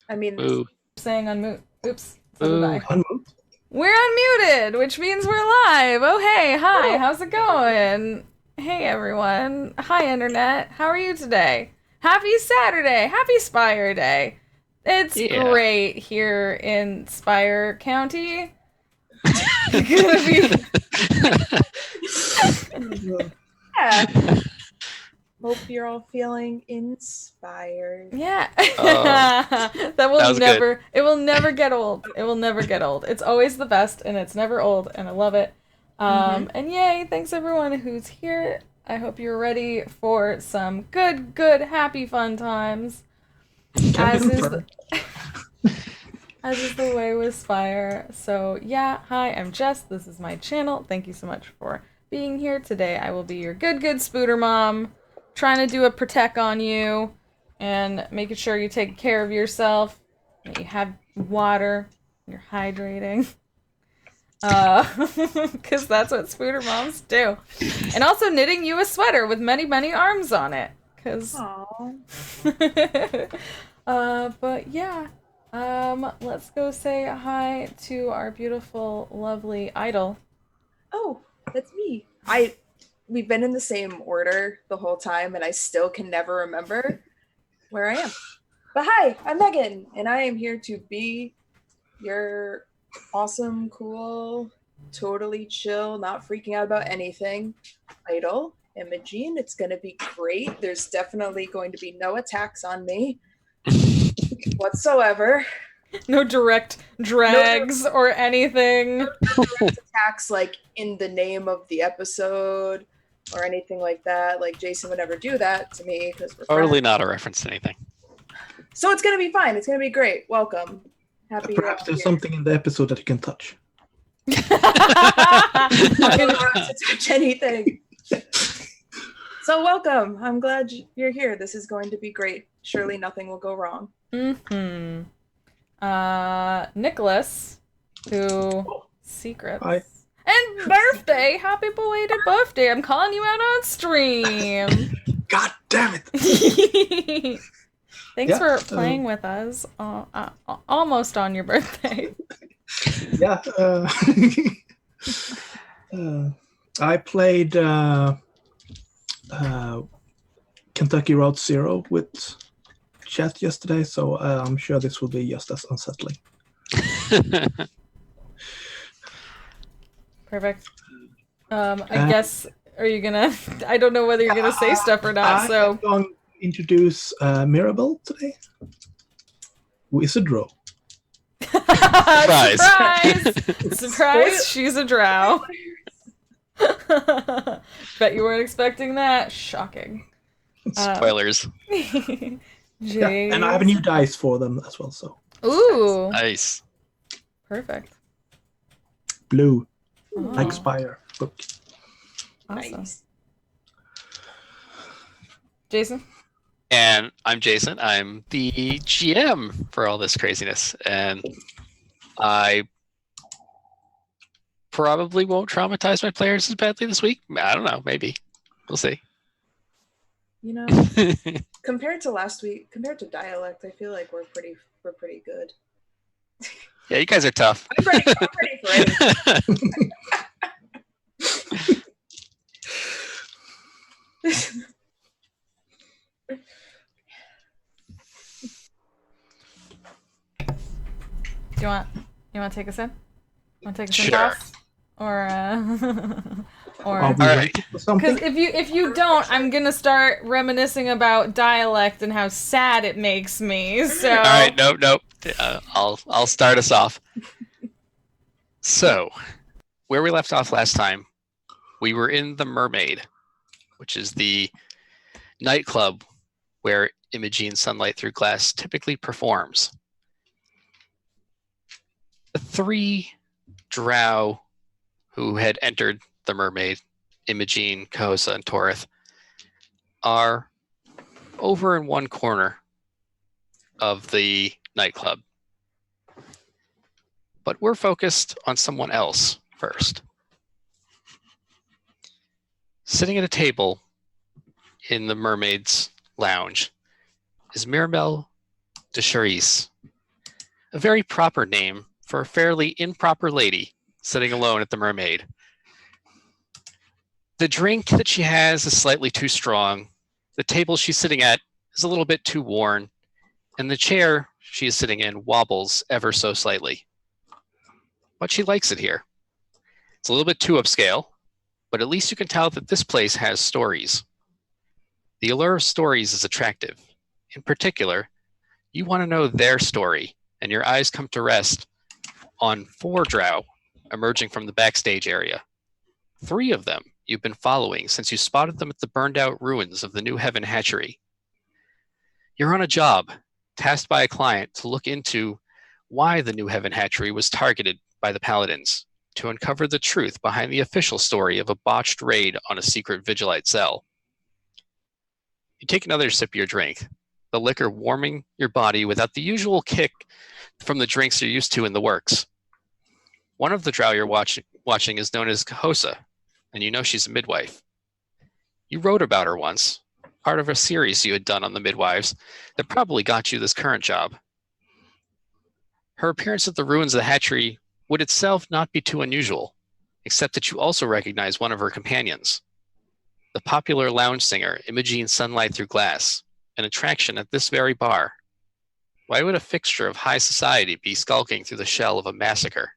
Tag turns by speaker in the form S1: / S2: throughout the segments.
S1: I mean, this.
S2: Boo.
S3: Saying unmute. Oops, so did
S2: Boo.
S3: I.
S4: Unmoved.
S3: We're unmuted, which means we're live. Oh, hey, hi,
S1: Oh,
S3: how's it going? Hey, everyone. Hi, Internet. How are you today? Happy Saturday. Happy Spire Day. It's
S2: Yeah.
S3: great here in Spire County. Gonna be.
S1: yeah. Hope you're all feeling inspired.
S3: Yeah.
S2: Oh,
S3: That will
S2: that was good.
S3: never, it will never get old. It will never get old. It's always the best and it's never old and I love it.
S1: Mm-hmm.
S3: And yay, thanks everyone who's here. I hope you're ready for some good, happy, fun times.
S4: Can be
S3: As is the,
S4: confirmed.
S3: as is the way with Spire. So yeah, hi, I'm Jess. This is my channel. Thank you so much for being here today. I will be your good spooter mom, trying to do a protect on you, and making sure you take care of yourself, that you have water, you're hydrating. Because that's what spooter moms do. And also knitting you a sweater with many arms on it. Because
S1: Aww.
S3: but yeah. Let's go say hi to our beautiful, lovely idol.
S1: Oh, that's me. We've been in the same order the whole time, and I still can never remember where I am. But hi, I'm Megan, and I am here to be your awesome, cool, totally chill, not freaking out about anything idol, Imogene. It's going to be great. There's definitely going to be no attacks on me whatsoever.
S3: No direct drags or anything.
S1: No direct attacks like in the name of the episode or anything like that. Like Jason would never do that to me because we're
S2: Totally
S1: friends.
S2: not a reference to anything.
S1: So it's gonna be fine. It's gonna be great. Welcome. Happy you're
S4: Perhaps
S1: all
S4: there's
S1: here.
S4: something in the episode that you can touch.
S1: I don't have to touch anything. So welcome. I'm glad you're here. This is going to be great. Surely nothing will go wrong.
S3: Mm-hmm. Nicholas, who secrets.
S4: Hi.
S3: And birthday! Happy belated birthday! I'm calling you out on stream.
S4: God damn it!
S3: Thanks
S4: Yeah,
S3: for playing with us. Almost on your birthday.
S4: Yeah. I played Kentucky Route Zero with chat yesterday, so I'm sure this will be just as unsettling.
S3: Perfect. I guess, are you gonna... I don't know whether you're gonna say stuff or not, so...
S4: I'm going to introduce Mirabelle today, who is a drow.
S2: Surprise.
S3: Surprise! She's a drow. Bet you weren't expecting that. Shocking.
S2: Spoilers.
S4: Yeah, and I have a new dice for them as well, so
S3: Ooh,
S2: Nice.
S3: perfect.
S4: blue,
S3: Oh,
S4: like Spire book.
S3: awesome.
S1: Nice.
S3: Jason?
S2: And I'm Jason. I'm the GM for all this craziness. And I probably won't traumatize my players as badly this week. I don't know. Maybe. We'll see.
S1: You know, compared to last week, compared to dialect, I feel like we're pretty good.
S2: Yeah, you guys are tough.
S1: I'm ready for anything.
S3: You want to take us in? Want to take us in,
S2: Sure.
S3: boss? Or or
S4: Are we
S2: All
S4: ready
S2: right.
S4: for something?
S3: because if you don't, I'm gonna start reminiscing about dialect and how sad it makes me. So
S2: All right. Nope. I'll start us off. So, where we left off last time, we were in the Mermaid, which is the nightclub where Imogene Sunlight Through Glass typically performs. The three drow who had entered the Mermaid, Imogene, Kosa, and Torith, are over in one corner of the nightclub. But we're focused on someone else first. Sitting at a table in the Mermaid's lounge is Mirabelle de Charisse, a very proper name for a fairly improper lady sitting alone at the Mermaid. The drink that she has is slightly too strong. The table she's sitting at is a little bit too worn, and the chair she is sitting in wobbles ever so slightly. But she likes it here. It's a little bit too upscale, but at least you can tell that this place has stories. The allure of stories is attractive. In particular, you want to know their story, and your eyes come to rest on 4 drow emerging from the backstage area. 3 of them you've been following since you spotted them at the burned out ruins of the New Heaven hatchery. You're on a job, tasked by a client to look into why the New Heaven hatchery was targeted by the Paladins, to uncover the truth behind the official story of a botched raid on a secret Vigilite cell. You take another sip of your drink, the liquor warming your body without the usual kick from the drinks you're used to in the works. One of the drow you're watching is known as Kahosa, and you know she's a midwife. You wrote about her once, part of a series you had done on the midwives that probably got you this current job. Her appearance at the ruins of the hatchery would itself not be too unusual, except that you also recognize one of her companions, the popular lounge singer Imogene Sunlight Through Glass, an attraction at this very bar. Why would a fixture of high society be skulking through the shell of a massacre?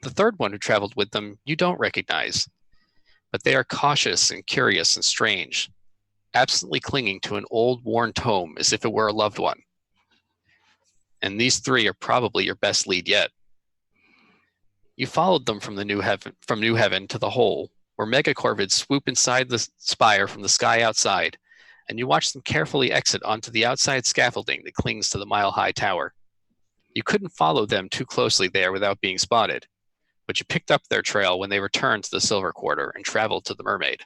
S2: The third one who traveled with them you don't recognize, but they are cautious and curious and strange, absently clinging to an old worn tome as if it were a loved one. And these 3 are probably your best lead yet. You followed them from New Heaven to the hole, where megacorvids swoop inside the spire from the sky outside, and you watch them carefully exit onto the outside scaffolding that clings to the mile-high tower. You couldn't follow them too closely there without being spotted, but you picked up their trail when they returned to the Silver Quarter and traveled to the Mermaid.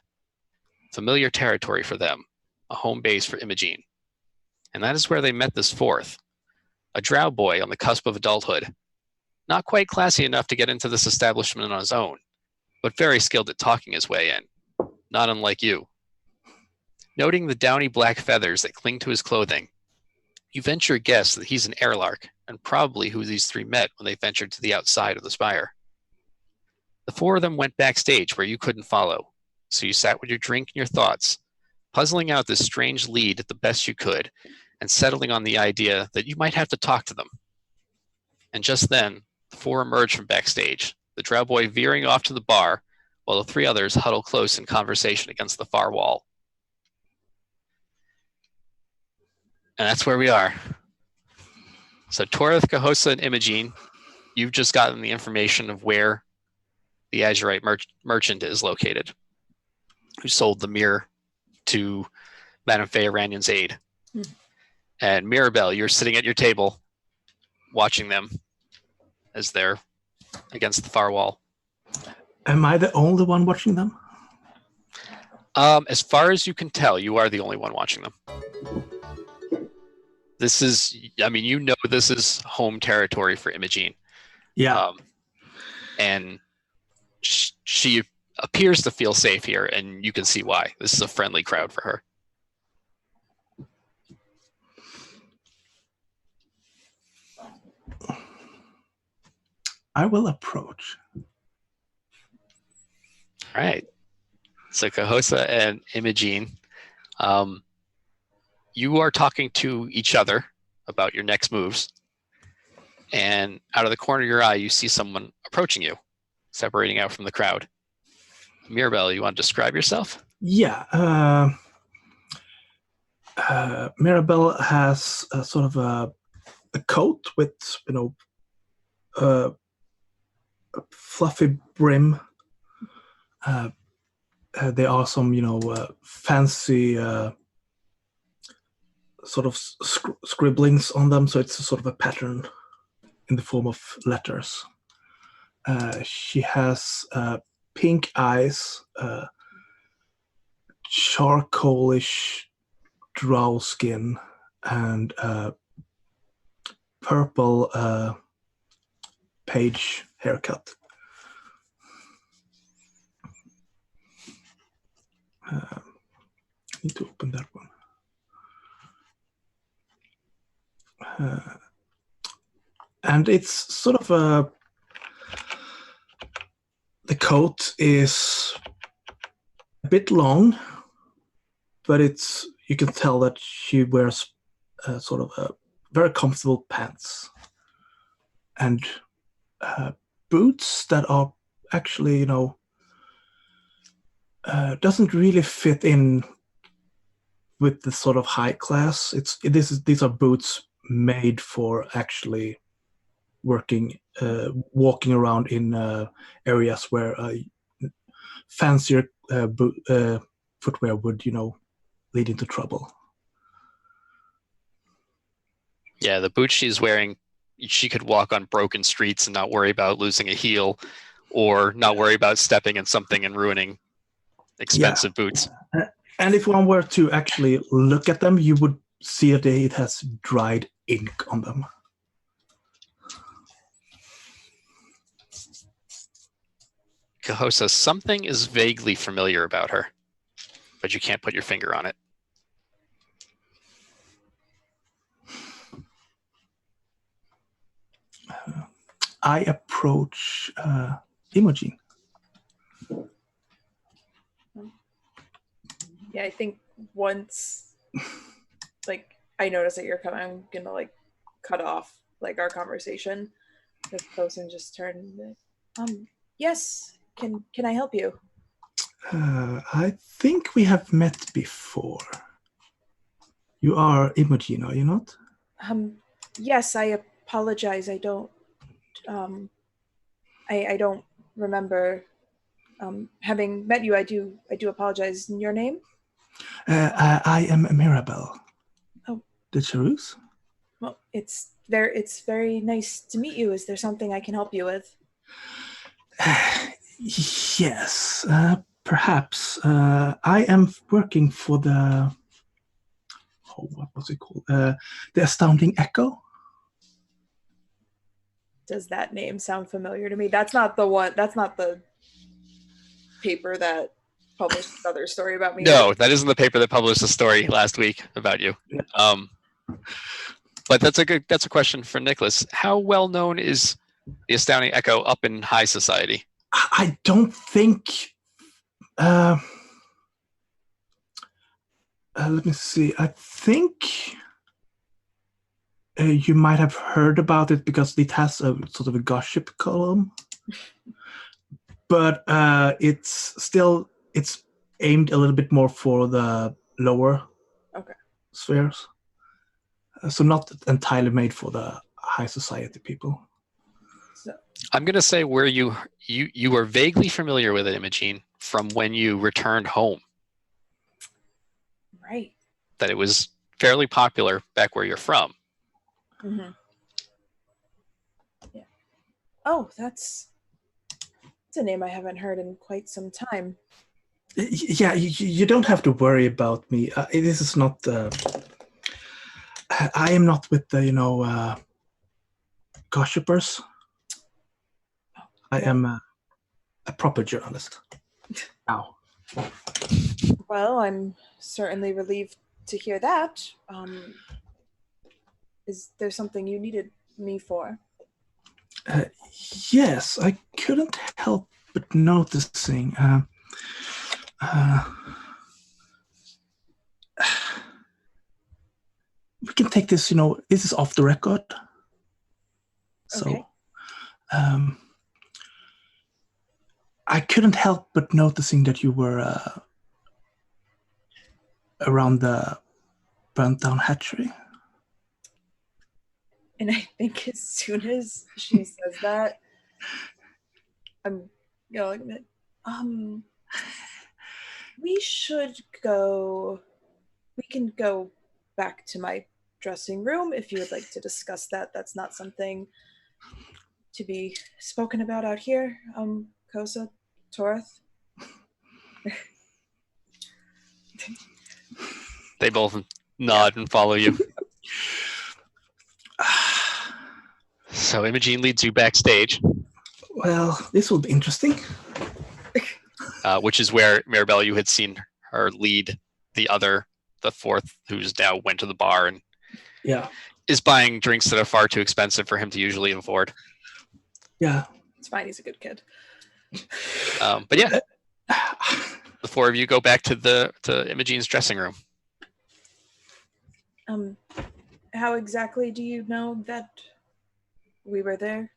S2: Familiar territory for them, a home base for Imogene. And that is where they met this 4th, a drow boy on the cusp of adulthood, not quite classy enough to get into this establishment on his own, but very skilled at talking his way in, not unlike you. Noting the downy black feathers that cling to his clothing, you venture a guess that he's an airlark, and probably who these 3 met when they ventured to the outside of the spire. The 4 of them went backstage where you couldn't follow, so you sat with your drink and your thoughts, puzzling out this strange lead the best you could, and settling on the idea that you might have to talk to them. And just then, the 4 emerged from backstage, the drow boy veering off to the bar, while the 3 others huddle close in conversation against the far wall. And that's where we are. So Torith, Kahosa, and Imogene, you've just gotten the information of where the Azurite merchant is located, who sold the mirror to Madame Faye Ranyan's aide. And Mirabelle, you're sitting at your table watching them as they're against the far wall.
S4: Am I the only one watching them?
S2: As far as you can tell, you are the only one watching them. This is, this is home territory for Imogene.
S4: Yeah.
S2: And she appears to feel safe here, and you can see why. This is a friendly crowd for her.
S4: I will approach.
S2: All right. So Kahosa and Imogene, you are talking to each other about your next moves. And out of the corner of your eye, you see someone approaching you, separating out from the crowd. Mirabelle, you want to describe yourself?
S4: Yeah. Mirabelle has a sort of a coat with, a fluffy brim. There are some, fancy sort of scribblings on them, so it's a sort of a pattern in the form of letters. She has pink eyes, charcoalish drow skin, and purple page haircut. I need to open that one. And it's sort of the coat is a bit long, but you can tell that she wears sort of a very comfortable pants and boots that are actually, doesn't really fit in with the sort of high class. These are boots made for actually walking around in areas where fancier footwear would, lead into trouble.
S2: Yeah, the boots she's wearing, she could walk on broken streets and not worry about losing a heel, or not worry about stepping in something and ruining expensive boots.
S4: And if one were to actually look at them, you would see that it has dried ink on them.
S2: Cahosa, something is vaguely familiar about her, but you can't put your finger on it.
S4: I approach Imogen.
S1: Yeah, I think once, I notice that you're coming, I'm gonna cut off our conversation with close and just turn. Yes, can I help you?
S4: I think we have met before. You are Imogen, are you not?
S1: Yes, I apologize. I don't. I don't remember having met you. I do apologize. Your name?
S4: I am Mirabelle.
S1: Oh,
S4: the Charus.
S1: Well, it's very nice to meet you. Is there something I can help you with?
S4: Yes, perhaps. I am working for the. Oh, what was it called? The Astounding Echo.
S1: Does that name sound familiar to me? That's not the one. That's not the paper that published another story about me.
S2: No, that isn't the paper that published a story last week about you. But that's a question for Nicholas. How well known is the Astounding Echo up in high society?
S4: I don't think. Let me see. I think you might have heard about it because it has a sort of a gossip column, but it's aimed a little bit more for the lower spheres, so not entirely made for the high society people.
S1: So
S2: I'm going to say where you were vaguely familiar with it, Imogen, from when you returned home.
S1: Right.
S2: That it was fairly popular back where you're from.
S1: Mm-hmm. Yeah. Oh, that's a name I haven't heard in quite some time.
S4: Yeah, you don't have to worry about me. This is not. I am not with the gossipers. I am a proper journalist. Now.
S1: Well, I'm certainly relieved to hear that. Is there something you needed me for?
S4: Yes, I couldn't help but noticing. We can take this, this is off the record. So, I couldn't help but noticing that you were around the burnt down hatchery.
S1: And I think as soon as she says that, I'm going, we should go. We can go back to my dressing room if you would like to discuss that. That's not something to be spoken about out here. Kosa, Torth.
S2: They both nod and follow you. So Imogen leads you backstage.
S4: Well, this will be interesting.
S2: Which is where Mirabelle, you had seen her lead the fourth, who's now went to the bar and is buying drinks that are far too expensive for him to usually afford.
S4: Yeah.
S1: It's fine. He's a good kid.
S2: But yeah, the four of you go back to Imogene's dressing room.
S1: How exactly do you know that we were there?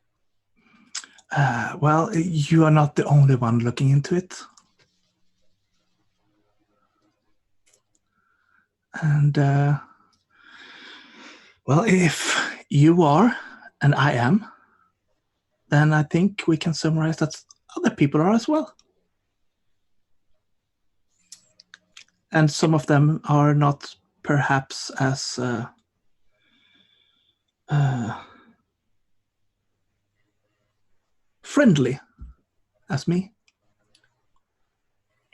S4: Well, you are not the only one looking into it. And, well, if you are, and I am, then I think we can summarize that other people are as well. And some of them are not perhaps as friendly as me.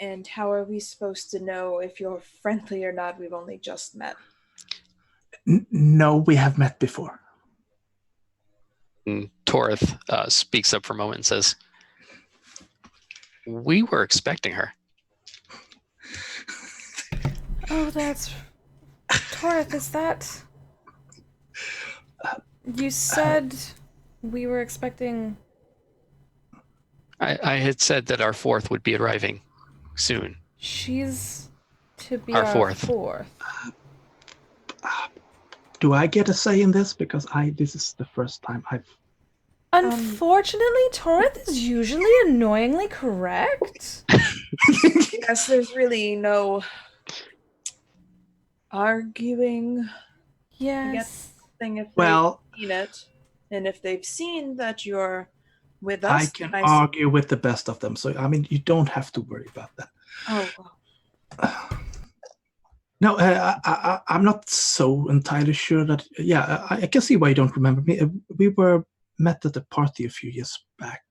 S1: And how are we supposed to know if you're friendly or not? We've only just met.
S4: No, we have met before.
S2: And Torith speaks up for a moment and says, "We were expecting her."
S3: Oh, that's... Torith, is that... You said we were expecting...
S2: I had said that our fourth would be arriving soon.
S3: She's to be
S2: Our
S3: our
S2: fourth.
S4: Do I get a say in this? Because this is the first time I've...
S3: Unfortunately, Torith is usually annoyingly correct.
S1: Yes, there's really no arguing
S3: Yes.
S1: against thing if
S4: Well,
S1: they've seen it. And if they've seen that you're with us,
S4: I can argue with the best of them. So, I mean, you don't have to worry about that.
S1: Oh, well.
S4: No, I'm not so entirely sure that... Yeah, I can see why you don't remember me. We were met at a party a few years back.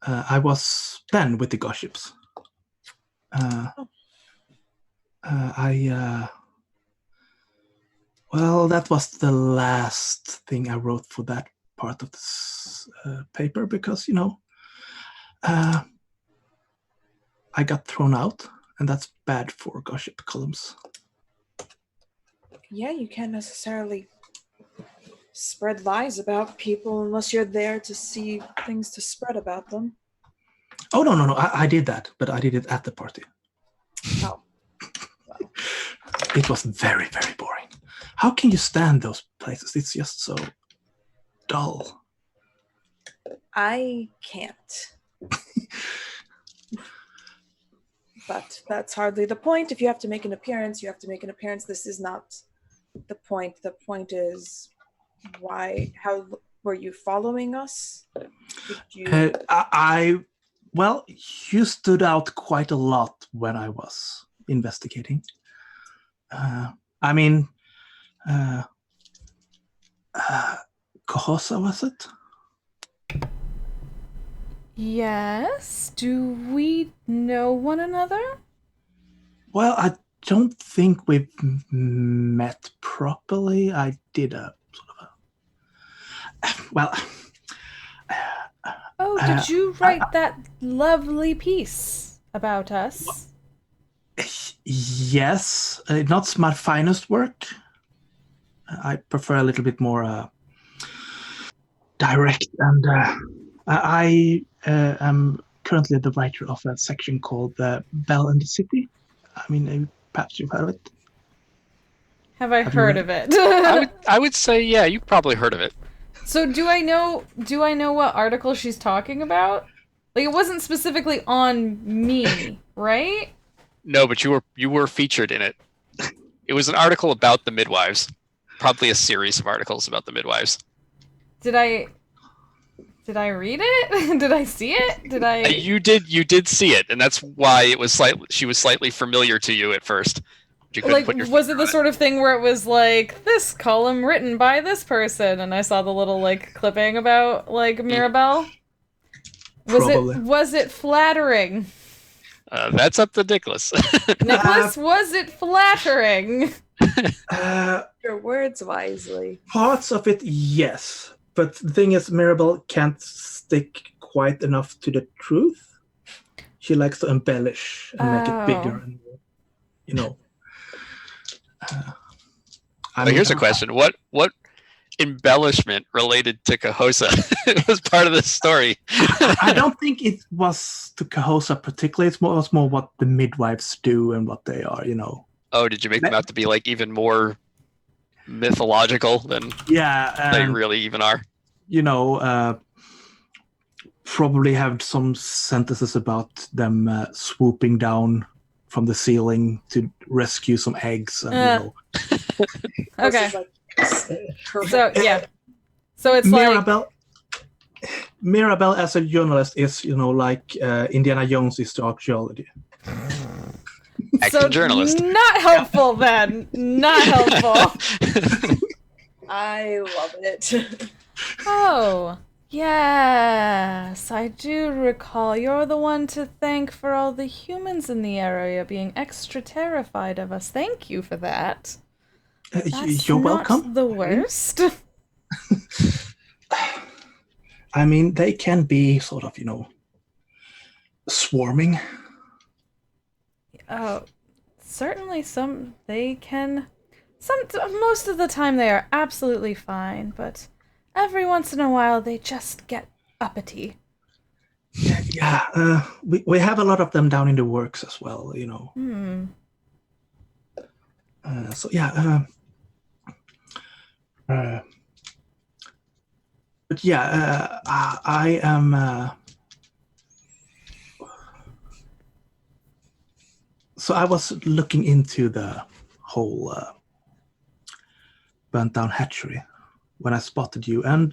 S4: I was then with the gossips. Well, that was the last thing I wrote for that part of this paper because, I got thrown out, and that's bad for gossip columns.
S1: Yeah, you can't necessarily spread lies about people unless you're there to see things to spread about them.
S4: Oh, no. I did that, but I did it at the party.
S1: Oh. Well.
S4: It was very, very boring. How can you stand those places? It's just so dull.
S1: I can't. But that's hardly the point. If you have to make an appearance, you have to make an appearance. This is not the point. The point is how were you following us? Did you...
S4: Well, you stood out quite a lot when I was investigating. Kohosa, was it?
S3: Yes. Do we know one another?
S4: Well, I don't think we've met properly. I did a sort of a... Well...
S3: Oh, did you write that lovely piece about us?
S4: Yes. Not my finest work. I prefer a little bit more direct, and I am currently the writer of a section called Bell in the City. I mean, perhaps you've heard of it.
S3: Have I heard of it?
S2: I would say, yeah, you've probably heard of it.
S3: So do I know what article she's talking about? Like, it wasn't specifically on me, right?
S2: No, but you were featured in it. It was an article about the midwives. Probably a series of articles about the midwives.
S3: Did I read it? Did I see it? Did I?
S2: You did see it, and that's why it was she was slightly familiar to you at first.
S3: Like, was it the sort of thing where it was like, this column written by this person, and I saw the little like clipping about like Mirabelle? Was it flattering?
S2: That's up to Nicholas.
S3: Nicholas, was it flattering?
S1: Your words wisely.
S4: Parts of it, yes. But the thing is, Mirabelle can't stick quite enough to the truth. She likes to embellish and make it bigger, and
S2: Here's a question: What embellishment related to Cahosa was part of this story?
S4: I don't think it was to Cahosa particularly. It was more what the midwives do and what they are,
S2: Oh, did you make them out to be like even more mythological than they really even are?
S4: Probably have some sentences about them swooping down from the ceiling to rescue some eggs. And,
S3: Okay.
S1: Perfect.
S3: So it's
S4: Mirabelle as a journalist is, like Indiana Jones is to archaeology.
S2: Acting journalist.
S3: Not helpful then. Not helpful.
S1: I love it.
S3: Oh, yes. I do recall. You're the one to thank for all the humans in the area being extra terrified of us. Thank you for that. That's
S4: You're
S3: not
S4: welcome.
S3: the worst.
S4: I mean, they can be sort of, swarming.
S3: Oh, certainly they can. Most of the time they are absolutely fine, but every once in a while they just get uppity.
S4: Yeah, we have a lot of them down in the works as well, So yeah, but yeah, I am. So I was looking into the whole burnt down hatchery when I spotted you, and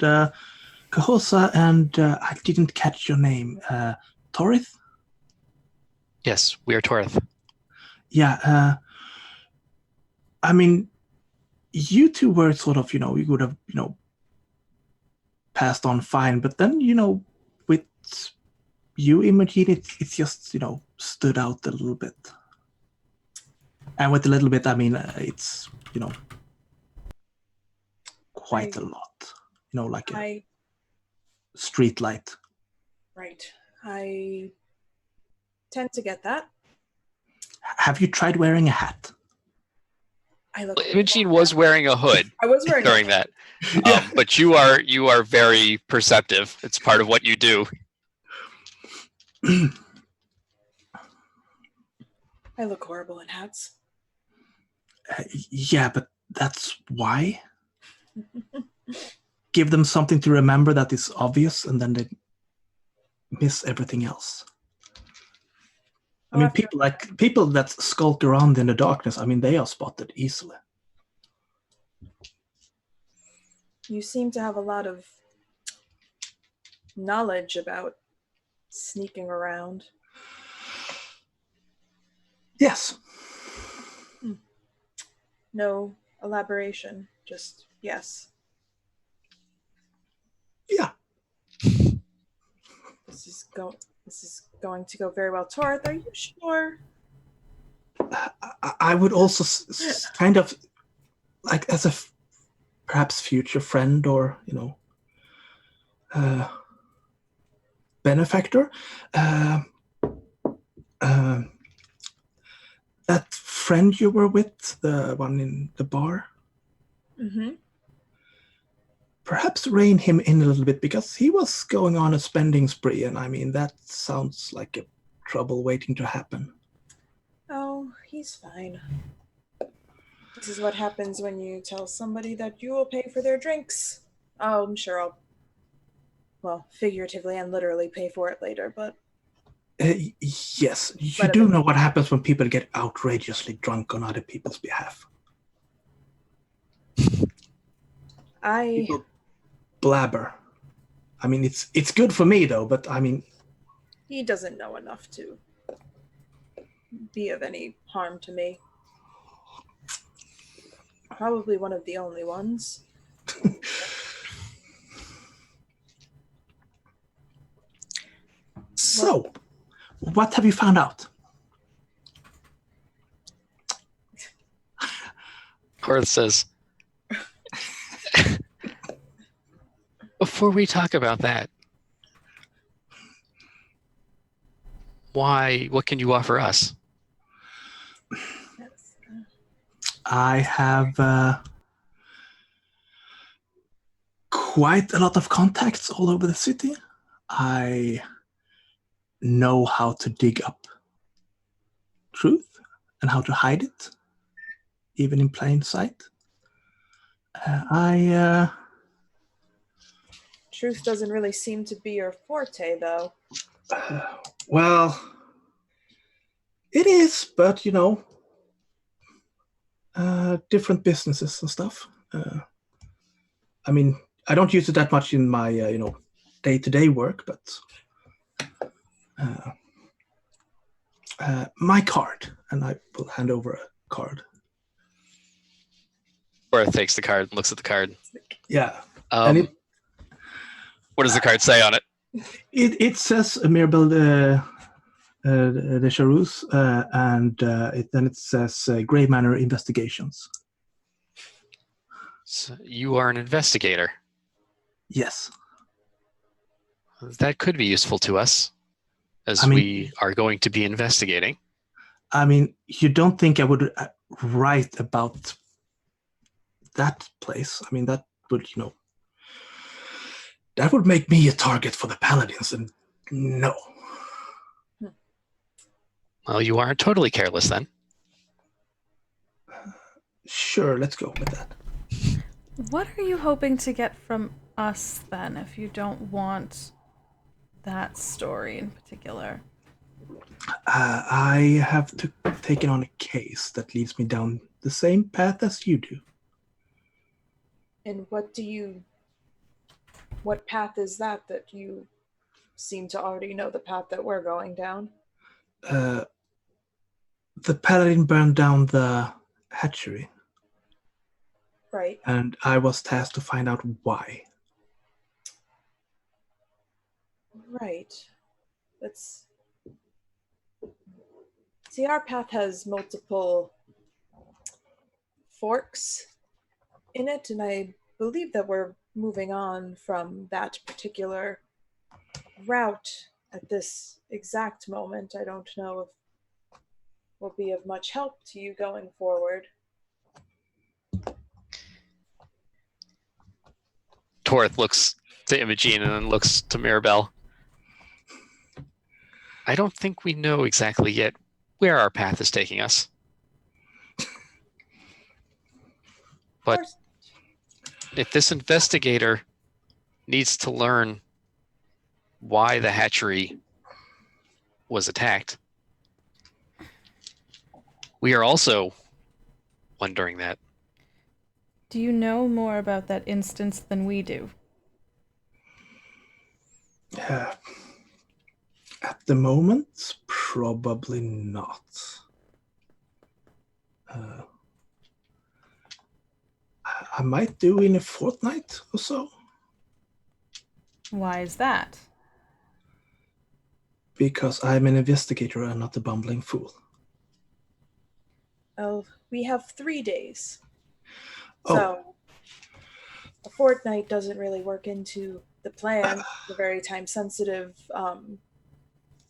S4: Cahosa, and I didn't catch your name, Torith.
S2: Yes, we are Torith.
S4: Yeah, I mean, you two were sort of, you would have, passed on fine, but then, with you, Imogen, it's just, stood out a little bit. And with a little bit, I mean, it's, quite a lot, like a street light.
S1: Right. I tend to get that.
S4: Have you tried wearing a hat?
S2: Imogen was wearing a hood.
S1: I was wearing
S2: during that. But you are very perceptive. It's part of what you do.
S1: I look horrible in hats.
S4: Yeah, but that's why. Give them something to remember that is obvious, and then they miss everything else. I mean, people that skulk around in the darkness, I mean, they are spotted easily.
S1: You seem to have a lot of knowledge about sneaking around.
S4: Yes.
S1: No elaboration, just yes.
S4: Yeah.
S1: This is going to go very well. Torith, are you sure?
S4: I would also kind of, like, as a perhaps future friend or, benefactor, that friend you were with, the one in the bar, perhaps rein him in a little bit, because he was going on a spending spree, and I mean, that sounds like a trouble waiting to happen.
S1: Oh, he's fine. This is what happens when you tell somebody that you will pay for their drinks. Oh, I'm sure I'll, figuratively and literally pay for it later, but...
S4: Yes, you do know what happens when people get outrageously drunk on other people's behalf. People blabber. I mean, it's good for me, though, but I mean...
S1: He doesn't know enough to be of any harm to me. Probably one of the only ones.
S4: So, what have you found out?
S2: Torith says, before we talk about that, what can you offer us?
S4: I have quite a lot of contacts all over the city. I know how to dig up truth and how to hide it, even in plain sight.
S1: Truth doesn't really seem to be your forte, though.
S4: Well, it is, but different businesses and stuff. I mean, I don't use it that much in my day-to-day work, but my card, and I will hand over a card.
S2: Torth takes the card and looks at the card.
S4: Yeah. And
S2: what does the card say on it?
S4: It says Mirabelle de Charouse, and then it says Grey Manor Investigations.
S2: So you are an investigator.
S4: Yes.
S2: That could be useful to us, as we are going to be investigating.
S4: I mean, you don't think I would write about that place? I mean, that would, that would make me a target for the Paladins, and no.
S2: Well, you aren't totally careless then.
S4: Sure, let's go with that.
S3: What are you hoping to get from us then, if you don't want that story in particular?
S4: I have taken on a case that leads me down the same path as you do.
S1: And what path is that you seem to already know the path that we're going down?
S4: The Paladin burned down the hatchery.
S1: Right.
S4: And I was tasked to find out why.
S1: Right. See, our path has multiple forks in it, and I believe that we're moving on from that particular route at this exact moment. I don't know if will be of much help to you going forward.
S2: Torth looks to Imogene and then looks to Mirabelle. I don't think we know exactly yet where our path is taking us. But if this investigator needs to learn why the hatchery was attacked, we are also wondering that.
S3: Do you know more about that instance than we do?
S4: At the moment, probably not. I might do in a fortnight or so.
S3: Why is that?
S4: Because I'm an investigator and not a bumbling fool.
S1: Oh, we have 3 days.
S4: Oh.
S1: So a fortnight doesn't really work into the plan. It's very time sensitive.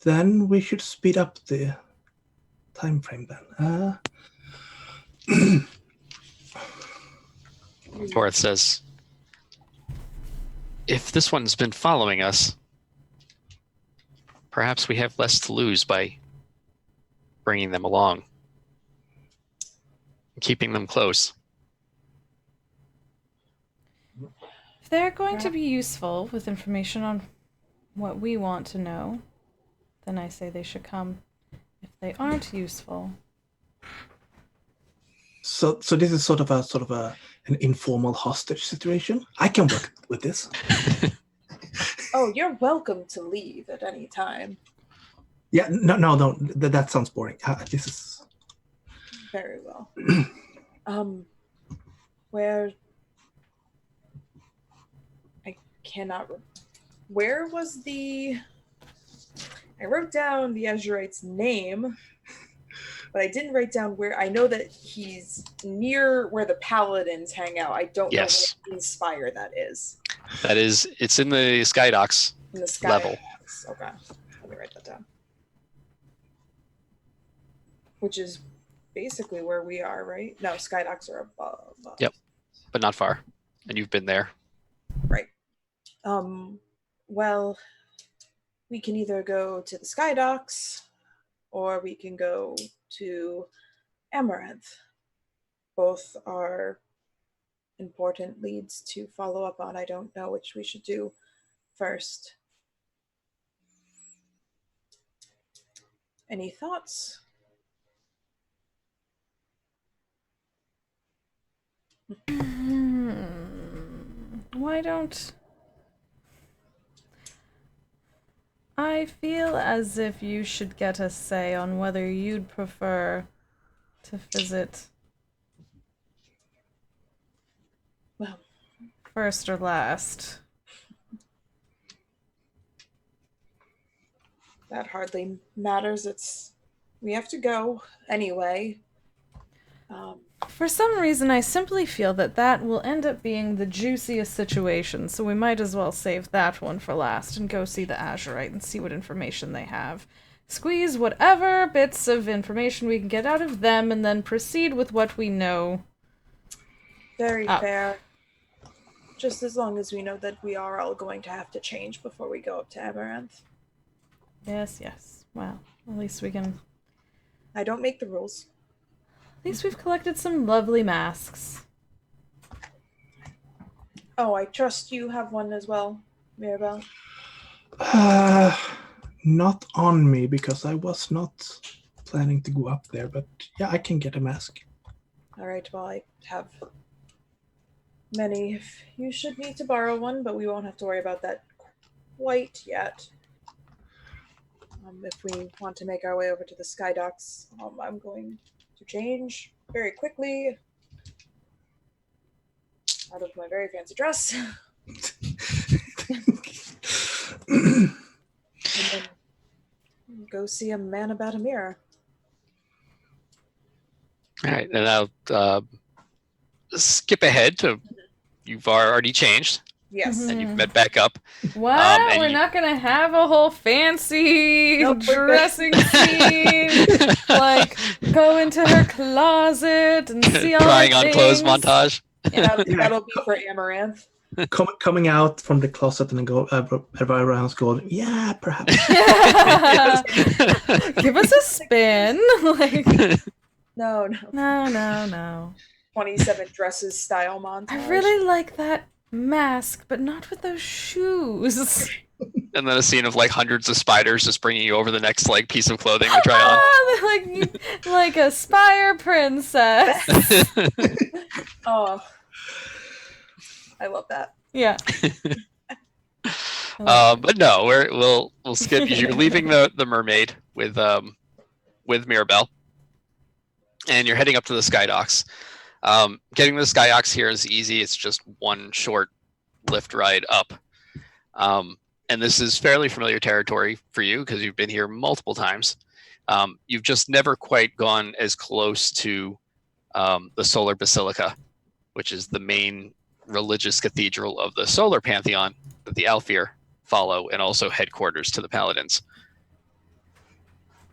S4: Then we should speed up the time frame then.
S2: Torth says, if this one's been following us, perhaps we have less to lose by bringing them along, keeping them close.
S3: If they're going to be useful with information on what we want to know, then I say they should come. If they aren't useful...
S4: So this is sort of an informal hostage situation. I can work with this.
S1: Oh, you're welcome to leave at any time.
S4: Yeah, no. That sounds boring. This is
S1: Very well. Where I cannot. Where was the? I wrote down the Azurite's name, but I didn't write down where. I know that he's near where the Paladins hang out. I don't know where in Spire that is.
S2: That is, it's in the Skydocks
S1: In the sky
S2: level.
S1: Okay, let me write that down. Which is basically where we are, right? No, Skydocks are above.
S2: Yep, but not far. And you've been there.
S1: Right. Well, we can either go to the Sky Docks or we can go to Amaranth. Both are important leads to follow up on. I don't know which we should do first. Any thoughts?
S3: Why don't... I feel as if you should get a say on whether you'd prefer to visit
S1: Well,
S3: first or last.
S1: that hardly matters. We have to go anyway.
S3: For some reason, I simply feel that that will end up being the juiciest situation, so we might as well save that one for last and go see the Azurite and see what information they have. Squeeze whatever bits of information we can get out of them and then proceed with what we know.
S1: Very fair. Just as long as we know that we are all going to have to change before we go up to Amaranth.
S3: Yes, yes. Well, at least we can...
S1: I don't make the rules.
S3: At least we've collected some lovely masks.
S1: Oh, I trust you have one as well, Mirabelle.
S4: Not on me because I was not planning to go up there, but yeah, I can get a mask.
S1: All right, well, I have many. If you should need to borrow one, but we won't have to worry about that quite yet. If we want to make our way over to the Sky Docks, I'm going to change very quickly out of my very fancy dress. And then go see a man about a mirror.
S2: All right, and I'll skip ahead to you've already changed
S1: Yes.
S2: and you've met back up.
S3: What?
S2: And
S3: We're not gonna have a whole fancy
S1: Nope, we're good.
S3: dressing scene? Like, go into her closet and see all
S2: Trying
S3: the
S2: on
S3: things?
S2: clothes montage.
S1: That'll be for Amaranth.
S4: Coming out from the closet and then go everybody around going, yeah, perhaps.
S3: Give us a spin. Like,
S1: No.
S3: no.
S1: 27 dresses style montage.
S3: I really like that mask, but not with those shoes.
S2: And then a scene of like hundreds of spiders just bringing you over the next like piece of clothing to try on.
S3: like a Spire princess.
S1: Oh, I love that.
S3: Yeah.
S2: But no, we'll skip. You're leaving the mermaid with Mirabelle, and you're heading up to the Sky Docks. Getting to the Sky Docks here is easy. It's just one short lift ride up. And this is fairly familiar territory for you because you've been here multiple times. You've just never quite gone as close to the Solar Basilica, which is the main religious cathedral of the Solar Pantheon that the Alfir follow, and also headquarters to the Paladins.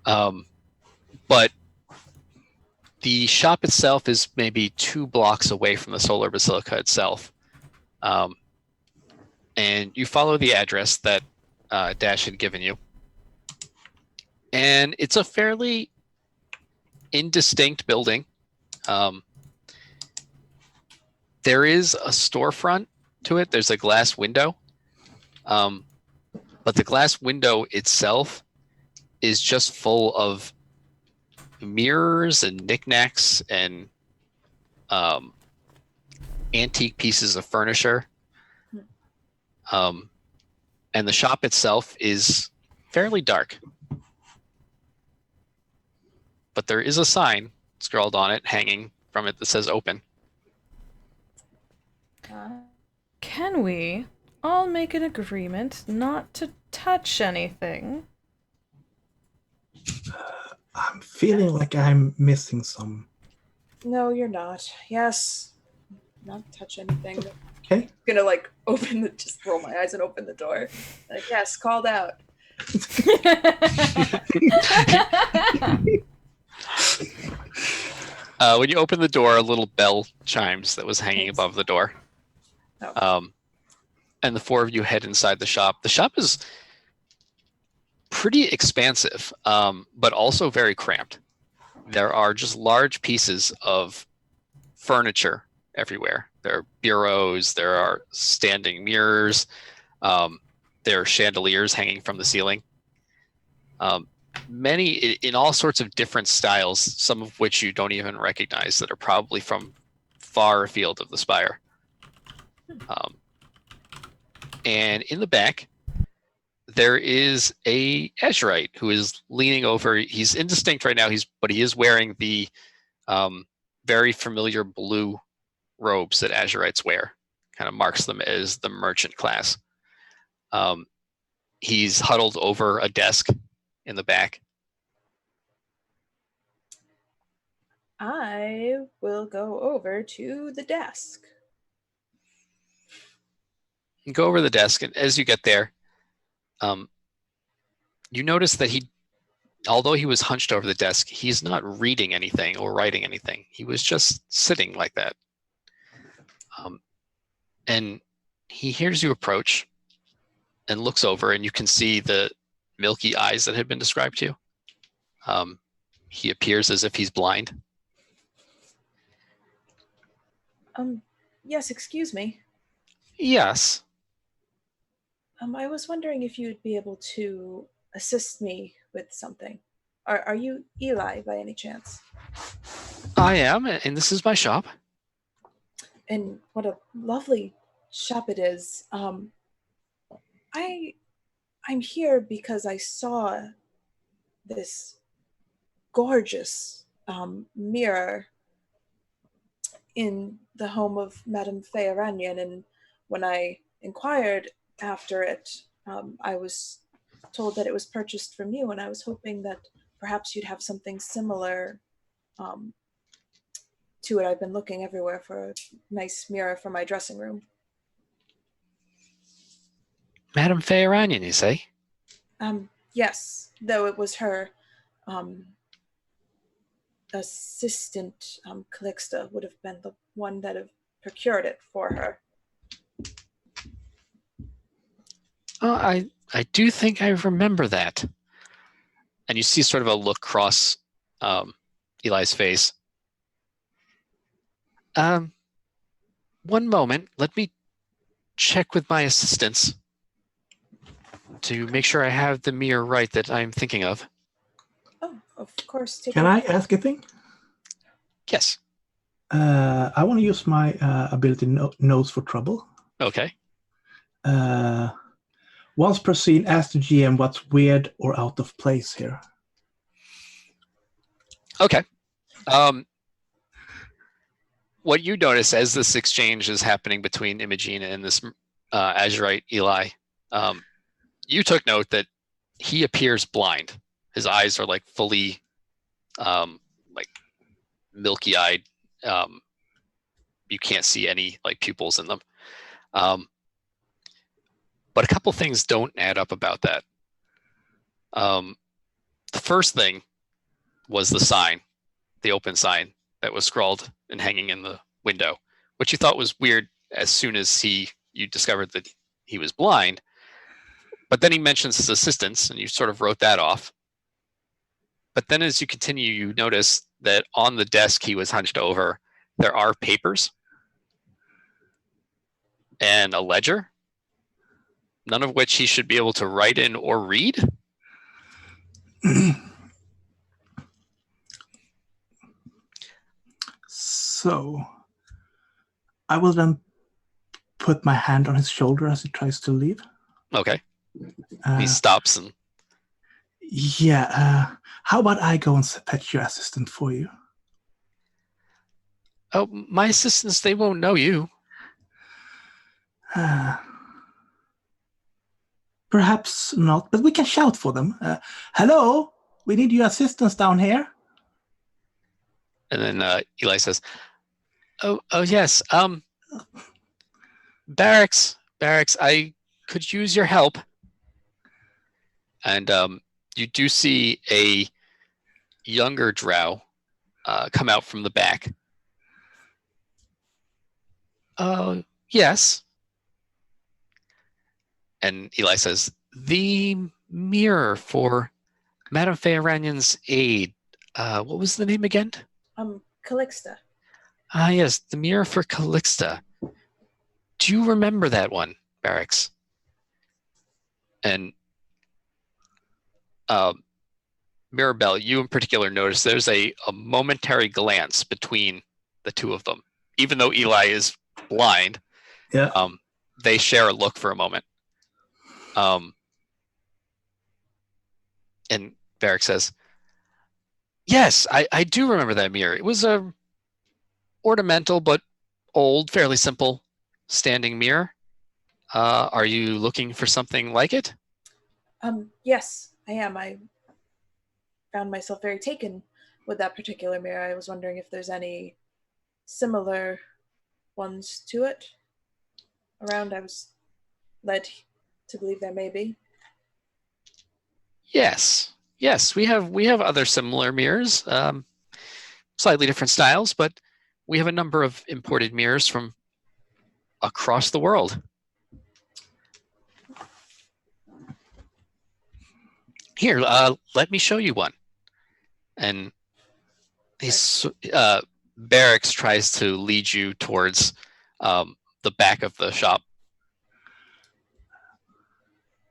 S2: But the shop itself is maybe 2 blocks away from the Solar Basilica itself. And you follow the address that Dash had given you. And it's a fairly indistinct building. There is a storefront to it. There's a glass window. But the glass window itself is just full of mirrors and knickknacks and antique pieces of furniture. And the shop itself is fairly dark. But there is a sign scrawled on it, hanging from it, that says open.
S3: Can we all make an agreement not to touch anything?
S4: I'm feeling like I'm missing some.
S1: No, you're not. Yes. Not touch anything.
S4: Okay.
S1: Gonna like just roll my eyes and open the door. Like, yes, called out.
S2: When you open the door, a little bell chimes that was hanging above the door.
S1: Oh.
S2: and the four of you head inside the shop. The shop is pretty expansive, but also very cramped. There are just large pieces of furniture everywhere. There are bureaus, there are standing mirrors, there are chandeliers hanging from the ceiling. Many in all sorts of different styles, some of which you don't even recognize, that are probably from far afield of the Spire. And in the back, there is a Azurite who is leaning over. He's indistinct right now, but he is wearing the very familiar blue robes that Azurites wear. Kind of marks them as the merchant class. He's huddled over a desk in the back.
S1: I will go over to the desk.
S2: You go over the desk, and as you get there, you notice that although he was hunched over the desk, he's not reading anything or writing anything. He was just sitting like that. And he hears you approach and looks over, and you can see the milky eyes that had been described to you. He appears as if he's blind.
S1: Yes, excuse me.
S2: Yes.
S1: I was wondering if you'd be able to assist me with something. Are you Eli by any chance?
S2: I am, and this is my shop.
S1: And what a lovely shop it is. I'm here because I saw this gorgeous mirror in the home of Madame Fearanyan, and when I inquired after it, I was told that it was purchased from you, and I was hoping that perhaps you'd have something similar to it. I've been looking everywhere for a nice mirror for my dressing room.
S2: Madame Fearanyan, you say?
S1: Yes, though it was her assistant, Calixta, would have been the one that have procured it for her.
S2: I do think I remember that. And you see sort of a look cross Eli's face. One moment. Let me check with my assistants to make sure I have the mirror right that I'm thinking of.
S1: Oh, of course.
S4: Can I ask a thing?
S2: Yes.
S4: I want to use my ability Nose for Trouble.
S2: Okay.
S4: Once per scene, ask the GM what's weird or out of place here.
S2: Okay. What you notice as this exchange is happening between Imogene and this Azurite Eli, you took note that he appears blind. His eyes are like fully like milky-eyed. You can't see any like pupils in them. But a couple things don't add up about that. The first thing was the sign, the open sign that was scrawled and hanging in the window, which you thought was weird as soon as you discovered that he was blind. But then he mentions his assistants, and you sort of wrote that off. But then as you continue, you notice that on the desk he was hunched over, there are papers and a ledger, none of which he should be able to write in or read.
S4: So I will then put my hand on his shoulder as he tries to leave.
S2: Okay. He stops and...
S4: Yeah, how about I go and fetch your assistant for you?
S2: Oh, my assistants, they won't know you.
S4: Perhaps not, but we can shout for them. Hello, we need your assistance down here.
S2: And then Eli says, oh yes, Barracks, I could use your help. And you do see a younger drow come out from the back. Yes. And Eli says, the mirror for Madame Fearanion's aid. What was the name again?
S1: Calixta.
S2: Ah, yes, the mirror for Calixta. Do you remember that one, Barracks? And Mirabelle, you in particular notice there's a momentary glance between the two of them. Even though Eli is blind,
S4: Yeah.
S2: They share a look for a moment. And Barrack says, yes, I do remember that mirror. It was a ornamental but old, fairly simple standing mirror. Are you looking for something like it?
S1: Yes, I am. I found myself very taken with that particular mirror. I was wondering if there's any similar ones to it around. I was led to believe there may be.
S2: Yes, we have other similar mirrors, slightly different styles, but we have a number of imported mirrors from across the world. Here, let me show you one. And Barracks tries to lead you towards the back of the shop.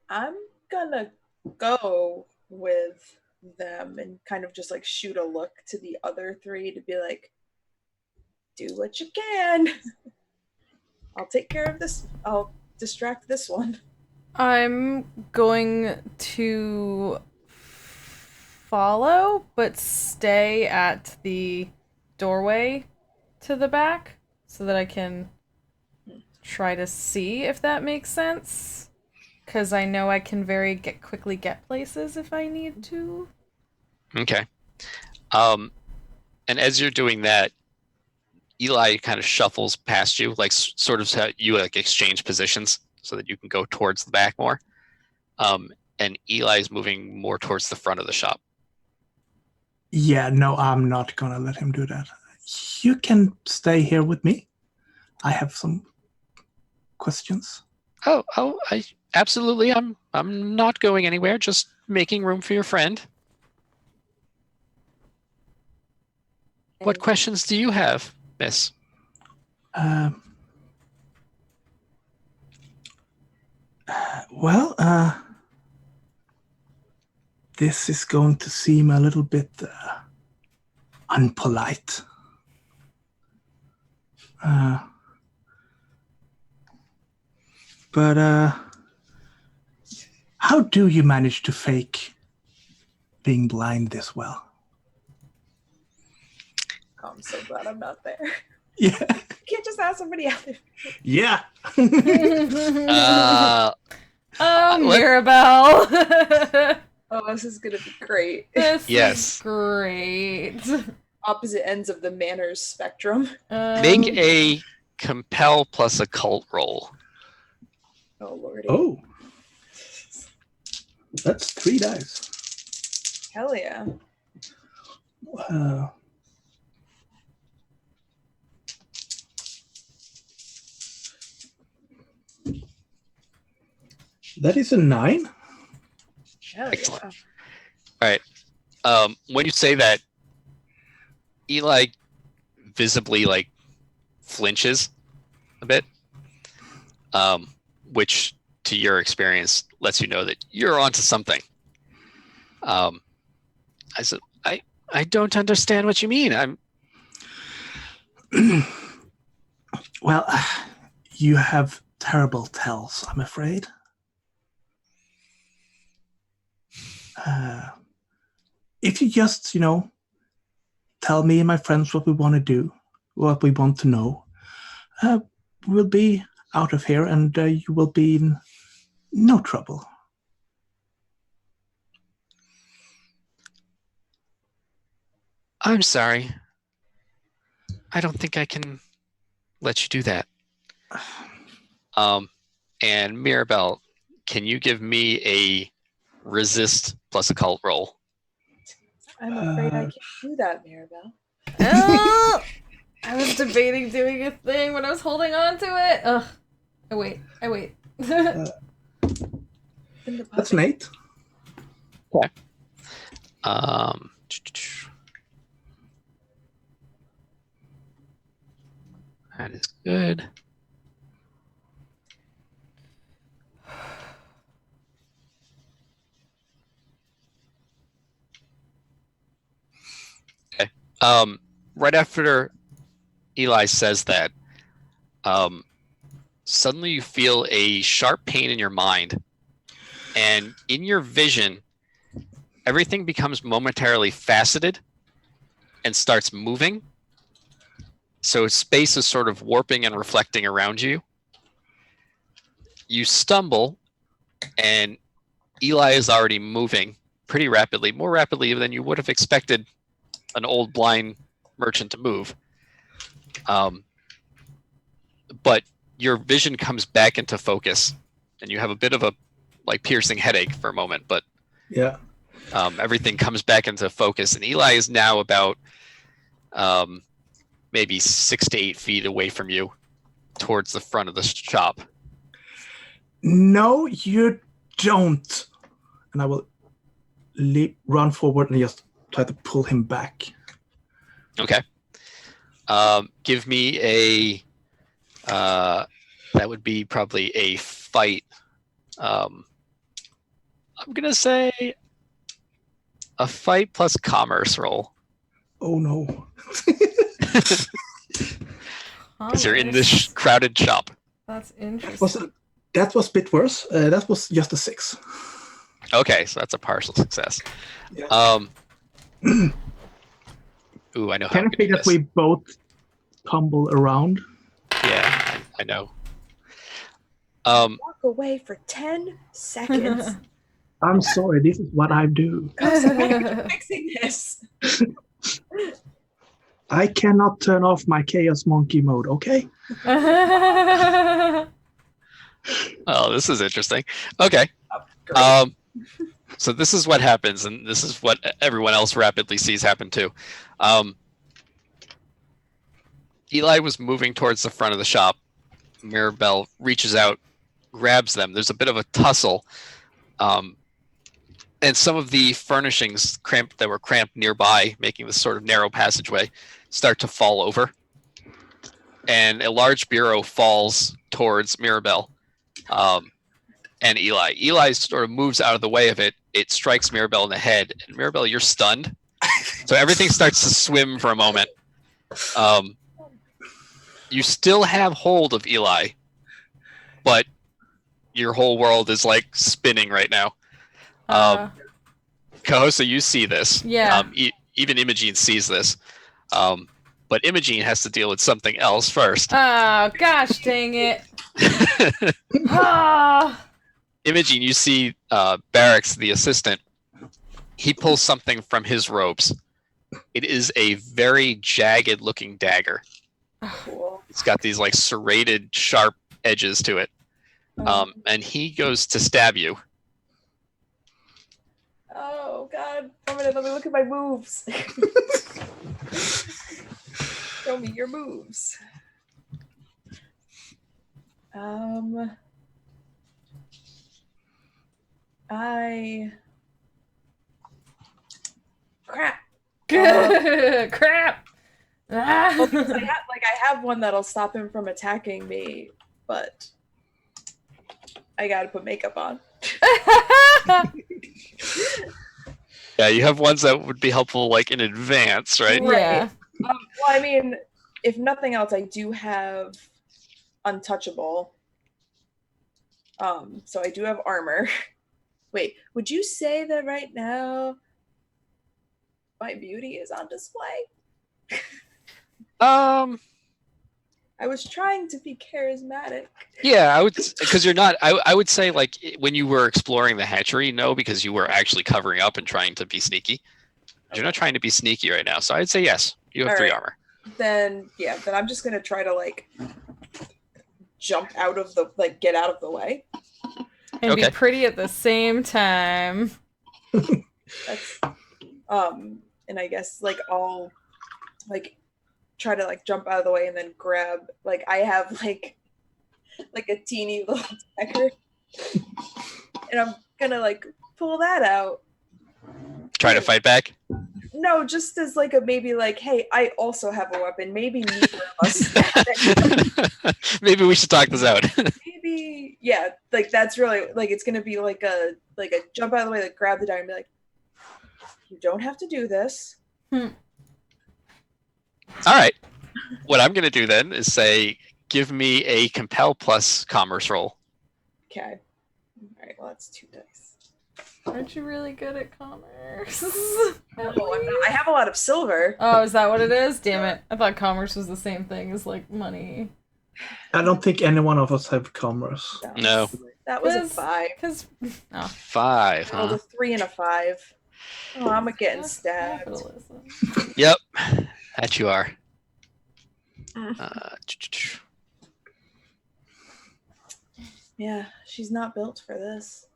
S1: I'm gonna go with them and kind of just like shoot a look to the other three to be like, do what you can. I'll take care of this. I'll distract this one.
S3: I'm going to follow, but stay at the doorway to the back so that I can try to see if that makes sense. Because I know I can quickly get places if I need to.
S2: Okay. And as you're doing that, Eli kind of shuffles past you, like sort of how you like exchange positions so that you can go towards the back more. And Eli's moving more towards the front of the shop.
S4: Yeah, no, I'm not gonna let him do that. You can stay here with me. I have some questions.
S2: Oh, I absolutely. I'm not going anywhere. Just making room for your friend. What questions do you have, Miss?
S4: Well, this is going to seem a little bit unpolite. But how do you manage to fake being blind this well?
S1: Oh, I'm so glad I'm not there.
S4: Yeah.
S1: You can't just ask somebody else.
S4: Yeah.
S3: Mirabelle.
S1: Oh, this is gonna be great.
S3: This
S2: Yes.
S3: is great.
S1: Opposite ends of the manners spectrum.
S2: Make a compel plus occult roll.
S1: Oh lordy.
S4: Oh. That's 3 dice.
S1: Hell yeah.
S4: That is a 9.
S1: Hell
S2: Excellent.
S1: yeah.
S2: All right. When you say that, Eli visibly like flinches a bit, which to your experience lets you know that you're onto something. I said, I don't understand what you mean.
S4: Well, you have terrible tells, I'm afraid. If you just, tell me and my friends what we want to do, what we want to know, we'll be out of here and you will be in no trouble.
S2: I'm sorry. I don't think I can let you do that. And Mirabelle, can you give me a resist plus occult roll?
S1: I'm afraid I can't do that, Mirabelle.
S3: Oh, I was debating doing a thing when I was holding on to it. Ugh. I wait.
S1: In the
S4: That's an
S1: puppet.
S4: 8.
S2: Okay. That is good. Okay. Right after Eli says that, suddenly you feel a sharp pain in your mind, and in your vision, everything becomes momentarily faceted and starts moving. So space is sort of warping and reflecting around you. You stumble, and Eli is already moving pretty rapidly, more rapidly than you would have expected an old blind merchant to move. But your vision comes back into focus, and you have a bit of a piercing headache for a moment, but
S4: Yeah.
S2: everything comes back into focus, and Eli is now about maybe 6 to 8 feet away from you towards the front of the shop.
S4: No, you don't. And I will run forward and just try to pull him back.
S2: Okay. Give me a that would be probably a fight. I'm gonna say a fight plus commerce roll.
S4: Oh no.
S2: Because you're in this crowded shop.
S3: That's interesting.
S4: That was a bit worse. That was just a 6.
S2: Okay, so that's a partial success.
S4: Yeah.
S2: Ooh, I know how
S4: Can
S2: I'm
S4: it be
S2: gonna
S4: that we both tumble around?
S2: Yeah, I know.
S1: Walk away for 10 seconds.
S4: I'm sorry, this is what I do.
S1: I'm fixing this.
S4: I cannot turn off my Chaos Monkey mode, okay?
S2: Oh, this is interesting. Okay. So this is what happens, and this is what everyone else rapidly sees happen too. Eli was moving towards the front of the shop. Mirabelle reaches out, grabs them. There's a bit of a tussle. And some of the furnishings that were cramped nearby, making this sort of narrow passageway, start to fall over. And a large bureau falls towards Mirabelle and Eli. Eli sort of moves out of the way of it. It strikes Mirabelle in the head. And Mirabelle, you're stunned. So everything starts to swim for a moment. You still have hold of Eli, but your whole world is like spinning right now. Kahosa, you see this.
S3: Yeah.
S2: Even Imogene sees this. But Imogene has to deal with something else first.
S3: Oh, gosh dang it. Ah.
S2: Imogene, you see Barracks, the assistant. He pulls something from his robes. It is a very jagged looking dagger.
S1: Cool.
S2: It's got these like serrated, sharp edges to it. And he goes to stab you.
S1: Oh God! Let me look at my moves. Show me your moves. Crap.
S3: Crap.
S1: Well, because I have one that'll stop him from attacking me, but I gotta put makeup on.
S2: Yeah, you have ones that would be helpful like in advance, right?
S3: Yeah.
S1: Well, I mean, if nothing else, I do have untouchable. So I do have armor. Wait, would you say that right now my beauty is on display? I was trying to be charismatic.
S2: Yeah, I would, because you're not. I would say like when you were exploring the hatchery, no, because you were actually covering up and trying to be sneaky. Okay. You're not trying to be sneaky right now, so I'd say yes. You have 3 armor.
S1: Then I'm just gonna try to like jump out of the get out of the way
S3: and be pretty at the same time.
S1: That's and I guess like I'll like try to like jump out of the way and then grab I have like a teeny little dagger and I'm gonna like pull that out.
S2: Try to fight back?
S1: No, just as like a maybe like, hey, I also have a weapon. Maybe neither of us.
S2: Maybe we should talk this out.
S1: Maybe, yeah, like that's really like it's gonna be like a jump out of the way, like grab the dagger and be like, you don't have to do this.
S2: All right. What I'm gonna do then is say, give me a compel plus commerce roll.
S1: Okay. All right. Well, that's 2 dice.
S3: Aren't you really good at commerce?
S1: No, I'm not. I have a lot of silver.
S3: Oh, is that what it is? Damn it. I thought commerce was the same thing as, like, money.
S4: I don't think any one of us have commerce.
S2: No.
S1: That was a 5.
S3: Oh.
S2: 5,
S1: I rolled
S2: huh?
S1: a 3 and a 5. Oh, I'm getting
S3: That's
S1: stabbed.
S3: capitalism.
S2: Yep. That you are.
S1: Yeah, she's not built for this.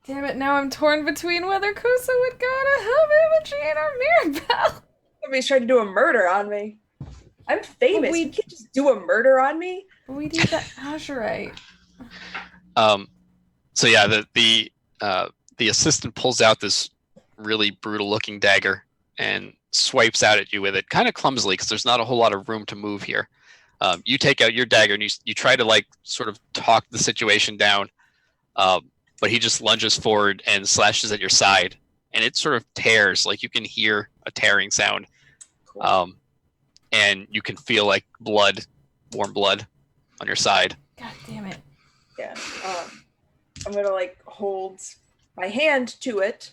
S3: Damn it, now I'm torn between whether Kosa would go to help Imogen or Mirabelle.
S1: Somebody's trying to do a murder on me. I'm famous.
S3: we-
S1: You can't just do a murder on me.
S3: We need the Azurite.
S2: So yeah, the assistant pulls out this really brutal looking dagger and swipes out at you with it, kind of clumsily because there's not a whole lot of room to move here. You take out your dagger and you try to like sort of talk the situation down, but he just lunges forward and slashes at your side, and it sort of tears. Like you can hear a tearing sound, and you can feel like blood, warm blood, on your side.
S3: God damn it.
S1: Yeah. I'm gonna like hold my hand to it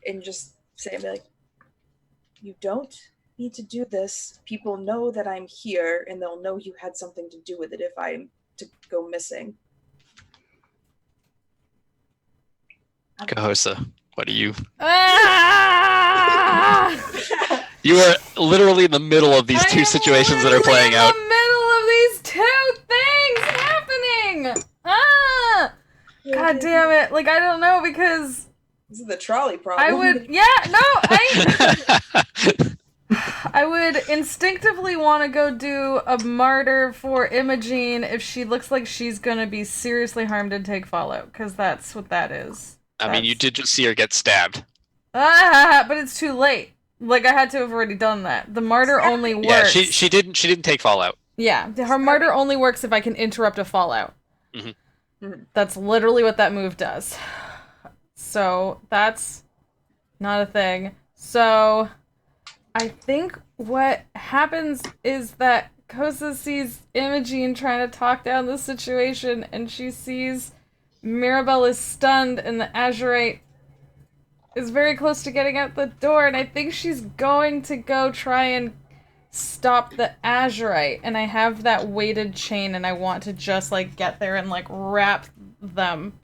S1: and just say, like, you don't need to do this. People know that I'm here, and they'll know you had something to do with it if I'm to go missing.
S2: Kahosa, what are you?
S3: Ah!
S2: You are literally in the middle of these two situations that are playing out.
S3: In the middle of these two things happening! Ah! God damn it. Like, I don't know, because
S1: This is the trolley problem.
S3: I would, I would instinctively want to go do a martyr for Imogen if she looks like she's gonna be seriously harmed and take fallout, because that's what that is.
S2: I mean, you did just see her get stabbed.
S3: Ah, but it's too late. Like, I had to have already done that. The martyr only works.
S2: Yeah, she didn't take fallout.
S3: Yeah, her martyr only works if I can interrupt a fallout. That's literally what that move does. So, that's not a thing. So, I think what happens is that Kosa sees Imogen trying to talk down the situation, and she sees Mirabelle is stunned, and the Azurite is very close to getting out the door, and I think she's going to go try and stop the Azurite, and I have that weighted chain, and I want to just, like, get there and, like, wrap them,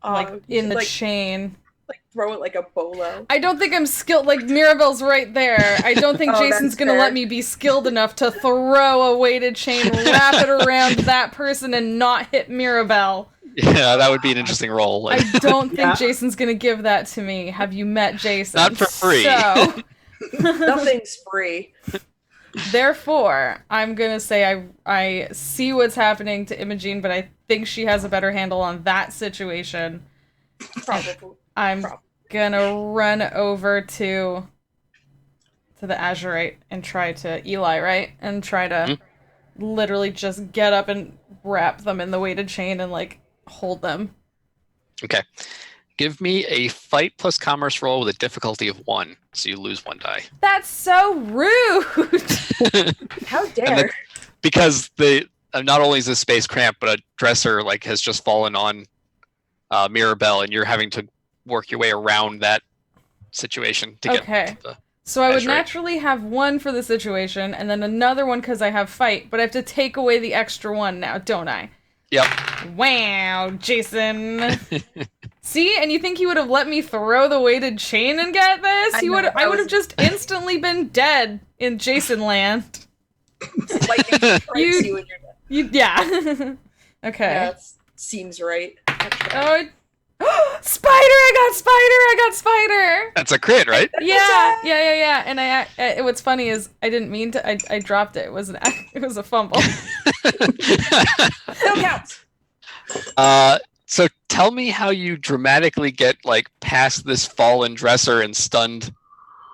S3: like, in the chain.
S1: Like, throw it like a bolo.
S3: I don't think I'm skilled, like, Mirabelle's right there. I don't think Jason's gonna let me be skilled enough to throw a weighted chain, wrap it around that person, and not hit Mirabelle.
S2: Yeah, that would be an interesting role.
S3: I don't think Jason's gonna give that to me. Have you met Jason?
S2: Not for free.
S3: So,
S1: Nothing's free.
S3: therefore, I'm gonna say I see what's happening to Imogen, but I think she has a better handle on that situation.
S1: Probably.
S3: I'm gonna run over to the Azurite and try to Eli, right? And try to literally just get up and wrap them in the weighted chain and, like, hold them.
S2: Okay. Give me a fight plus commerce roll with a difficulty of 1, so you lose 1 die.
S3: That's so rude!
S1: How dare.
S2: Because not only is this space cramped, but a dresser like has just fallen on Mirabelle, and you're having to work your way around that situation to get to the
S3: So I would
S2: Azurite.
S3: naturally have 1 for the situation, and then another one because I have fight, but I have to take away the extra 1 now, don't I?
S2: Yep.
S3: Wow, Jason. See, and you think he would have let me throw the weighted chain and get this? I would have just instantly been dead in Jason land.
S1: Lightning strikes you and you're dead.
S3: Yeah. Okay.
S1: Yeah, that seems right.
S3: Oh, spider! I got spider!
S2: That's a crit, right?
S3: Yeah. And what's funny is I didn't mean to. I dropped it. It was a fumble.
S1: Still counts.
S2: So tell me how you dramatically get like past this fallen dresser and stunned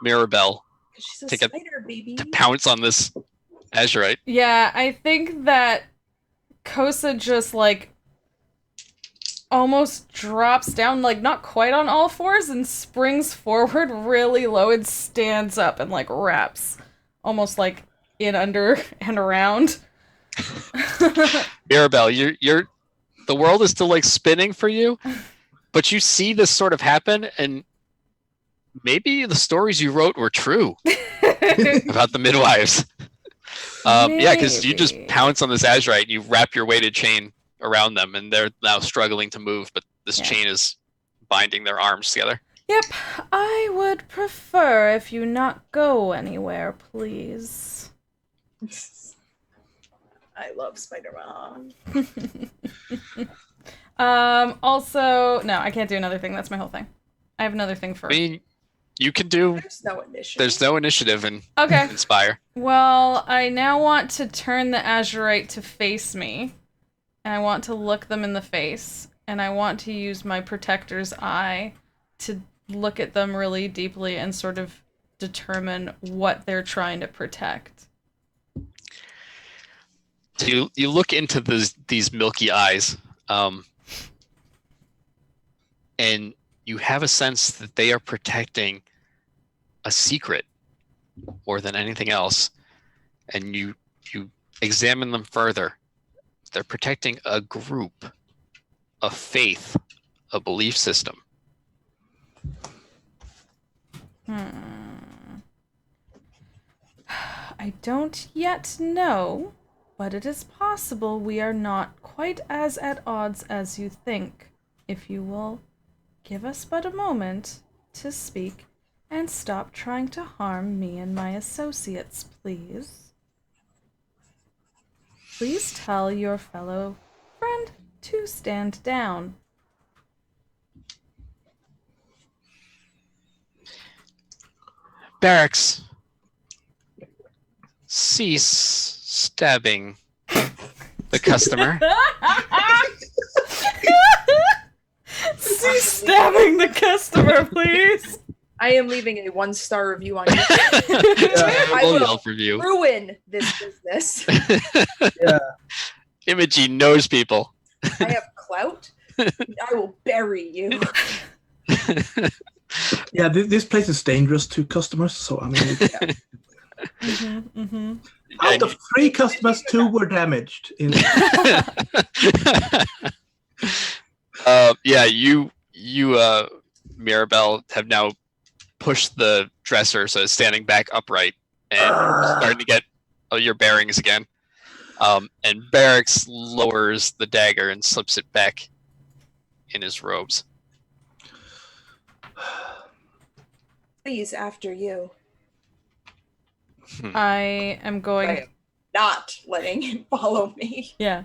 S2: Mirabelle
S1: She's a
S2: to get
S1: spider, baby.
S2: to pounce on this Azurite.
S3: Yeah, I think that Kosa just like almost drops down, like not quite on all fours, and springs forward really low and stands up and like wraps almost like in under and around.
S2: Mirabelle, you're the world is still like spinning for you, but you see this sort of happen, and maybe the stories you wrote were true about the midwives. Yeah, because you just
S3: Maybe.
S2: pounce on this Azurite, you wrap your weighted chain around them, and they're now struggling to move, but this chain is binding their arms together.
S3: Yep, I would prefer if you not go anywhere, please.
S1: I love Spider-Man.
S3: Also, no, I can't do another thing. That's my whole thing. I have another thing for.
S2: I mean, you can do.
S1: There's no initiative.
S2: There's no initiative in
S3: Okay.
S2: Inspire.
S3: Well, I now want to turn the Azurite to face me, and I want to look them in the face, and I want to use my Protector's Eye to look at them really deeply and sort of determine what they're trying to protect.
S2: So you look into these milky eyes, and you have a sense that they are protecting a secret more than anything else, and you examine them further. They're protecting a group, a faith, a belief system.
S3: I don't yet know, but it is possible we are not quite as at odds as you think. If you will give us but a moment to speak and stop trying to harm me and my associates, please. Please tell your fellow friend to stand down.
S2: Barracks, cease stabbing the customer.
S3: Cease stabbing the customer, please.
S1: I am leaving a 1-star review on YouTube. I
S2: We'll
S1: will
S2: yell for you.
S1: ruin this business.
S4: Yeah.
S2: Imogene knows people.
S1: I have clout. I will bury you.
S4: Yeah, this place is dangerous to customers. So I mean, out of 3 customers, 2 were damaged.
S2: Yeah, you Mirabelle have now pushed the dresser so it's standing back upright and starting to get your bearings again. And Barracks lowers the dagger and slips it back in his robes.
S1: Please, after you.
S3: I am going...
S1: I am not letting him follow me.
S3: Yeah.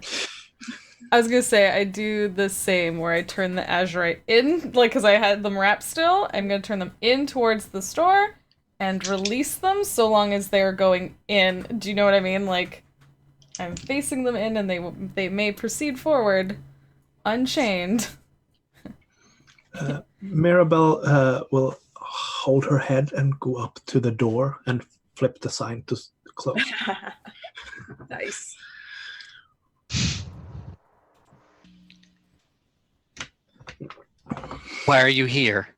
S3: I was gonna say, I do the same, where I turn the Azurite in, like, because I had them wrapped still, I'm gonna turn them in towards the store, and release them so long as they're going in. Do you know what I mean? Like, I'm facing them in, and they may proceed forward, unchained.
S4: Mirabelle will hold her head and go up to the door and flip the sign to close.
S1: Nice.
S2: Why are you here?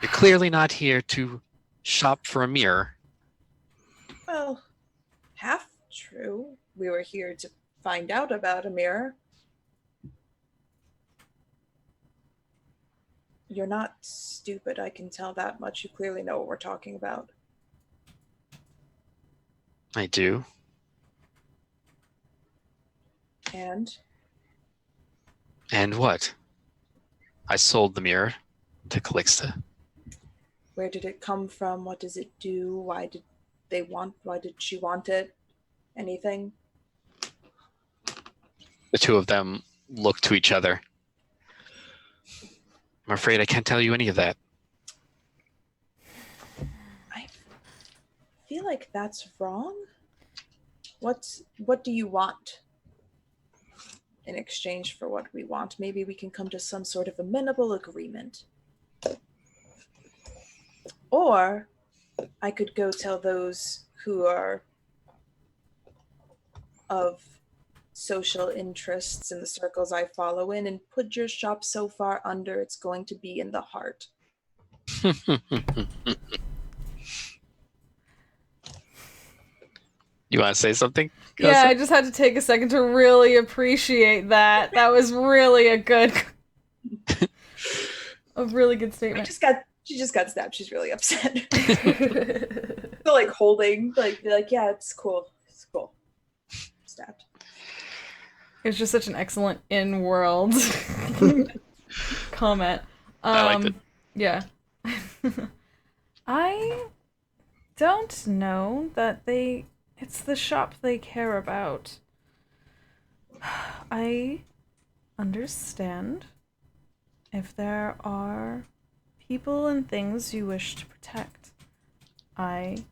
S2: You're clearly not here to shop for a mirror.
S1: Well, half true. We were here to find out about a mirror. You're not stupid, I can tell that much. You clearly know what we're talking about.
S2: I do.
S1: And?
S2: And what? I sold the mirror to Calixta.
S1: Where did it come from? What does it do? Why did she want it? Anything?
S2: The two of them look to each other. I'm afraid I can't tell you any of that.
S1: I feel like that's wrong. What do you want? in exchange for what we want. Maybe we can come to some sort of amenable agreement. Or I could go tell those who are of social interests in the circles I follow in and put your shop so far under it's going to be in the heart.
S2: You want to say something?
S3: Yeah,
S2: Kosa?
S3: I just had to take a second to really appreciate that. That was really a really good statement.
S1: She just got stabbed. She's really upset. So like holding, like be like, yeah, it's cool. It's cool. Stabbed.
S3: It's just such an excellent in-world comment.
S2: I liked it.
S3: Yeah. I don't know that it's the shop they care about. I understand if there are people and things you wish to protect. I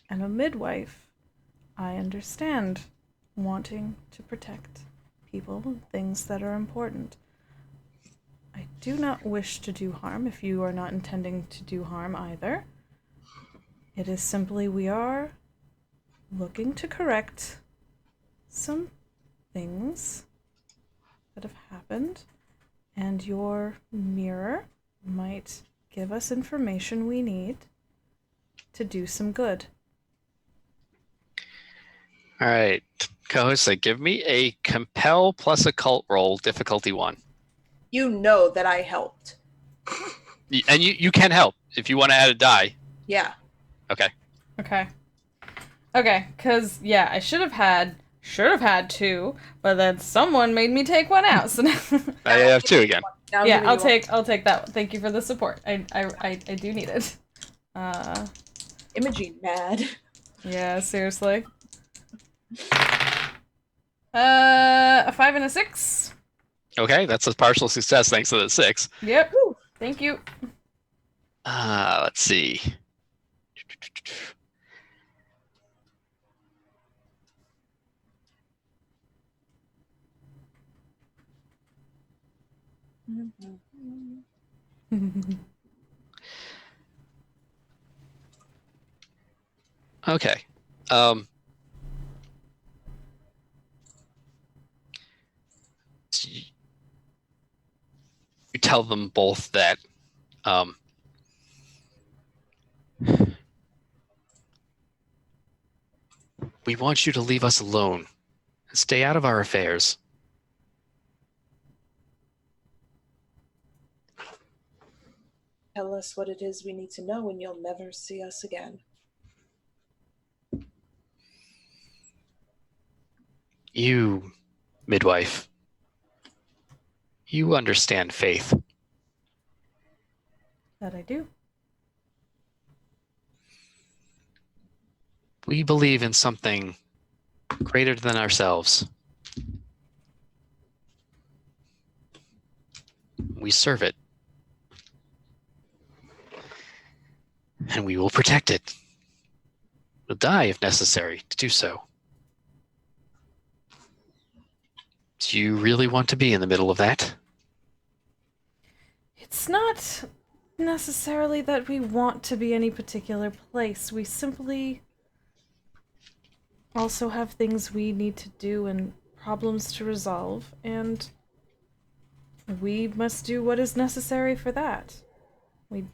S3: am a midwife. I understand wanting to protect people and things that are important. I do not wish to do harm if you are not intending to do harm either. It is simply we are looking to correct some things that have happened, and your mirror might give us information we need to do some good.
S2: All right, co-host, give me a compel plus occult roll, difficulty 1.
S1: You know that I helped.
S2: And you can help if you want to add a die.
S1: Yeah.
S2: Okay.
S3: Okay, because, yeah, I should have had 2, but then someone made me take one out, so now...
S2: I have 2 again.
S3: Yeah, I'll take that one. Thank you for the support. I do need it.
S1: Imogene mad.
S3: Yeah, seriously. A 5 and a 6.
S2: Okay, that's a partial success thanks to the 6.
S3: Yep.
S1: Woo.
S3: Thank you.
S2: Let's see. Okay. You tell them both that we want you to leave us alone and stay out of our affairs.
S1: Tell us what it is we need to know and you'll never see us again.
S2: You, midwife, you understand faith.
S3: That I do.
S2: We believe in something greater than ourselves. We serve it. And we will protect it. We'll die if necessary to do so. Do you really want to be in the middle of that?
S3: It's not necessarily that we want to be any particular place. We simply also have things we need to do and problems to resolve, and we must do what is necessary for that. We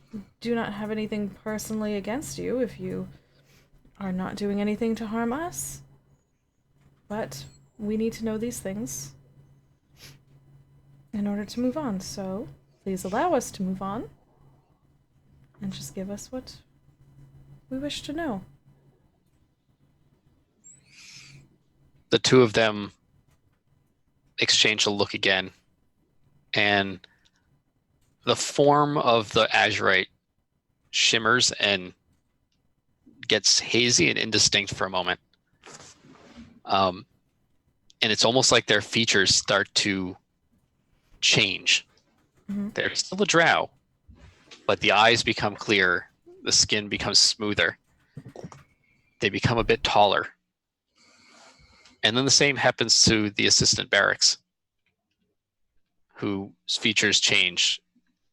S3: do not have anything personally against you if you are not doing anything to harm us. But we need to know these things in order to move on, so please allow us to move on and just give us what we wish to know.
S2: The two of them exchange a look again, and the form of the Azurite shimmers and gets hazy and indistinct for a moment. And it's almost like their features start to change.
S3: Mm-hmm.
S2: They're still a drow, but the eyes become clearer, the skin becomes smoother, they become a bit taller. And then the same happens to the assistant barracks. whose features change,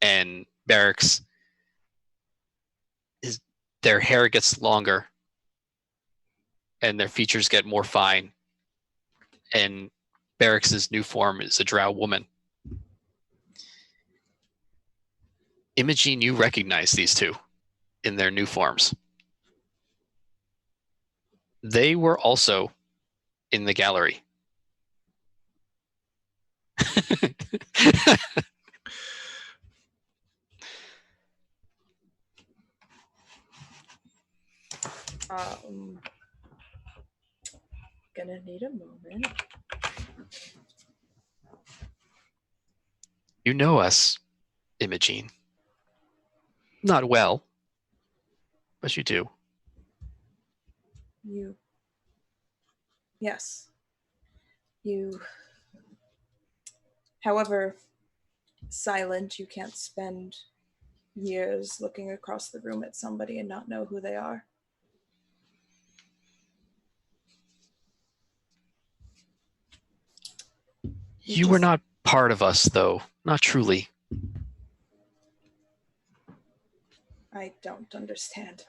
S2: and Barracks, their hair gets longer and their features get more fine, and Barracks' new form is a drow woman. Imogene, you recognize these two in their new forms. They were also in the gallery.
S1: Gonna need a moment.
S2: You know us, Imogene. Not well, but you do.
S1: You. Yes. You. However silent, you can't spend years looking across the room at somebody and not know who they are.
S2: You were not part of us, though. Not truly.
S1: I don't understand.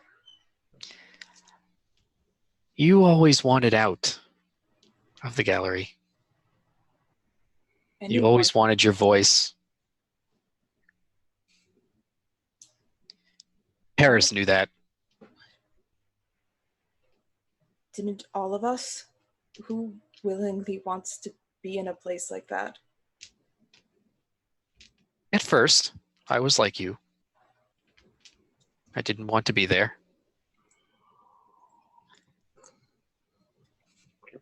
S2: You always wanted out of the gallery.
S1: And
S2: You always wanted your voice. Paris knew that.
S1: Didn't all of us? Who willingly wants to be in a place like that?
S2: At first, I was like you. I didn't want to be there.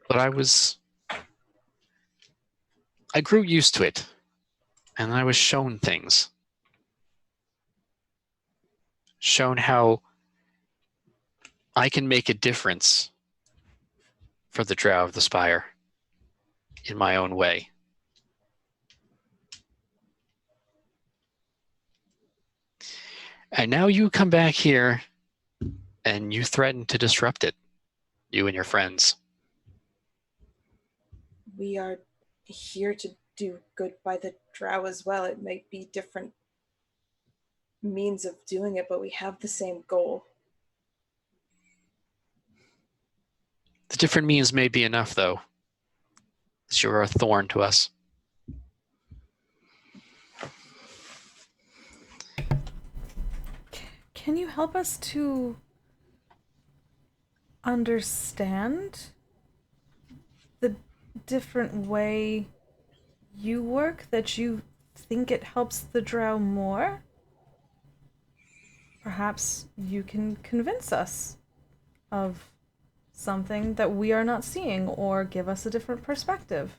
S2: But I grew used to it, and I was shown things. Shown how I can make a difference for the Drow of the Spire in my own way. And now you come back here and you threaten to disrupt it, you and your friends.
S1: We are here to do good by the Drow as well. It might be different means of doing it, but we have the same goal.
S2: The different means may be enough, though. As you are a thorn to us.
S3: Can you help us to understand the different way you work, that you think it helps the Drow more? Perhaps you can convince us of something that we are not seeing, or give us a different perspective.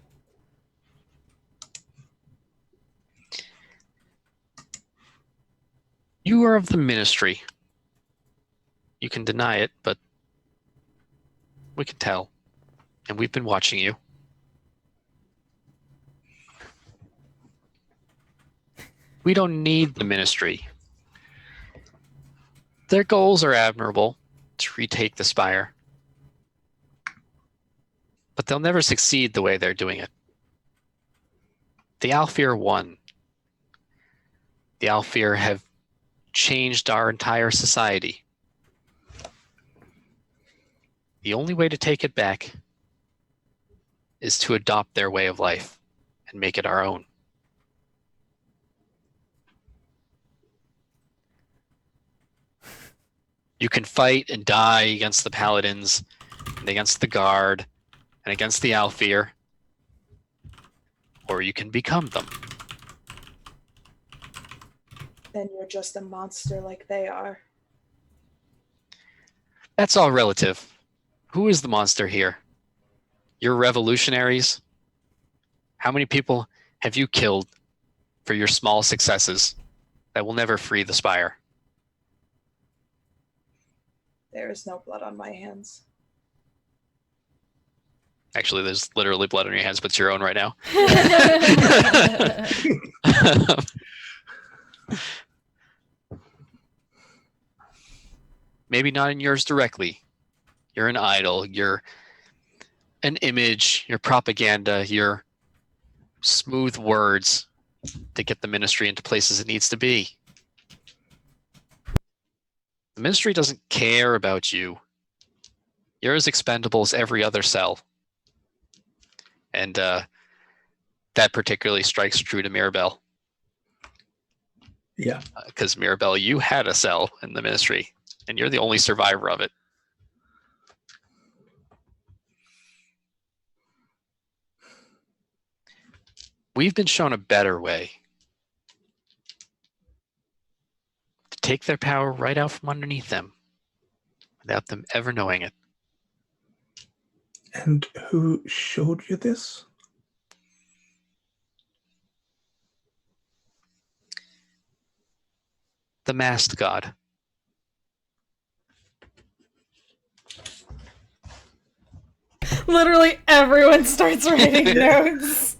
S2: You are of the ministry. You can deny it, but we can tell. And we've been watching you. We don't need the ministry. Their goals are admirable, to retake the Spire. But they'll never succeed the way they're doing it. The Alfir won. The Alfir have changed our entire society. The only way to take it back is to adopt their way of life and make it our own. You can fight and die against the Paladins and against the Guard and against the Alfir, or you can become them.
S1: Then you're just a monster like they are.
S2: That's all relative. Who is the monster here? Your revolutionaries? How many people have you killed for your small successes that will never free the Spire?
S1: There is no blood on my hands.
S2: Actually, there's literally blood on your hands, but it's your own right now. Maybe not in yours directly. You're an idol. You're an image. You're propaganda. You're smooth words. to get the ministry into places it needs to be. The ministry doesn't care about you. You're as expendable as every other cell. And that particularly strikes true to Mirabelle.
S4: Yeah.
S2: Because Mirabelle, you had a cell in the ministry, and you're the only survivor of it. We've been shown a better way to take their power right out from underneath them without them ever knowing it.
S4: And who showed you this?
S2: The masked god.
S3: Literally everyone starts writing notes.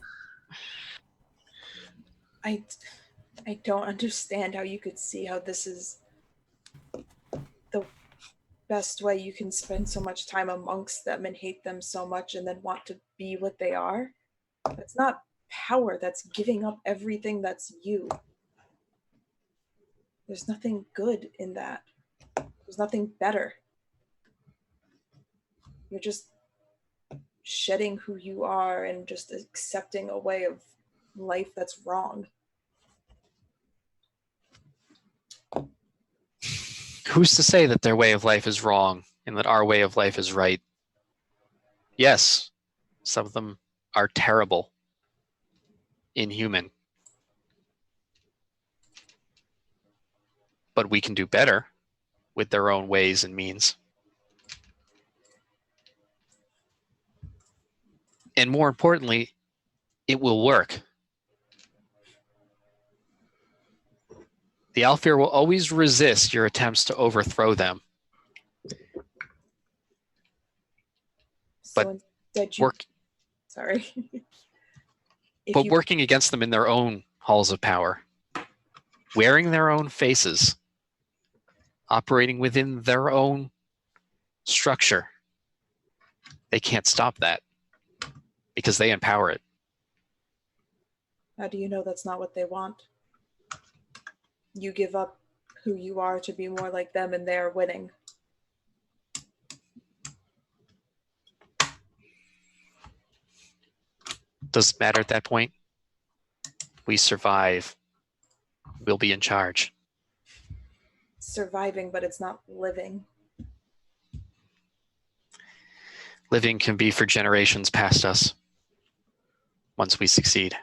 S1: I don't understand how you could see how this is the best way you can spend so much time amongst them and hate them so much and then want to be what they are. That's not power, that's giving up everything that's you. There's nothing good in that. There's nothing better. You're just shedding who you are and just accepting a way of life that's wrong.
S2: Who's to say that their way of life is wrong and that our way of life is right? Yes, some of them are terrible, inhuman. But we can do better with their own ways and means. And more importantly, it will work. The Alfir will always resist your attempts to overthrow them. But
S1: instead you... Sorry.
S2: But working against them in their own halls of power, wearing their own faces, operating within their own structure, they can't stop that because they empower it.
S1: How do you know that's not what they want? You give up who you are to be more like them and they're winning.
S2: Doesn't matter at that point. We survive. We'll be in charge.
S1: Surviving, but it's not living.
S2: Living can be for generations past us once we succeed.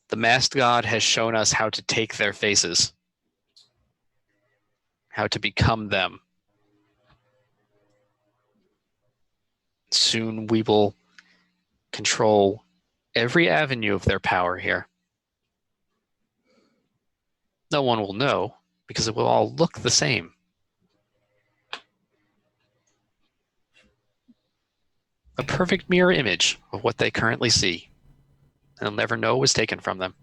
S2: The masked god has shown us how to take their faces, how to become them. Soon we will control every avenue of their power here. No one will know because it will all look the same. A perfect mirror image of what they currently see. They'll never know was taken from them.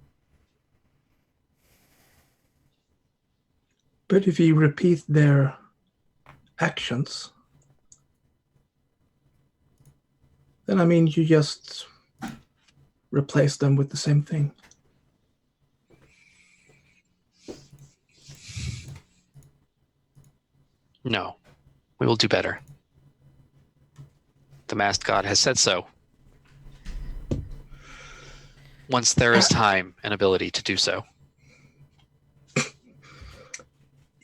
S4: But if you repeat their actions, then I mean, you just replace them with the same thing.
S2: No, we will do better. The masked god has said so. Once there is time and ability to do so.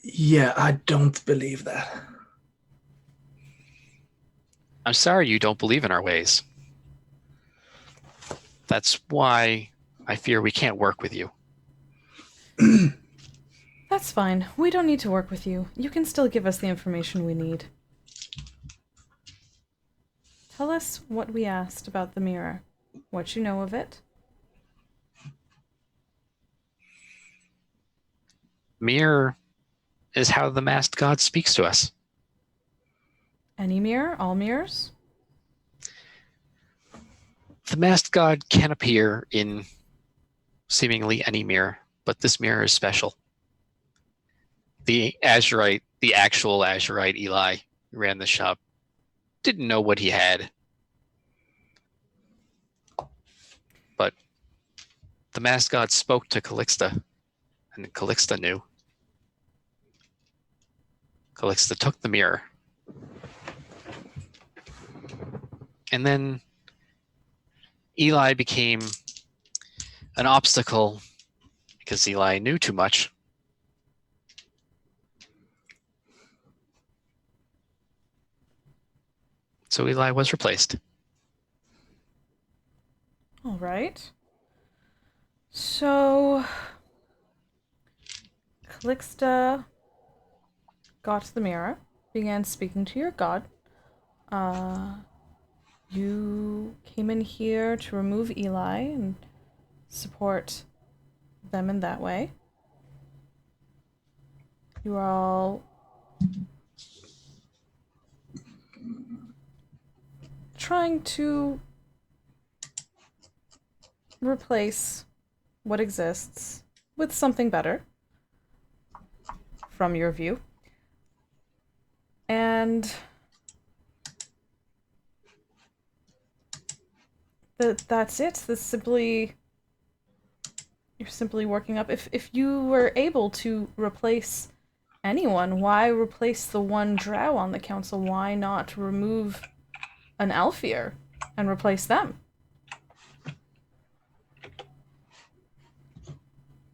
S4: Yeah, I don't believe that.
S2: I'm sorry you don't believe in our ways. That's why I fear we can't work with you.
S3: That's fine. We don't need to work with you. You can still give us the information we need. Tell us what we asked about the mirror. What you know of it.
S2: Mirror is how the masked god speaks to us.
S3: Any mirror? All mirrors?
S2: The masked god can appear in seemingly any mirror, but this mirror is special. The Azurite, the actual Azurite Eli, who ran the shop, didn't know what he had. But the masked god spoke to Calixta, and Calixta knew. Calixta took the mirror. And then Eli became an obstacle because Eli knew too much. So Eli was replaced.
S3: All right. So Calixta got the mirror, began speaking to your god. You came in here to remove Eli and support them in that way. You are all trying to replace what exists with something better from your view. And that's it. You're simply working up. If you were able to replace anyone, why replace the one drow on the council? Why not remove an Alfear and replace them?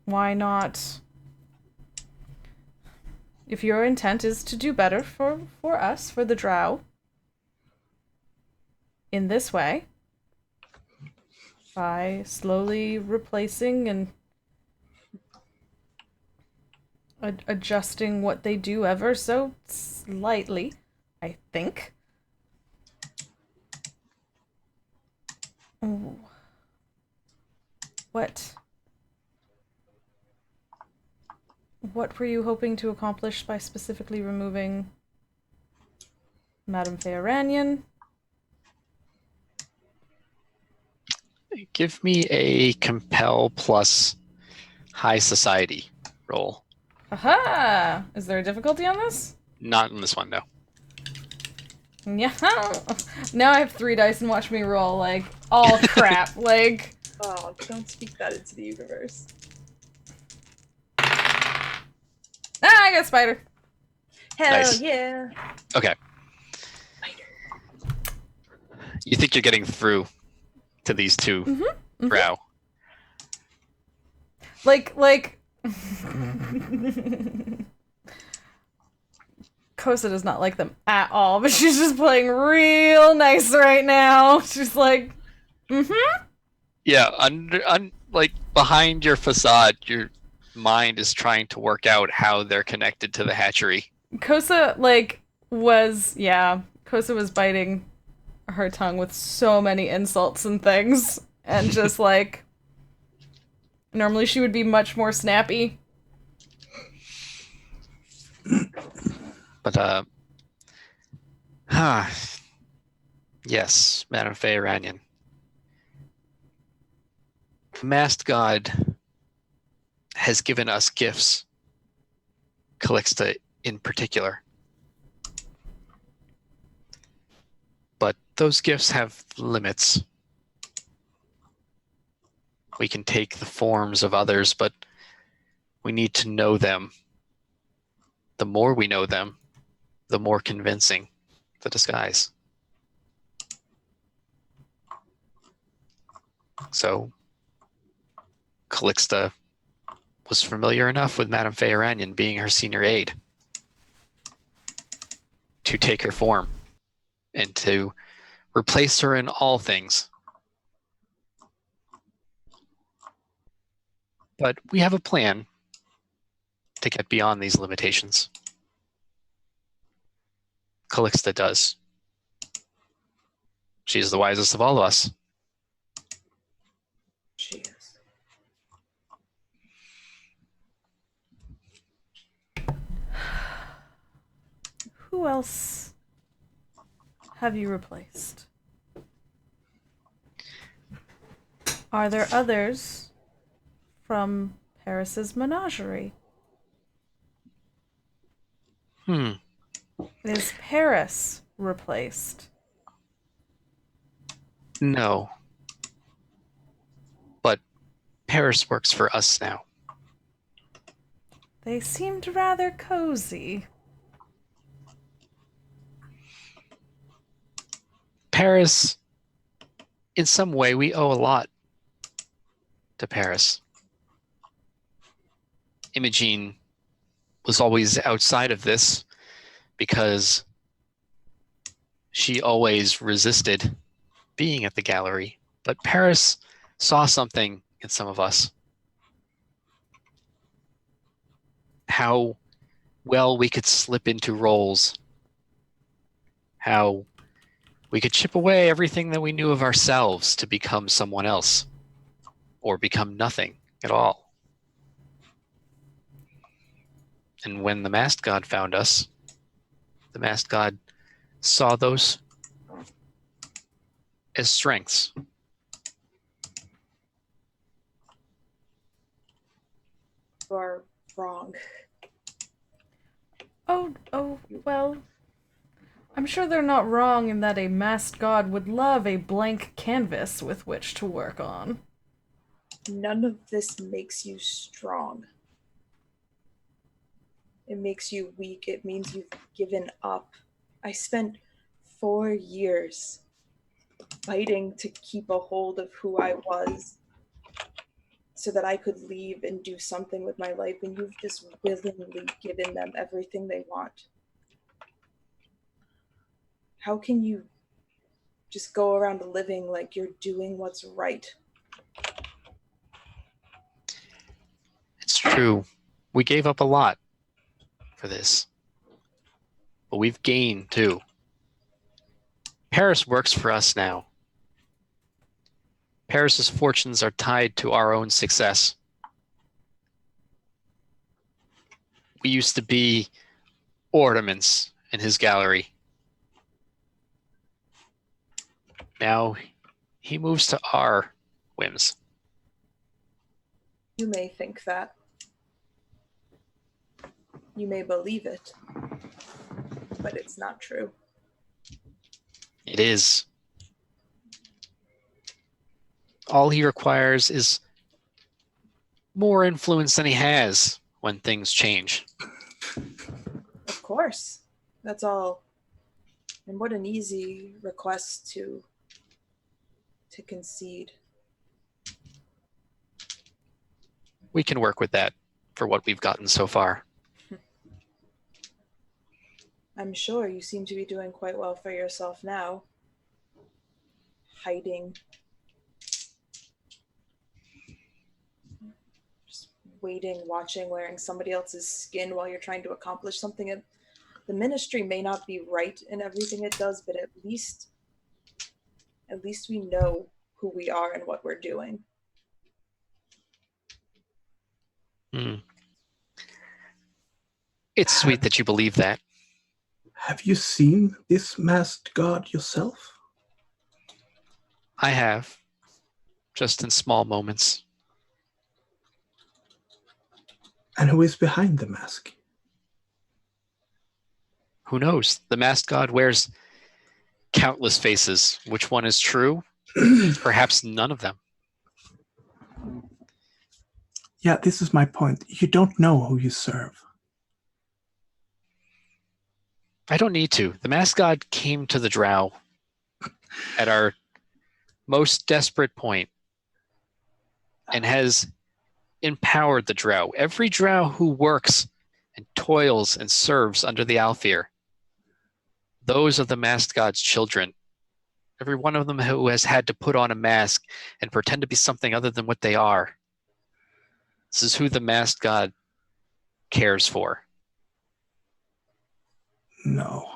S3: Why not? If your intent is to do better for us, for the drow, in this way, by slowly replacing and adjusting what they do ever so slightly, I think. Oh. What were you hoping to accomplish by specifically removing Madame Feyranian?
S2: Give me a compel plus high society roll.
S3: Aha! Is there a difficulty on this?
S2: Not in this one, no.
S3: Yeah. Now I have 3 dice and watch me roll, like, all crap. Like...
S1: Oh, don't speak that into the universe.
S3: Ah, I got spider.
S1: Hell
S2: Nice.
S1: yeah.
S2: Okay.
S1: Spider.
S2: You think you're getting through to these two drow?
S3: Like... Kosa does not like them at all, but she's just playing real nice right now. She's like,
S2: Yeah, like behind your facade, your mind is trying to work out how they're connected to the hatchery.
S3: Kosa, Kosa was biting her tongue with so many insults and things, and just like, normally she would be much more snappy.
S2: But, yes, Madame Feyranian. The masked god has given us gifts, Calixta in particular. But those gifts have limits. We can take the forms of others, but we need to know them. The more we know them, the more convincing the disguise. So, Calixta was familiar enough with Madame Feyranian being her senior aide to take her form and to replace her in all things. But we have a plan to get beyond these limitations. Calixta does. She's the wisest of all of us.
S1: She is.
S3: Who else have you replaced? Are there others from Paris's menagerie? Is Paris replaced?
S2: No. But Paris works for us now.
S3: They seemed rather cozy.
S2: Paris, in some way, we owe a lot to Paris. Imogene was always outside of this because she always resisted being at the gallery. But Paris saw something in some of us. How well we could slip into roles. How we could chip away everything that we knew of ourselves to become someone else or become nothing at all. And when the masked god found us, the masked god saw those as strengths.
S1: You are wrong.
S3: Oh, well, I'm sure they're not wrong in that a masked god would love a blank canvas with which to work on.
S1: None of this makes you strong. It makes you weak. It means you've given up. I spent 4 years fighting to keep a hold of who I was so that I could leave and do something with my life, and you've just willingly given them everything they want. How can you just go around living like you're doing what's right?
S2: It's true. We gave up a lot for this. But we've gained too. Paris works for us now. Paris's fortunes are tied to our own success. We used to be ornaments in his gallery. Now he moves to our whims.
S1: You may think that. You may believe it, but it's not true.
S2: It is. All he requires is more influence than he has when things change.
S1: Of course. That's all. And what an easy request to concede.
S2: We can work with that for what we've gotten so far.
S1: I'm sure you seem to be doing quite well for yourself now. Hiding. Just waiting, watching, wearing somebody else's skin while you're trying to accomplish something. The ministry may not be right in everything it does, but at least we know who we are and what we're doing.
S2: It's sweet that you believe that.
S4: Have you seen this masked god yourself?
S2: I have. Just in small moments.
S4: And who is behind the mask?
S2: Who knows? The masked god wears countless faces. Which one is true? Perhaps none of them.
S4: Yeah, this is my point. You don't know who you serve.
S2: I don't need to. The masked god came to the drow at our most desperate point and has empowered the drow. Every drow who works and toils and serves under the Alfear, those are the masked god's children. Every one of them who has had to put on a mask and pretend to be something other than what they are. This is who the masked god cares for.
S4: No.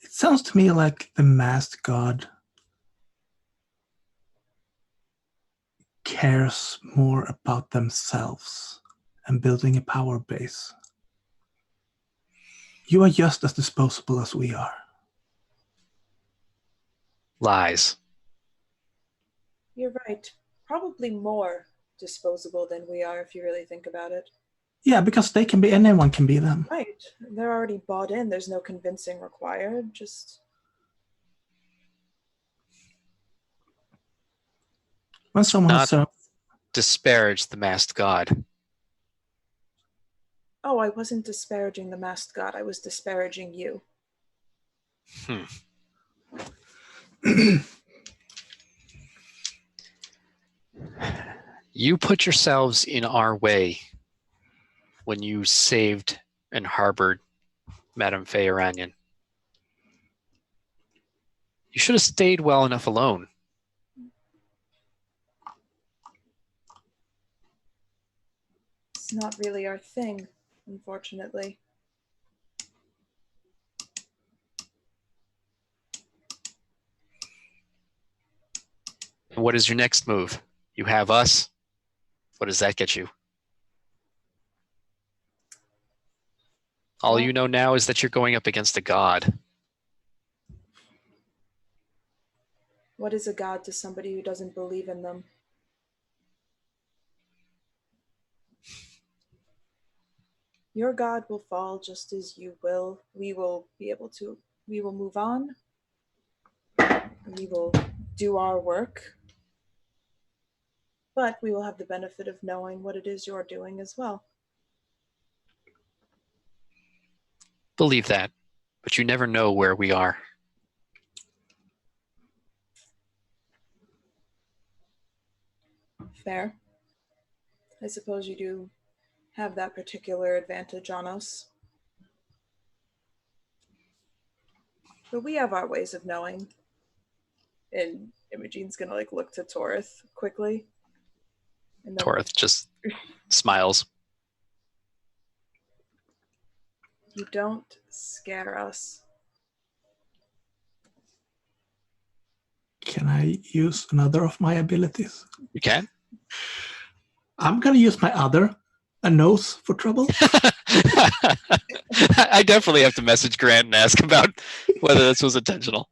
S4: It sounds to me like the masked god cares more about themselves and building a power base. You are just as disposable as we are.
S2: Lies.
S1: You're right. Probably more disposable than we are if you really think about it.
S4: Yeah, because they can be, anyone can be them.
S1: Right. They're already bought in. There's no convincing required. Just
S4: When someone has
S2: Not disparage the masked god.
S1: oh, I wasn't disparaging the masked god. I was disparaging you.
S2: You put yourselves in our way when you saved and harbored Madame Feyranian. You should have stayed well enough alone.
S1: It's not really our thing, unfortunately.
S2: And what is your next move? You have us. What does that get you? All you know now is that you're going up against a god.
S1: What is a god to somebody who doesn't believe in them? Your god will fall just as you will. We will move on. We will do our work. But we will have the benefit of knowing what it is you're doing as well.
S2: Believe that, but you never know where we are.
S1: Fair. I suppose you do have that particular advantage on us. But we have our ways of knowing. And Imogene's gonna look to Torith quickly. And then,
S2: Torith just smiles.
S1: you don't scare us.
S4: Can I use another of my abilities?
S2: You can?
S4: I'm going to use my other, a nose for trouble.
S2: I definitely have to message Grant and ask about whether this was intentional.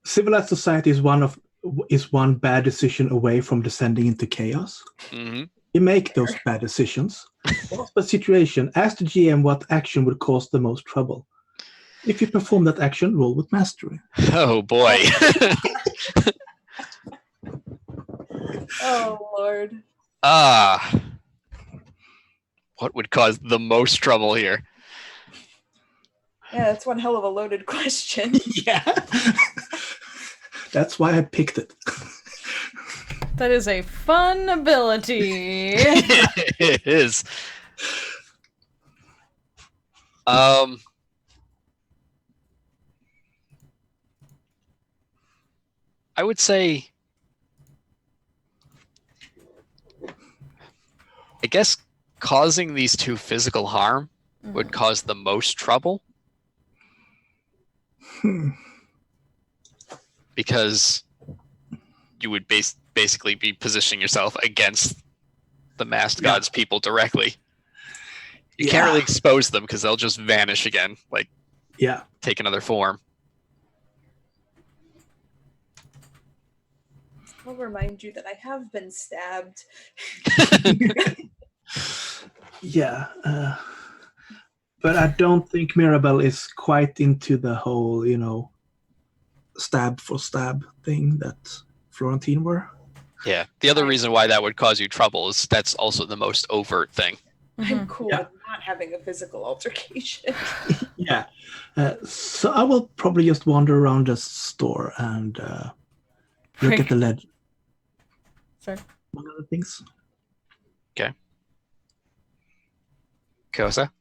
S4: Civilized society is one bad decision away from descending into chaos.
S2: Mm-hmm.
S4: You make those bad decisions. Grasp a situation, ask the GM what action would cause the most trouble. If you perform that action, roll with mastery.
S2: Oh boy.
S1: Oh, Lord.
S2: What would cause the most trouble here?
S1: Yeah, that's one hell of a loaded question.
S4: Yeah. That's why I picked it.
S3: That is a fun ability.
S2: It is. I would say, I guess causing these two physical harm would cause the most trouble. Because you would basically be positioning yourself against the masked god's people directly. You can't really expose them because they'll just vanish again, take another form.
S1: I'll remind you that I have been stabbed.
S4: But I don't think Mirabelle is quite into the whole, stab for stab thing that Florentine were.
S2: Yeah. The other reason why that would cause you trouble is that's also the most overt thing.
S1: I'm cool with not having a physical altercation.
S4: So I will probably just wander around the store and look at the ledger.
S3: Sorry.
S4: One of the things.
S2: Okay. Kosa?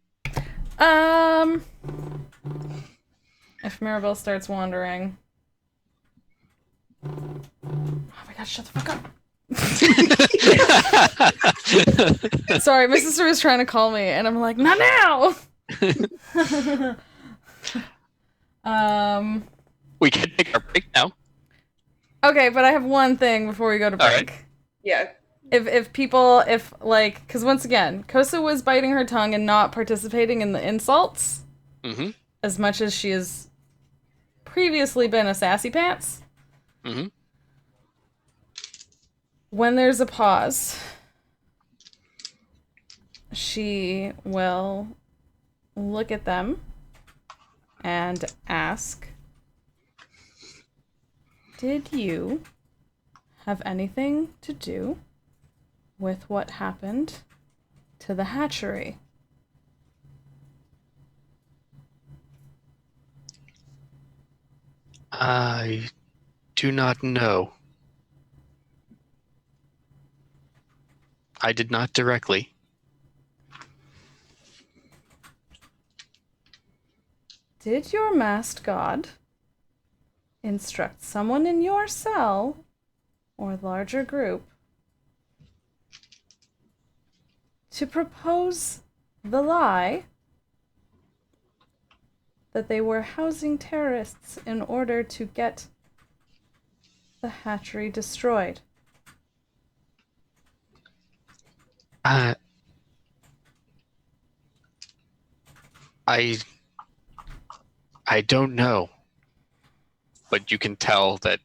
S3: If Mirabelle starts wandering. Oh my god, shut the fuck up. Sorry, my sister was trying to call me and I'm like, not now.
S2: We can take our break now.
S3: Okay, but I have one thing before we go to break.
S2: All right.
S1: Yeah.
S3: Because once again, Kosa was biting her tongue and not participating in the insults as much as she has previously been a sassy pants.
S2: Mm-hmm.
S3: When there's a pause, she will look at them and ask, did you have anything to do with what happened to the hatchery?
S2: I do not know. I did not directly.
S3: Did your masked god instruct someone in your cell or larger group to propose the lie that they were housing terrorists in order to get the hatchery destroyed?
S2: I don't know, but you can tell that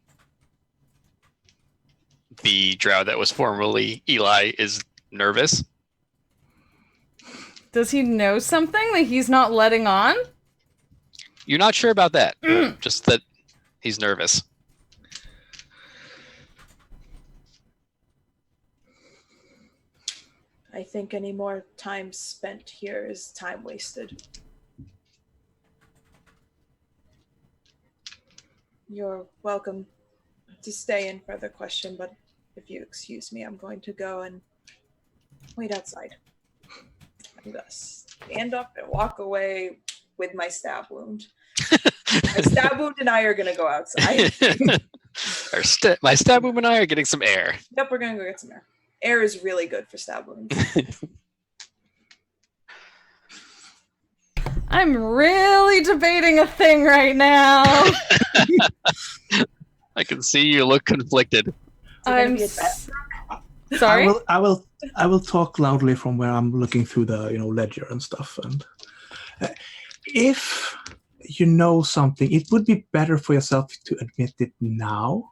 S2: the drow that was formerly Eli is nervous.
S3: Does he know something that he's not letting on?
S2: You're not sure about that, just that he's nervous.
S1: I think any more time spent here is time wasted. You're welcome to stay and further question, but if you excuse me, I'm going to go and wait outside. I'm gonna stand up and walk away with my stab wound. My stab wound and I are gonna go outside.
S2: My stab wound and I are getting some air.
S1: Yep, we're gonna go get some air. Air is really good for stab wounds.
S3: I'm really debating a thing right now.
S2: I can see you look conflicted.
S3: I'm sorry.
S4: I will talk loudly from where I'm looking through the ledger and stuff. And if you know something, it would be better for yourself to admit it now,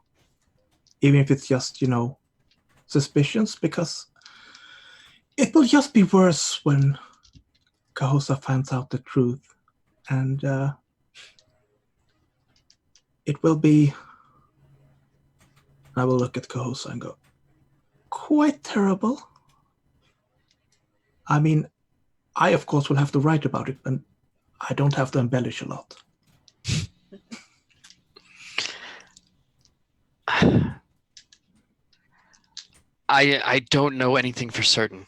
S4: even if it's just suspicions, because it will just be worse when Kahosa finds out the truth, and it will be. I will look at Kahosa and go, quite terrible. I mean, I of course will have to write about it, and I don't have to embellish a lot.
S2: I don't know anything for certain.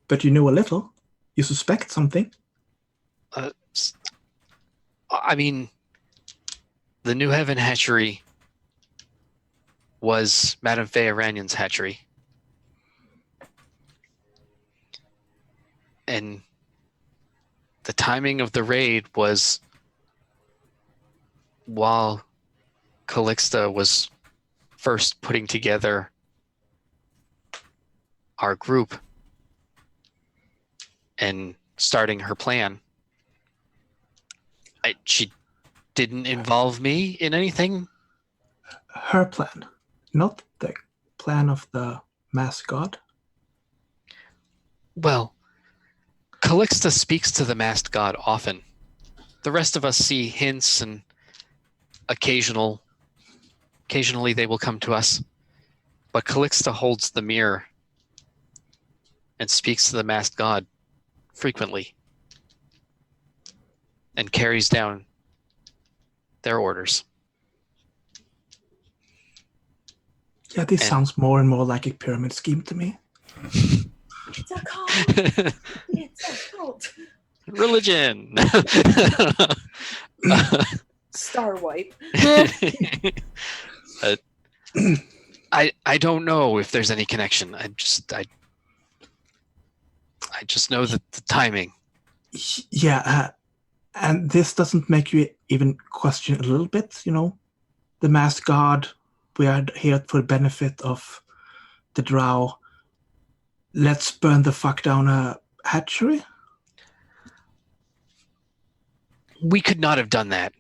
S4: But you know a little. You suspect something.
S2: I mean, the New Heaven hatchery was Madame Fea Ranyan's hatchery. And the timing of the raid was while Calixta was first putting together our group and starting her plan. She didn't involve me in anything.
S4: Her plan, not the plan of the masked god.
S2: Well, Calixta speaks to the masked god often. The rest of us see hints, and occasionally they will come to us. But Calixta holds the mirror and speaks to the masked god frequently and carries down their orders.
S4: Yeah, this sounds more and more like a pyramid scheme to me.
S1: It's a cult. It's a cult.
S2: Religion.
S1: Star wipe.
S2: I don't know if there's any connection. I just know that the timing.
S4: Yeah, and this doesn't make you even question a little bit, the masked god. We are here for the benefit of the drow. Let's burn the fuck down a hatchery?
S2: We could not have done that.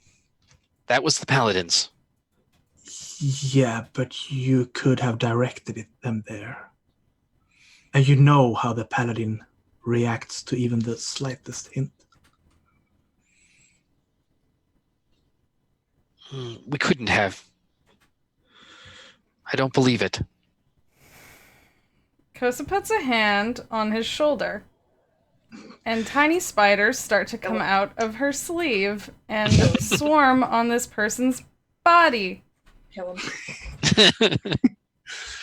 S2: That was the paladins.
S4: Yeah, but you could have directed them there. And you know how the paladin reacts to even the slightest hint.
S2: We couldn't have. I don't believe it.
S3: Kosa puts a hand on his shoulder, and tiny spiders start to come out of her sleeve and swarm on this person's body.
S1: Kill him.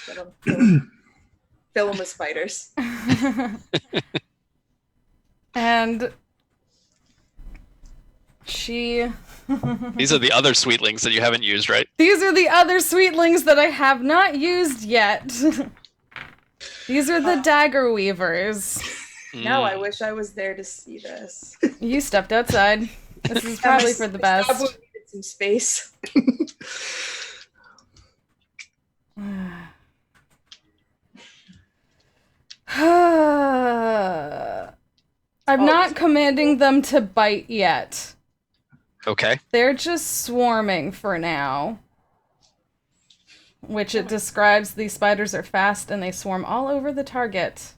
S1: Kill him. Fill him with spiders.
S3: And she...
S2: These are the other sweetlings that you haven't used, right?
S3: These are the other sweetlings that I have not used yet. These are the dagger weavers.
S1: Now I wish I was there to see this.
S3: You stepped outside. This is probably for the best.
S1: Probably needed some space. I'm not commanding them to bite yet.
S2: Okay.
S3: They're just swarming for now. Which it describes these spiders are fast and they swarm all over the target.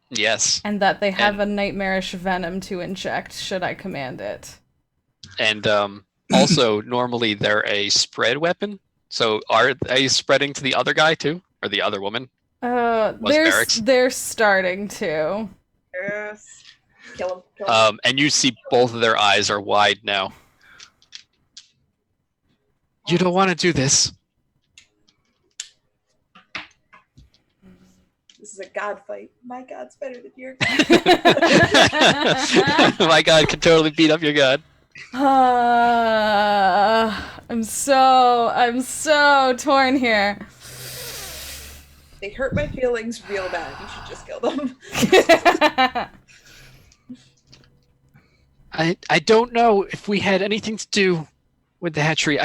S2: Yes.
S3: And that they have a nightmarish venom to inject should I command it.
S2: And also, normally they're a spread weapon. So are they spreading to the other guy too? Or the other woman?
S3: They're starting to.
S1: Yes. Kill him.
S2: And you see both of their eyes are wide now. You don't want to do this.
S1: This is a god fight. My god's better than your
S2: My god can totally beat up your god.
S3: I'm so torn here.
S1: They hurt my feelings real bad. You should just kill them.
S2: I don't know if we had anything to do with the hatchery.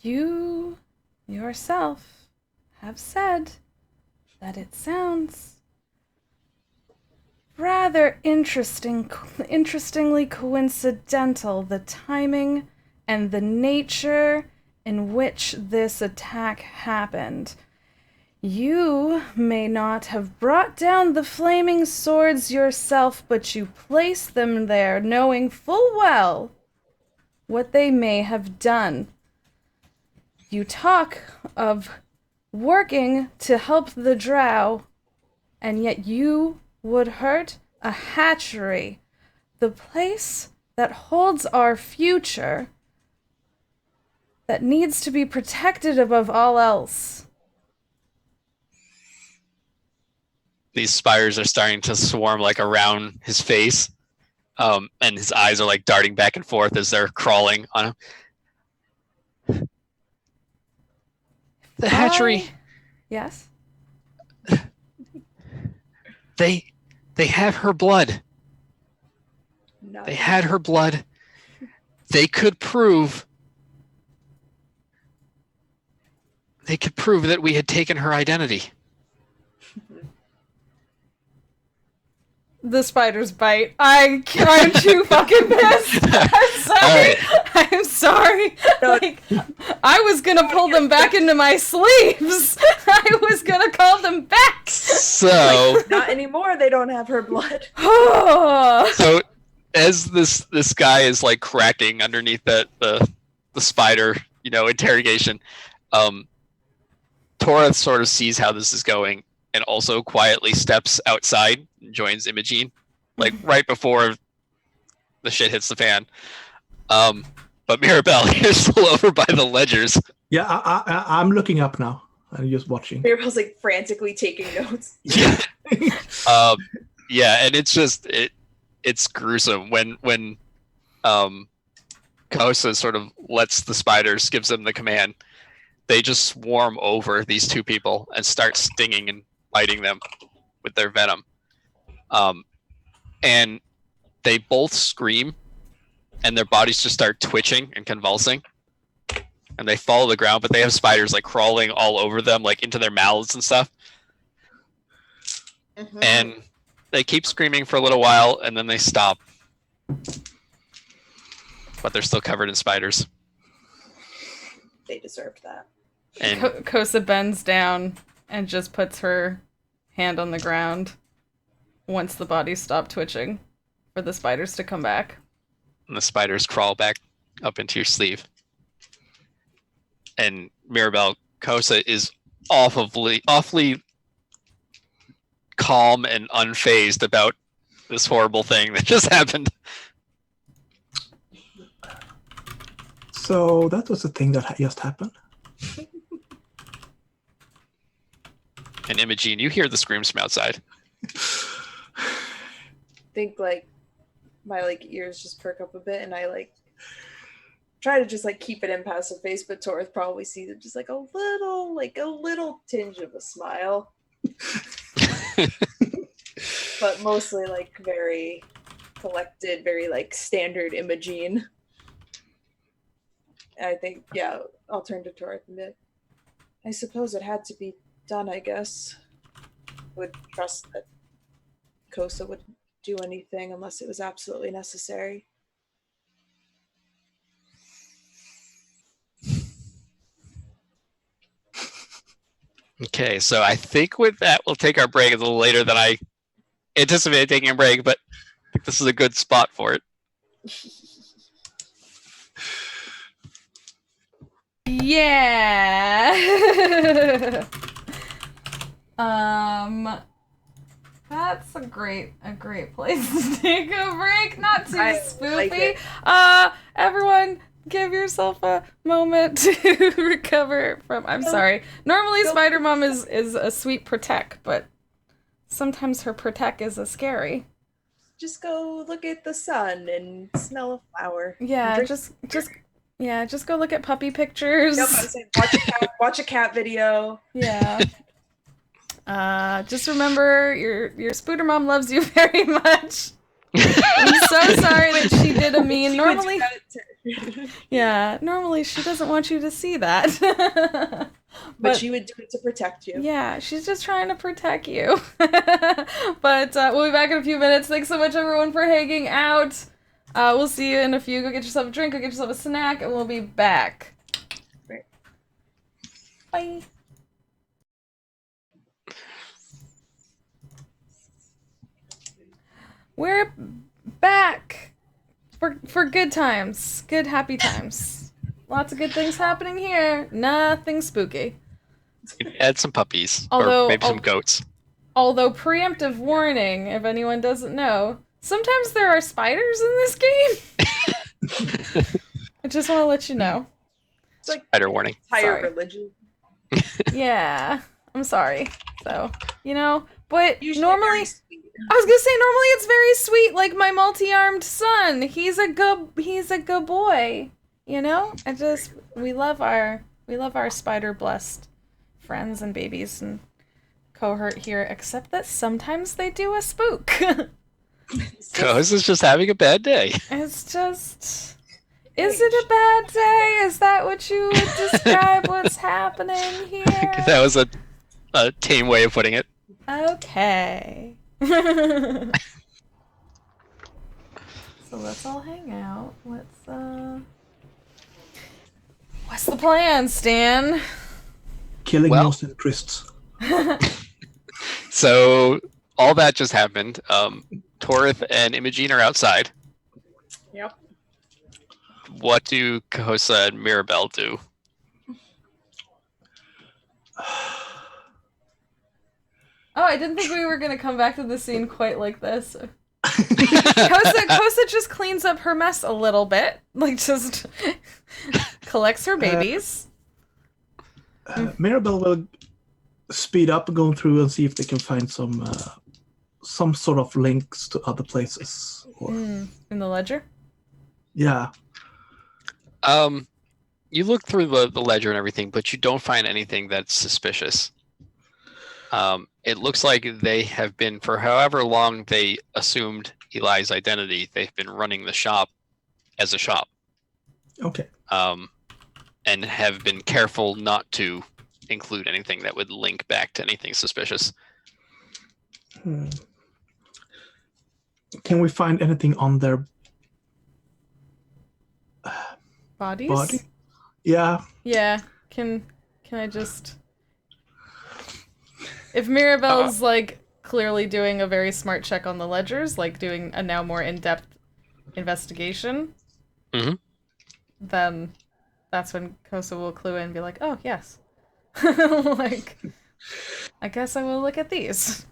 S3: You yourself have said that it sounds rather interestingly coincidental, the timing and the nature in which this attack happened. You may not have brought down the flaming swords yourself, but you placed them there knowing full well what they may have done. You talk of working to help the drow, and yet you would hurt a hatchery, the place that holds our future, that needs to be protected above all else.
S2: These spires are starting to swarm like around his face, and his eyes are like darting back and forth as they're crawling on him. The hatchery.
S3: Yes?
S2: They have her blood.
S1: No.
S2: They had her blood. They could prove that we had taken her identity.
S3: The spiders bite. I'm too fucking pissed. I'm sorry.
S2: Right.
S3: I'm sorry. Like, I was gonna pull them back into my sleeves. I was gonna call them back.
S2: So
S1: Not anymore. They don't have her blood.
S2: so as this guy is like cracking underneath the spider, interrogation, Tora sort of sees how this is going and also quietly steps outside and joins Imogene, like right before the shit hits the fan. But Mirabelle, you're still over by the ledgers.
S4: Yeah, I'm looking up now. I'm just watching.
S1: Mirabelle's like frantically taking notes.
S2: Yeah. Yeah, and it's just it's gruesome when Kosa sort of lets the spiders, gives them the command. They just swarm over these two people and start stinging and biting them with their venom. And they both scream and their bodies just start twitching and convulsing. And they fall to the ground, but they have spiders like crawling all over them, like into their mouths and stuff.
S1: Mm-hmm.
S2: And they keep screaming for a little while and then they stop. But they're still covered in spiders.
S1: They deserved that.
S2: And
S3: Kosa bends down and just puts her hand on the ground once the bodies stop twitching for the spiders to come back.
S2: the spiders crawl back up into your sleeve. And Mirabelle, Kosa is awfully calm and unfazed about this horrible thing that just happened.
S4: So that was the thing that just happened.
S2: And Imogene, you hear the screams from outside.
S1: Think like my like ears just perk up a bit, and I like try to just like keep it in passive face, but Torith probably sees it just like a little tinge of a smile. But mostly like very collected, very like standard Imogene. And I think, yeah, I'll turn to Torith and be like, I suppose it had to be done, I guess. I would trust that Kosa would do anything unless it was absolutely necessary.
S2: Okay, so I think with that, we'll take our break a little later than I anticipated taking a break, but I think this is a good spot for it.
S3: Yeah. That's a great place to take a break. Not too spoofy. Everyone, give yourself a moment to recover from. I'm sorry. Normally, Spider Mom is a sweet protect, but sometimes her protect is a scary.
S1: Just go look at the sun and smell a flower.
S3: Yeah, just go look at puppy pictures.
S1: Yep, I was saying, watch a cat video.
S3: Yeah. Just remember your Spooter Mom loves you very much. I'm so sorry that she did a mean. Normally she doesn't want you to see that.
S1: But she would do it to protect you.
S3: Yeah, she's just trying to protect you. But we'll be back in a few minutes. Thanks so much, everyone, for hanging out. We'll see you in a few. Go get yourself a drink, go get yourself a snack, and we'll be back.
S1: Great.
S3: Bye. We're back for good times. Good, happy times. Lots of good things happening here. Nothing spooky.
S2: Add some puppies.
S3: Although-
S2: or maybe some goats.
S3: Although, preemptive warning, if anyone doesn't know, sometimes there are spiders in this game. I just want to let you know.
S1: It's like
S2: Spider warning.
S1: entire
S3: Sorry.
S1: religion.
S3: Yeah, I'm sorry. So, but
S1: Usually
S3: normally,
S1: very sweet.
S3: I was gonna say normally it's very sweet, like my multi-armed son. He's a good boy. We love our spider blessed friends and babies and cohort here, except that sometimes they do a spook.
S2: Kosa is just having a bad day.
S3: It's just, is it a bad day? Is that what you would describe what's happening here?
S2: That was a tame way of putting it.
S3: Okay. So let's all hang out. What's the plan, Stan?
S4: Killing
S2: Well-
S4: most interests.
S2: So all that just happened. Torith and Imogene are outside.
S1: Yep.
S2: What do Kosa and Mirabelle do?
S3: Oh, I didn't think we were gonna come back to the scene quite like this. Kosa just cleans up her mess a little bit, like just collects her babies.
S4: Mirabelle will speed up going through and see if they can find some sort of links to other places. Or,
S3: In the ledger.
S4: yeah.
S2: You look through the ledger and everything, but you don't find anything that's suspicious. It looks like they have been, for however long they assumed Eli's identity, they've been running the shop as a shop.
S4: Okay.
S2: And have been careful not to include anything that would link back to anything suspicious.
S4: Can we find anything on their
S3: Bodies?
S4: body? Yeah.
S3: Yeah. Can Can I just... If Mirabelle's, like, clearly doing a very smart check on the ledgers, like doing a now more in-depth investigation, then that's when Kosa will clue in and be like, oh, yes. Like, I guess I will look at these.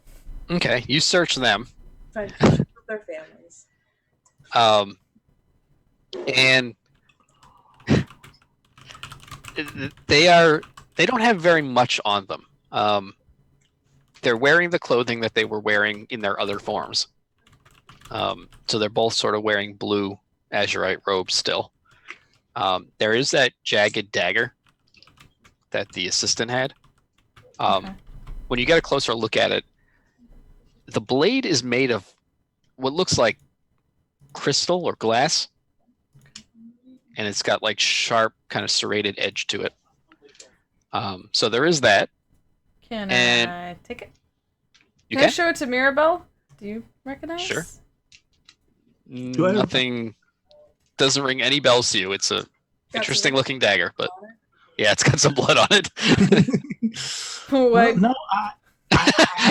S2: Okay, you search them.
S1: Find pictures of their families.
S2: And they don't have very much on them. They're wearing the clothing that they were wearing in their other forms. So they're both sort of wearing blue Azurite robes still. There is that jagged dagger that the assistant had.
S3: Okay.
S2: When you get a closer look at it, the blade is made of what looks like crystal or glass. And it's got like sharp kind of serrated edge to it. So there is that.
S3: Can
S2: And
S3: I take it?
S2: You
S3: Can I
S2: can?
S3: show it to Mirabelle? Do you recognize?
S2: Sure.
S4: I-
S2: Nothing doesn't ring any bells to you. It's a interesting looking dagger, but yeah, it's got some blood on it.
S3: What?
S4: Well, no,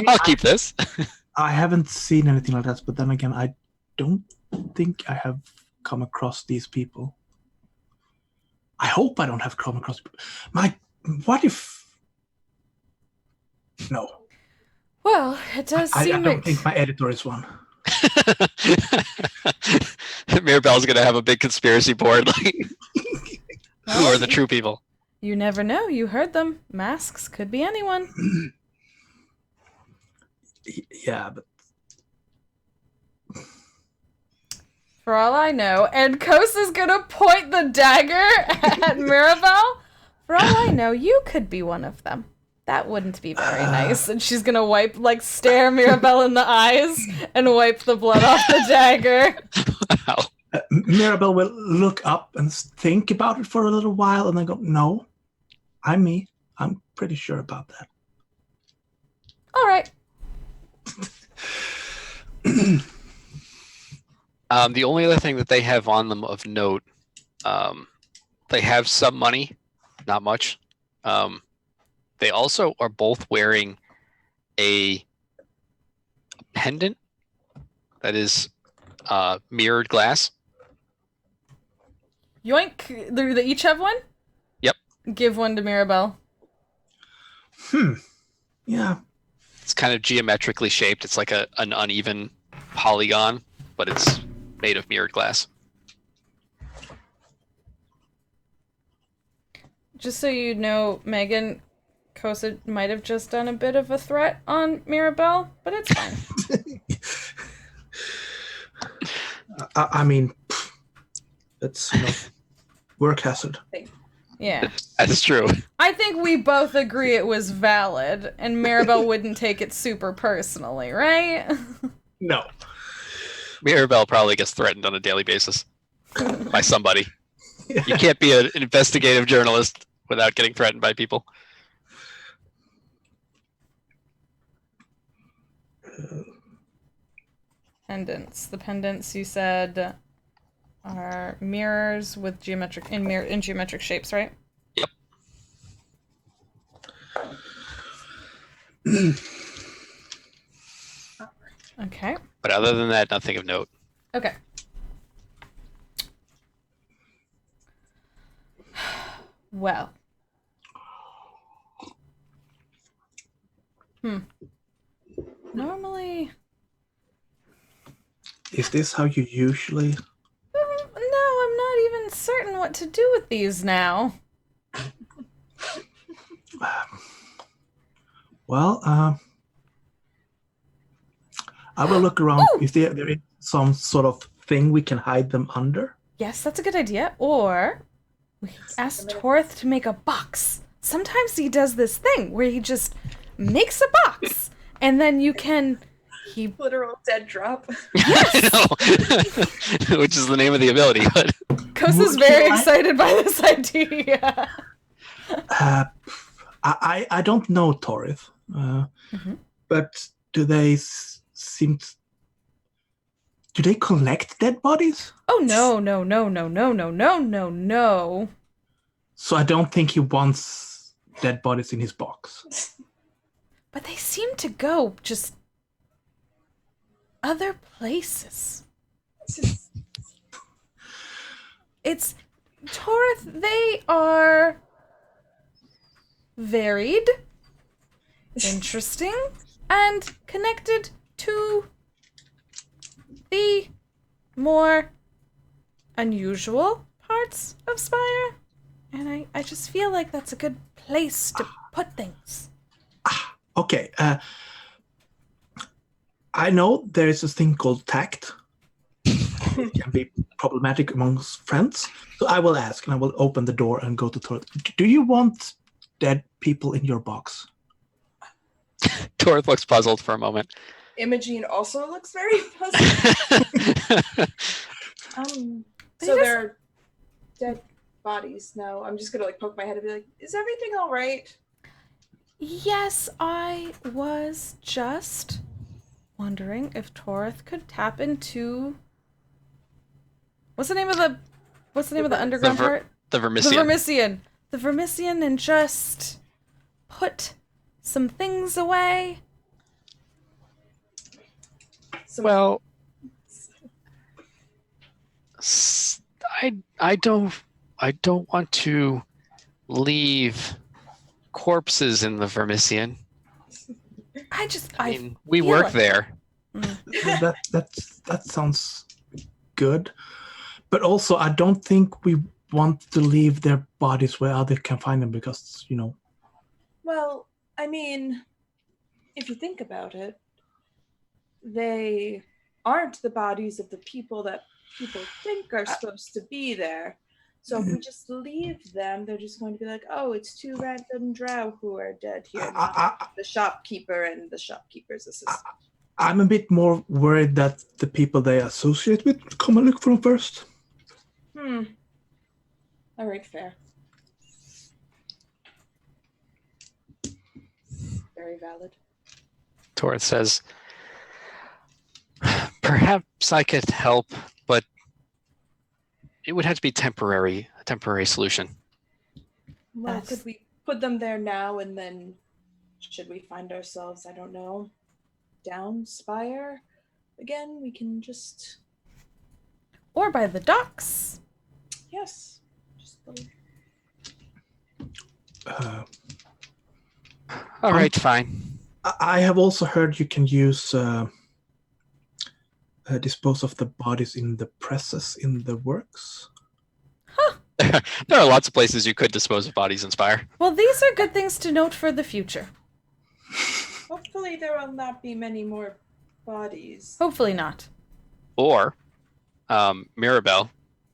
S2: I'll keep this.
S4: I haven't seen anything like that, but then again, I don't think I have come across these people. I hope I don't have come across people. What if... No.
S3: Well, it does
S4: I
S3: seem
S4: don't think my editor is one.
S2: Mirabelle's gonna have a big conspiracy board. Like, who are the true people?
S3: You never know. You heard them. Masks could be anyone.
S4: Yeah, but
S3: For all I know, and Kosa's gonna point the dagger at Mirabelle. For all I know, you could be one of them. That wouldn't be very nice. And she's gonna stare Mirabelle in the eyes and wipe the blood off the dagger.
S2: Wow.
S4: Mirabelle will look up and think about it for a little while and then go, no, I'm me. I'm pretty sure about that.
S3: All right.
S2: The only other thing that they have on them of note, they have some money, not much. They also are both wearing a pendant that is mirrored glass.
S3: Yoink. They each have one?
S2: Yep.
S3: Give one to Mirabelle.
S4: Yeah.
S2: It's kind of geometrically shaped. It's like an uneven polygon, but it's made of mirrored glass.
S3: Just so you know, Megan, Kosa might have just done a bit of a threat on Mirabelle, but it's fine.
S4: I mean, that's work hazard.
S3: Yeah.
S2: That's true.
S3: I think we both agree it was valid, and Mirabelle wouldn't take it super personally, right?
S4: No.
S2: Mirabelle probably gets threatened on a daily basis by somebody. You can't be an investigative journalist without getting threatened by people.
S3: Pendants. The pendants you said are mirrors with geometric shapes, right?
S2: Yep.
S3: Okay.
S2: But other than that, nothing of note.
S3: Okay. Well. Normally...
S4: Is this how you usually...
S3: No, I'm not even certain what to do with these now.
S4: Well, I will look around.
S3: Ooh!
S4: If there is some sort of thing we can hide them under.
S3: Yes, that's a good idea. Or we ask Torith to make a box. Sometimes he does this thing where he just makes a box, and then you can...
S1: Literal dead drop.
S2: I know. Which is the name of the ability. But
S3: Kosa's very excited by this idea.
S4: I don't know Torith, but do they do they collect dead bodies?
S3: Oh no.
S4: So I don't think he wants dead bodies in his box.
S3: But they seem to go just other places. It's Torith, they are varied, interesting, and connected to the more unusual parts of Spire. And I just feel like that's a good place to put things.
S4: Okay. I know there is a thing called tact. It can be problematic amongst friends. So I will ask, and I will open the door and go to Torith. Do you want dead people in your box?
S2: Torith looks puzzled for a moment.
S1: Imogene also looks very puzzled. So there are dead bodies now. I'm just gonna like poke my head and be like, "Is everything all right?"
S3: Yes, I was just wondering if Torith could tap into what's the name of the underground part?
S2: The Vermissian.
S3: The Vermissian. The Vermissian, and just put some things away.
S2: Well, I don't want to leave corpses in the Vermissian. I mean, we work there.
S4: That sounds good, but also I don't think we want to leave their bodies where others can find them because
S1: Well, I mean, if you think about it, they aren't the bodies of the people that people think are supposed to be there. So if we just leave them, they're just going to be like, "Oh, it's two random drow who are dead here." The shopkeeper and the shopkeeper's assistant.
S4: I'm a bit more worried that the people they associate with come and look for them first.
S1: All right, fair. Very valid.
S2: Torith says, "Perhaps I could help, but it would have to be a temporary solution."
S1: Well, could we put them there now and then should we find ourselves, I don't know, down Spire again, we can just...
S3: Or by the docks.
S1: Yes. Just
S2: All right, fine.
S4: I have also heard you can use dispose of the bodies in the presses in the works.
S2: There are lots of places you could dispose of bodies in Spire.
S3: Well, these are good things to note for the future.
S1: Hopefully there will not be many more bodies.
S3: Hopefully not.
S2: Or, Mirabelle,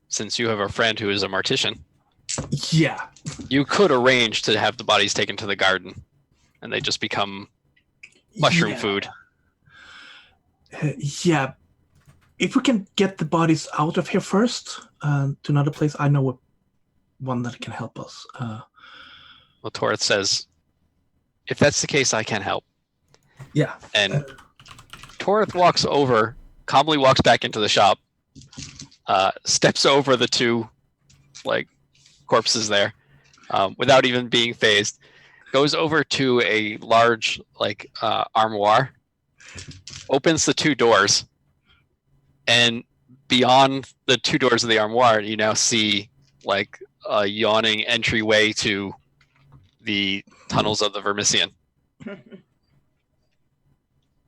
S2: since you have a friend who is a mortician,
S4: Yeah.
S2: you could arrange to have the bodies taken to the garden, and they just become mushroom food.
S4: Yeah. If we can get the bodies out of here first to another place, I know one that can help us.
S2: Well, Torith says, if that's the case, I can help.
S4: Yeah.
S2: And Torith calmly walks back into the shop, steps over the two corpses there, without even being phased, goes over to a large armoire, opens the two doors, and beyond the two doors of the armoire, you now see a yawning entryway to the tunnels of the Vermissian.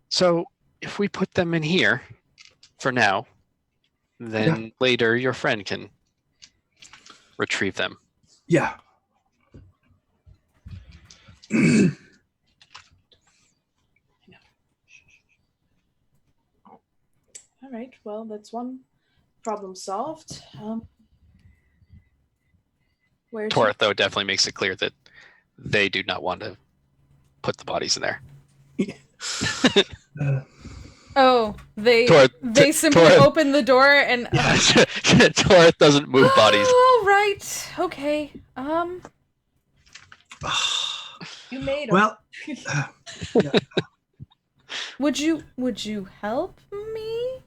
S2: So if we put them in here for now, then later your friend can retrieve them.
S4: Yeah.
S1: All right, well, that's one problem solved.
S2: Torith, though, definitely makes it clear that they do not want to put the bodies in there.
S3: They simply open the door and...
S2: Torith doesn't move bodies.
S3: Oh, right. Okay.
S1: You made them.
S4: Well,
S3: Would you help me?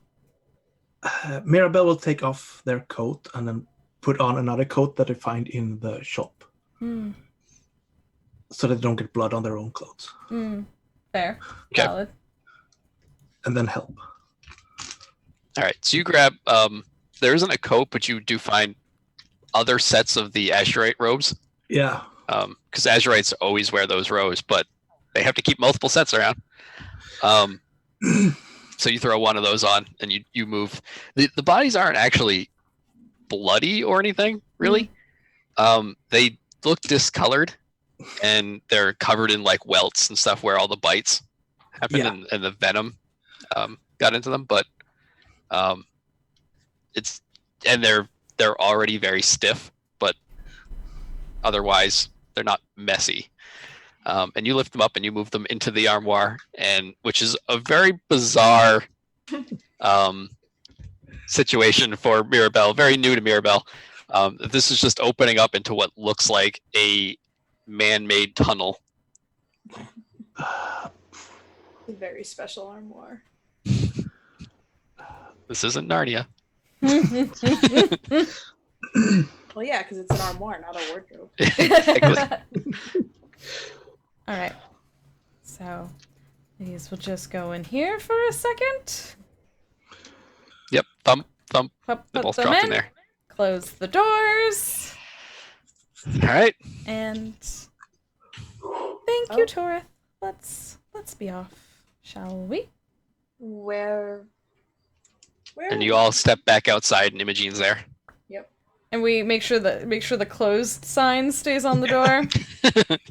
S4: Mirabelle will take off their coat and then put on another coat that I find in the shop. so that they don't get blood on their own clothes,
S3: Fair.
S2: Okay.
S3: Valid.
S4: and then help.
S2: All right. So you grab. There isn't a coat, but you do find other sets of the Azurite robes.
S4: Yeah.
S2: Because Azurites always wear those robes, but they have to keep multiple sets around. So you throw one of those on, and you move. The bodies aren't actually bloody or anything, really. They look discolored, and they're covered in like welts and stuff where all the bites happened and the venom got into them. But they're already very stiff, but otherwise they're not messy. And you lift them up and you move them into the armoire, and which is a very bizarre situation for Mirabelle, very new to Mirabelle. This is just opening up into what looks like a man-made tunnel.
S1: A very special armoire.
S2: This isn't Narnia.
S1: Well, yeah, because it's an armoire, not a wardrobe.
S3: All right. So these will just go in here for a second.
S2: Yep, thump. They
S3: Put
S2: both
S3: them
S2: dropped
S3: in.
S2: in there.
S3: Close the doors.
S2: All right.
S3: And thank you, Torith. Let's be off, shall we?
S1: Where
S2: And you all step back outside, and Imogene's there.
S3: And we make sure the closed sign stays on the door.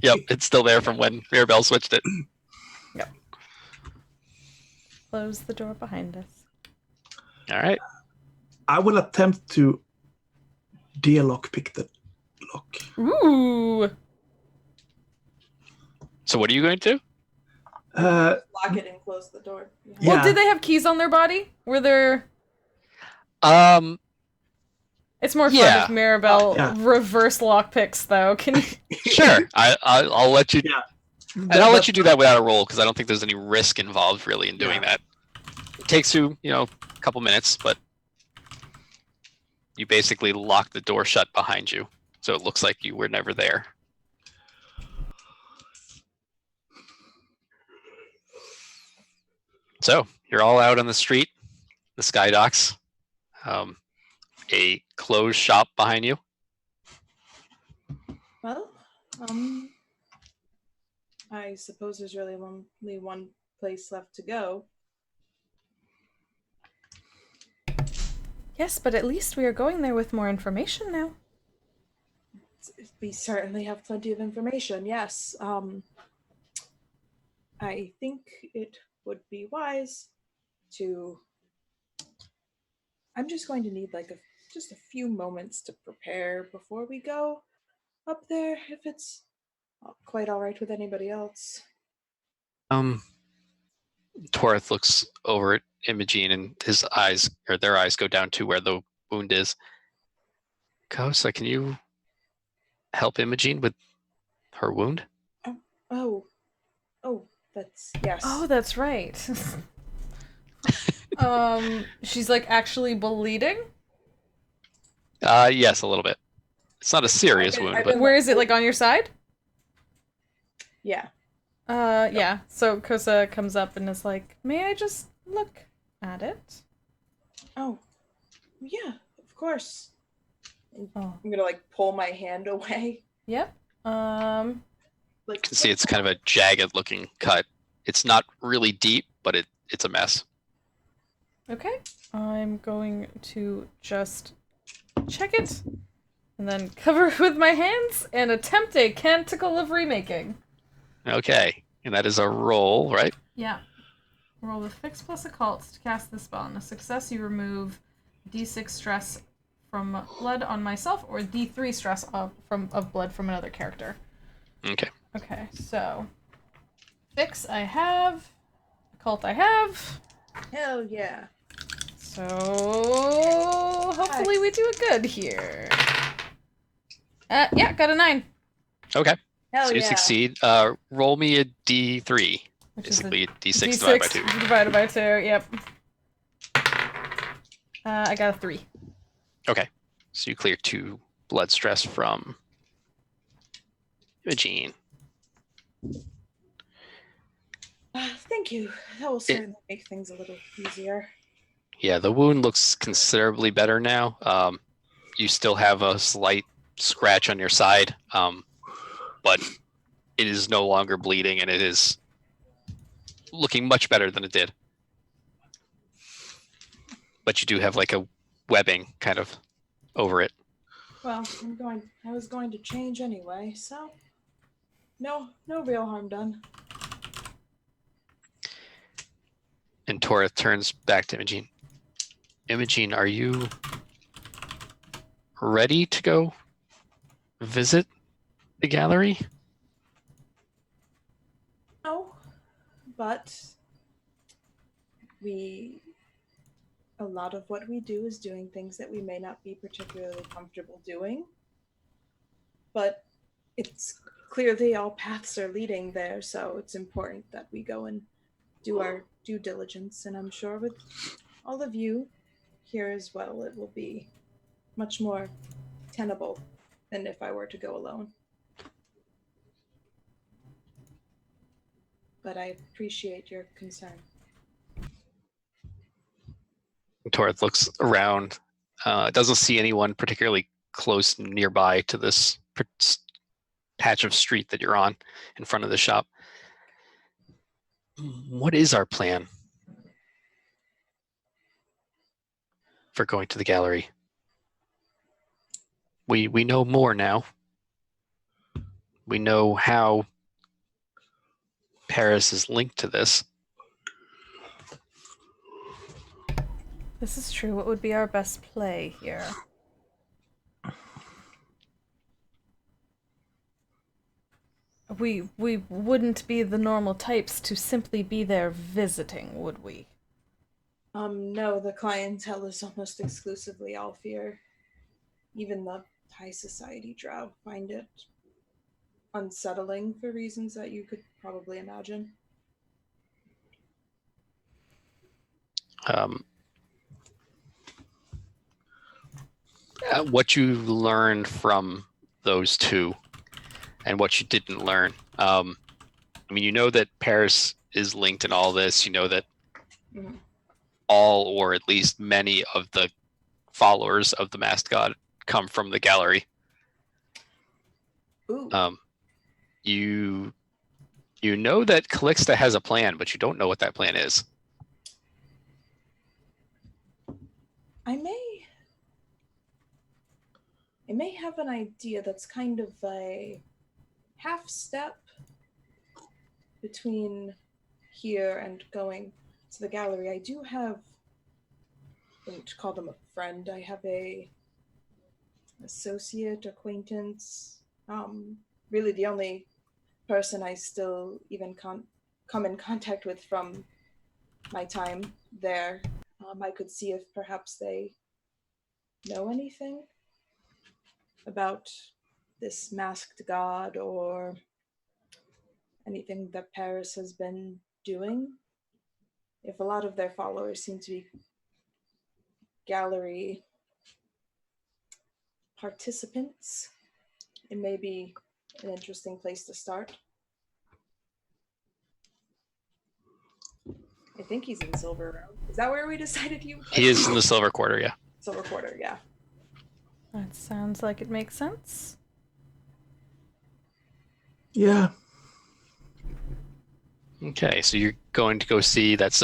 S2: Yep, it's still there from when Mirabelle switched it.
S3: Yep. Close the door behind us.
S2: All right.
S4: I will attempt to de-lock-pick the lock.
S3: Ooh.
S2: So what are you going to do?
S1: lock it and close the door.
S4: Yeah.
S3: Well, did they have keys on their body? Were there? It's more fun
S2: Yeah.
S3: if Mirabelle
S4: Yeah.
S3: reverse lockpicks, though. Can you?
S2: Sure. I'll let you.
S4: Yeah.
S2: And I'll let you do that without a roll because I don't think there's any risk involved really in doing that. It takes you, a couple minutes, but you basically lock the door shut behind you, so it looks like you were never there. So you're all out on the street, the sky docks, a closed shop behind you.
S1: Well, I suppose there's really only one place left to go.
S3: Yes, but at least we are going there with more information now.
S1: We certainly have plenty of information, yes. I think it would be wise to... I'm just going to need just a few moments to prepare before we go up there, if it's quite all right with anybody else.
S2: Torith looks over at Imogene and his eyes, or their eyes, go down to where the wound is. Kosa, can you help Imogene with her wound?
S1: Oh, that's, yes.
S3: Oh, that's right. She's actually bleeding.
S2: Yes, a little bit. It's not a serious
S1: I've
S2: wound,
S1: been-
S2: but
S3: Where is it? On your side?
S1: Yeah.
S3: Yeah. So Kosa comes up and is like, "May I just look at it?"
S1: Oh, yeah, of course.
S3: Oh.
S1: I'm gonna pull my hand away.
S3: Yep.
S2: you can see it's kind of a jagged looking cut. It's not really deep, but it's a mess.
S3: Okay. I'm going to just check it and then cover it with my hands and attempt a canticle of remaking.
S2: Okay, and that is a roll, right?
S3: Yeah. Roll with Fix plus Occult to cast this spell. On a success, you remove D6 stress from blood on myself or D3 stress of blood from another character.
S2: Okay.
S3: Okay, so Fix I have, Occult I have.
S1: Hell yeah.
S3: So hopefully we do it good here. Yeah, got a 9.
S2: Okay.
S1: Hell
S2: So you
S1: yeah.
S2: succeed. Roll me a D3.
S3: Which
S2: Basically,
S3: is
S2: D6 divided by 2.
S3: Divided by 2, yep. I got a 3.
S2: Okay. So you clear 2 blood stress from Imogene.
S1: Thank you. That will certainly make things a little easier.
S2: Yeah, the wound looks considerably better now. You still have a slight scratch on your side, but it is no longer bleeding, and it is looking much better than it did. But you do have like a webbing kind of over it.
S1: Well, I was going to change anyway, so no real harm done.
S2: And Tora turns back to Imogene. Imogene, are you ready to go visit the gallery?
S1: No, but a lot of what we do is doing things that we may not be particularly comfortable doing. But it's clearly all paths are leading there, so it's important that we go and do our due diligence. And I'm sure with all of you here as well, it will be much more tenable than if I were to go alone. But I appreciate your concern.
S2: Torith looks around, doesn't see anyone particularly close nearby to this patch of street that you're on in front of the shop. What is our plan for going to the gallery? We know more now. We know how Paris is linked to this.
S3: This is true. What would be our best play here? We wouldn't be the normal types to simply be there visiting, would we?
S1: No, the clientele is almost exclusively Alfir. Even the high society drow find it unsettling for reasons that you could probably imagine.
S2: What you learned from those two and what you didn't learn. I mean, you know that Paris is linked in all this. You know that all, or at least many of the followers of the masked god come from the gallery.
S1: Ooh.
S2: You know that Calixta has a plan, but you don't know what that plan is.
S1: I may have an idea that's kind of a half step between here and going to the gallery. I do have, I wouldn't call them a friend, I have a associate, acquaintance, really the only person I still even come in contact with from my time there. I could see if perhaps they know anything about this masked god or anything that Paris has been doing. If a lot of their followers seem to be gallery participants, it may be an interesting place to start. I think he's in Silver Road. Is that where we decided you?
S2: He is in the Silver Quarter, yeah.
S1: Silver Quarter, yeah.
S3: That sounds like it makes sense.
S4: Yeah.
S2: Okay, so you're going to go see, that's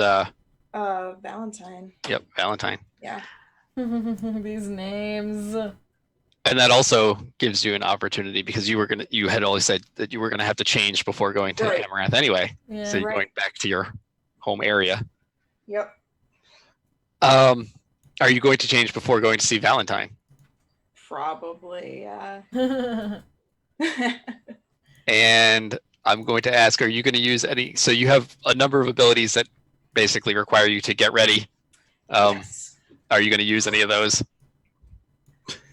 S1: Valentine.
S2: Yep, Valentine.
S1: Yeah.
S3: These names.
S2: And that also gives you an opportunity because you had always said that you were gonna have to change before going to
S1: Right.
S2: Amaranth anyway.
S3: Yeah.
S2: So you're
S1: Right.
S2: going back to your home area.
S1: Yep.
S2: Are you going to change before going to see Valentine?
S1: Probably, yeah.
S2: And I'm going to ask, are you going to use any? So you have a number of abilities that basically require you to get ready.
S1: Yes.
S2: Are you going to use any of those?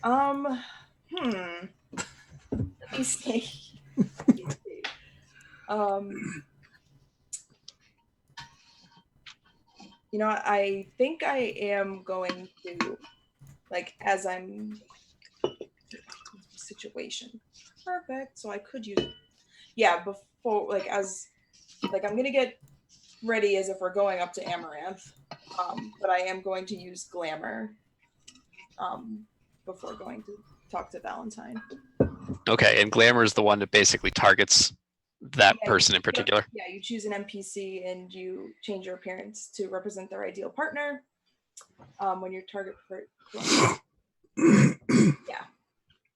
S1: Let me see. You know, I think I am going to, like, as I'm situation. Perfect. So I could use yeah, before like as like I'm gonna get ready as if we're going up to Amaranth, but I am going to use glamour before going to talk to Valentine.
S2: Okay, and glamour is the one that basically targets that person in particular.
S1: Yeah, you choose an NPC and you change your appearance to represent their ideal partner. When your target yeah.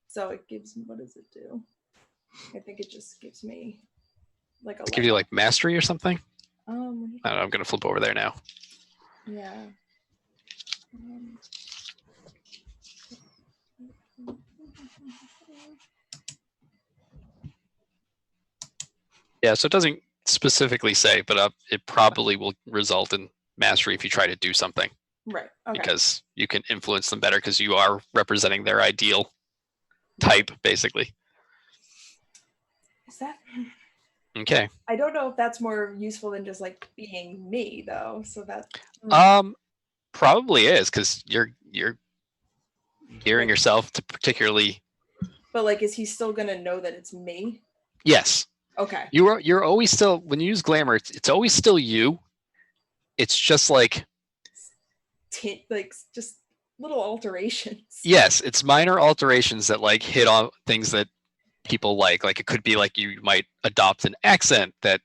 S1: So it gives me, what does it do? I think it just gives me like a
S2: Give you like mastery or something? I
S1: Um,
S2: don't know, I'm gonna flip over there now.
S1: yeah.
S2: Yeah, so it doesn't specifically say, but it probably will result in mastery if you try to do something.
S1: Right. Okay.
S2: Because you can influence them better because you are representing their ideal type, basically.
S1: Is that
S2: okay?
S1: I don't know if that's more useful than just like being me, though. So that.
S2: Probably is because you're gearing yourself to particularly.
S1: But like, is he still gonna know that it's me?
S2: Yes.
S1: Okay.
S2: You're always still, when you use glamour, it's always still you. It's just like
S1: like just little alterations.
S2: Yes, it's minor alterations that like hit on things that people like. Like it could be like you might adopt an accent that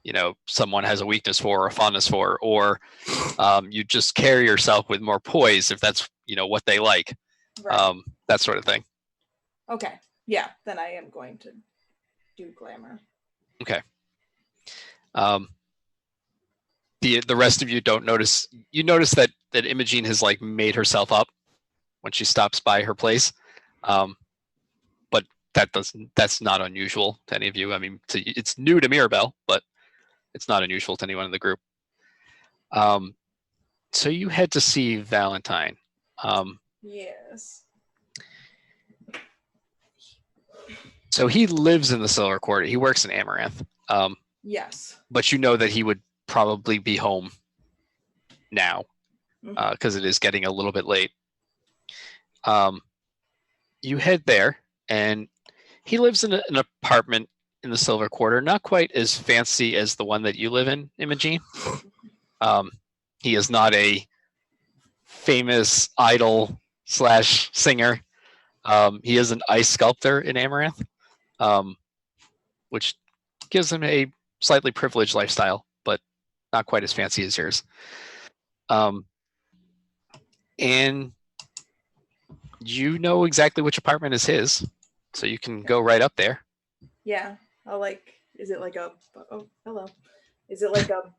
S2: you know someone has a weakness for or a fondness for, or you just carry yourself with more poise if that's what they like.
S1: Right.
S2: That sort of thing.
S1: Okay. Yeah, then I am going to do glamour.
S2: Okay. The rest of you don't notice. You notice that Imogene has like made herself up when she stops by her place, but that's not unusual to any of you. I mean, it's new to Mirabelle, but it's not unusual to anyone in the group. So you head to see Valentine.
S1: Yes.
S2: So he lives in the Silver Quarter. He works in Amaranth.
S1: Yes.
S2: But you know that he would probably be home now because it is getting a little bit late. You head there, and he lives in an apartment in the Silver Quarter, not quite as fancy as the one that you live in, Imogene. He is not a famous idol / singer. He is an ice sculptor in Amaranth, which gives him a slightly privileged lifestyle, but not quite as fancy as yours. And you know exactly which apartment is his, so you can go right up there.
S1: Yeah, is it like a, oh, hello. Is it like a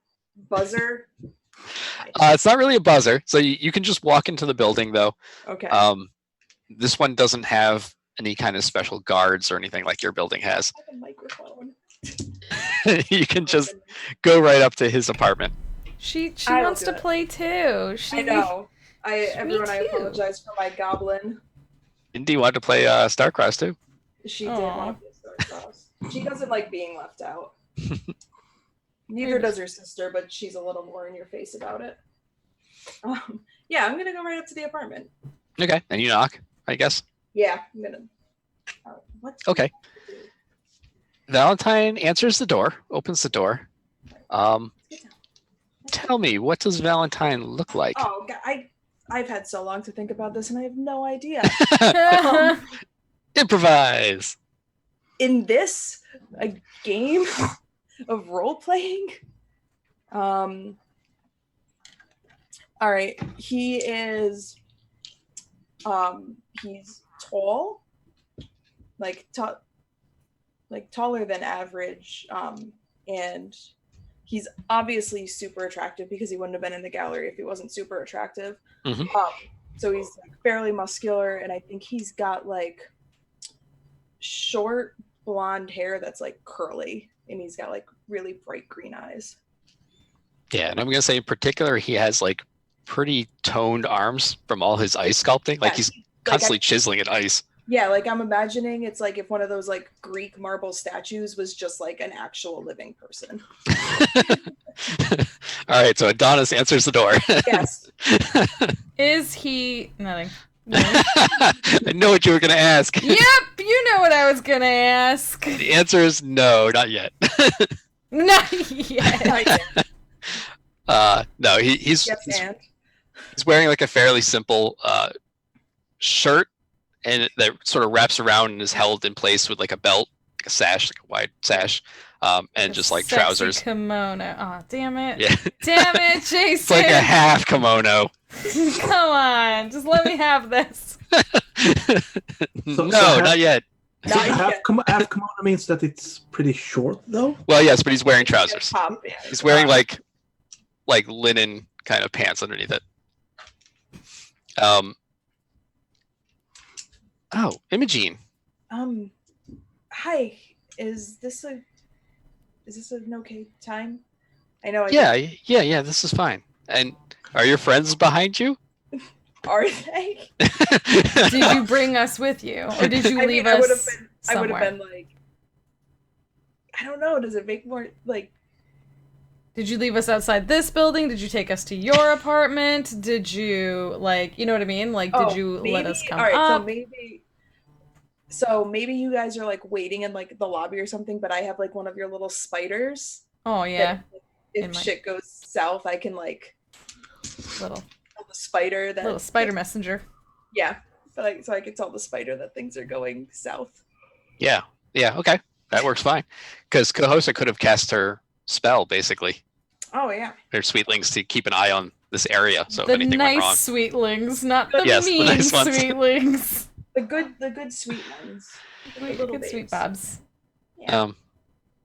S1: buzzer?
S2: It's not really a buzzer, so you can just walk into the building, though.
S1: Okay.
S2: This one doesn't have any kind of special guards or anything like your building has.
S1: I have a microphone.
S2: You can just go right up to his apartment.
S3: She wants to play too.
S1: I know. Everyone, I apologize for my goblin.
S2: Indy wanted to play Starcross too.
S1: She did want to play Starcross. She doesn't like being left out. Neither does her sister, but she's a little more in your face about it. Yeah, I'm gonna go right up to the apartment.
S2: Okay, and you knock, I guess.
S1: Yeah, I'm gonna. What?
S2: Okay. Valentine answers the door, opens the door. Tell me, what does Valentine look like?
S1: Oh, I've had so long to think about this, and I have no idea.
S2: Improvise.
S1: In this, a game of role playing. All right. He is. He's tall, taller than average. And he's obviously super attractive because he wouldn't have been in the gallery if he wasn't super attractive. So he's fairly muscular, and I think he's got like short blonde hair that's like curly, and he's got like really bright green eyes.
S2: Yeah, and I'm gonna say in particular he has like pretty toned arms from all his ice sculpting. Like he's constantly chiseling at ice.
S1: Yeah, like I'm imagining it's like if one of those like Greek marble statues was just like an actual living person.
S2: All right, so Adonis answers the door.
S1: Yes.
S3: Is he nothing?
S2: I know what you were going to ask.
S3: Yep, you know what I was gonna ask.
S2: The answer is no, not yet.
S3: Not yet.
S2: No, he's
S1: Yes, and
S2: he's wearing like a fairly simple shirt, and that sort of wraps around and is held in place with like a belt, like a sash, like a wide sash, and just like
S3: Sexy
S2: trousers.
S3: Kimono. Oh, damn it.
S2: Yeah,
S3: Damn it, Jason.
S2: it's like a half kimono.
S3: Come on, just let me have this.
S4: So
S2: No,
S4: half-
S2: not yet.
S4: So half kimono means that it's pretty short, though.
S2: Well, yes, but he's wearing trousers.
S1: top, yeah.
S2: He's wearing like linen kind of pants underneath it. Oh, Imogene.
S1: Hi. Is this an okay time? I know.
S2: Yeah. This is fine. And are your friends behind you?
S1: Are they?
S3: Did you bring us with you, or did you leave us
S1: I would have
S3: somewhere?
S1: been like, I don't know. Does it make more like?
S3: Did you leave us outside this building? Did you take us to your apartment? Did you you know what I mean? Like, did you let us come
S1: all right,
S3: up?
S1: So maybe you guys are like waiting in like the lobby or something, but I have like one of your little spiders.
S3: Oh yeah,
S1: That, if shit goes south, I can like
S3: little
S1: tell the spider that
S3: little spider messenger.
S1: Yeah, so I can tell the spider that things are going south.
S2: Yeah. Okay, that works fine. Because Kohosa could have cast her spell basically.
S1: Oh yeah.
S2: Her sweetlings to keep an eye on this area. So
S3: The
S2: if anything went wrong.
S3: nice sweetlings, not the
S2: Yes, the
S3: mean
S2: nice ones.
S3: sweetlings.
S1: The good sweet ones. The good little
S3: Good sweet
S1: babes.
S3: babs.
S1: Yeah.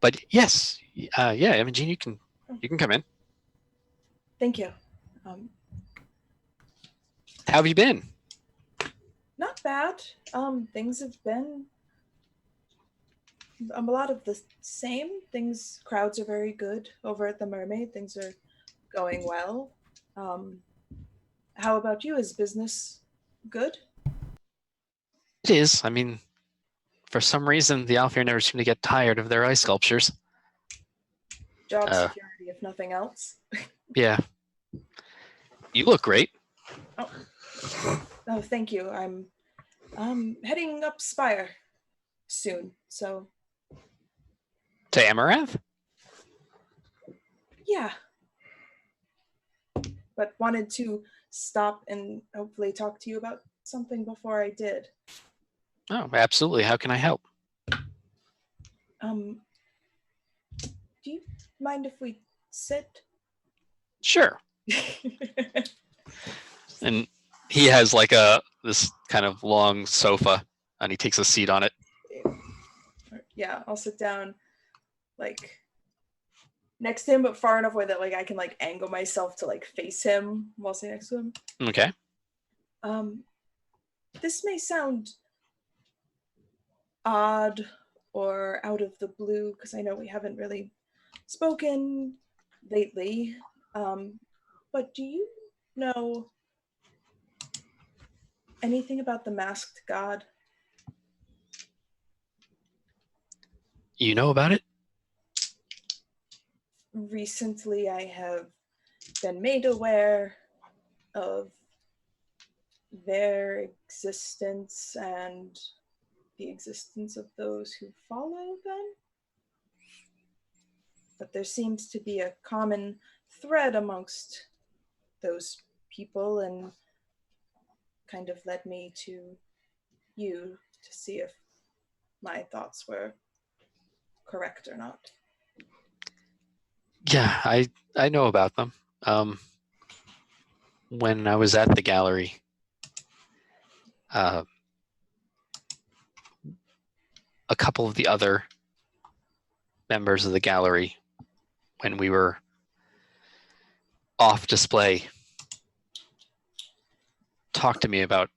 S2: But yes, Imogene, you can come in.
S1: Thank you.
S2: How have you been?
S1: Not bad. Things have been a lot of the same. Crowds are very good over at the Mermaid. Things are going well. How about you? Is business good?
S2: It is. I mean, for some reason, the Alfir never seem to get tired of their ice sculptures.
S1: Job security, if nothing else.
S2: Yeah. You look great.
S1: Oh, thank you. I'm heading up Spire soon, so
S2: To Amaranth?
S1: yeah. But wanted to stop and hopefully talk to you about something before I did.
S2: Oh, absolutely. How can I help?
S1: Do you mind if we sit?
S2: Sure. And he has like this kind of long sofa, and he takes a seat on it.
S1: Yeah, I'll sit down like next to him, but far enough away that like I can like angle myself to like face him while sitting next to him.
S2: Okay.
S1: This may sound odd or out of the blue because I know we haven't really spoken lately. But do you know anything about the masked god?
S2: You know about it?
S1: Recently, I have been made aware of their existence and the existence of those who follow them. But there seems to be a common thread amongst those people, and kind of led me to you to see if my thoughts were correct or not.
S2: Yeah, I know about them. When I was at the gallery, a couple of the other members of the gallery, when we were off display, talked to me about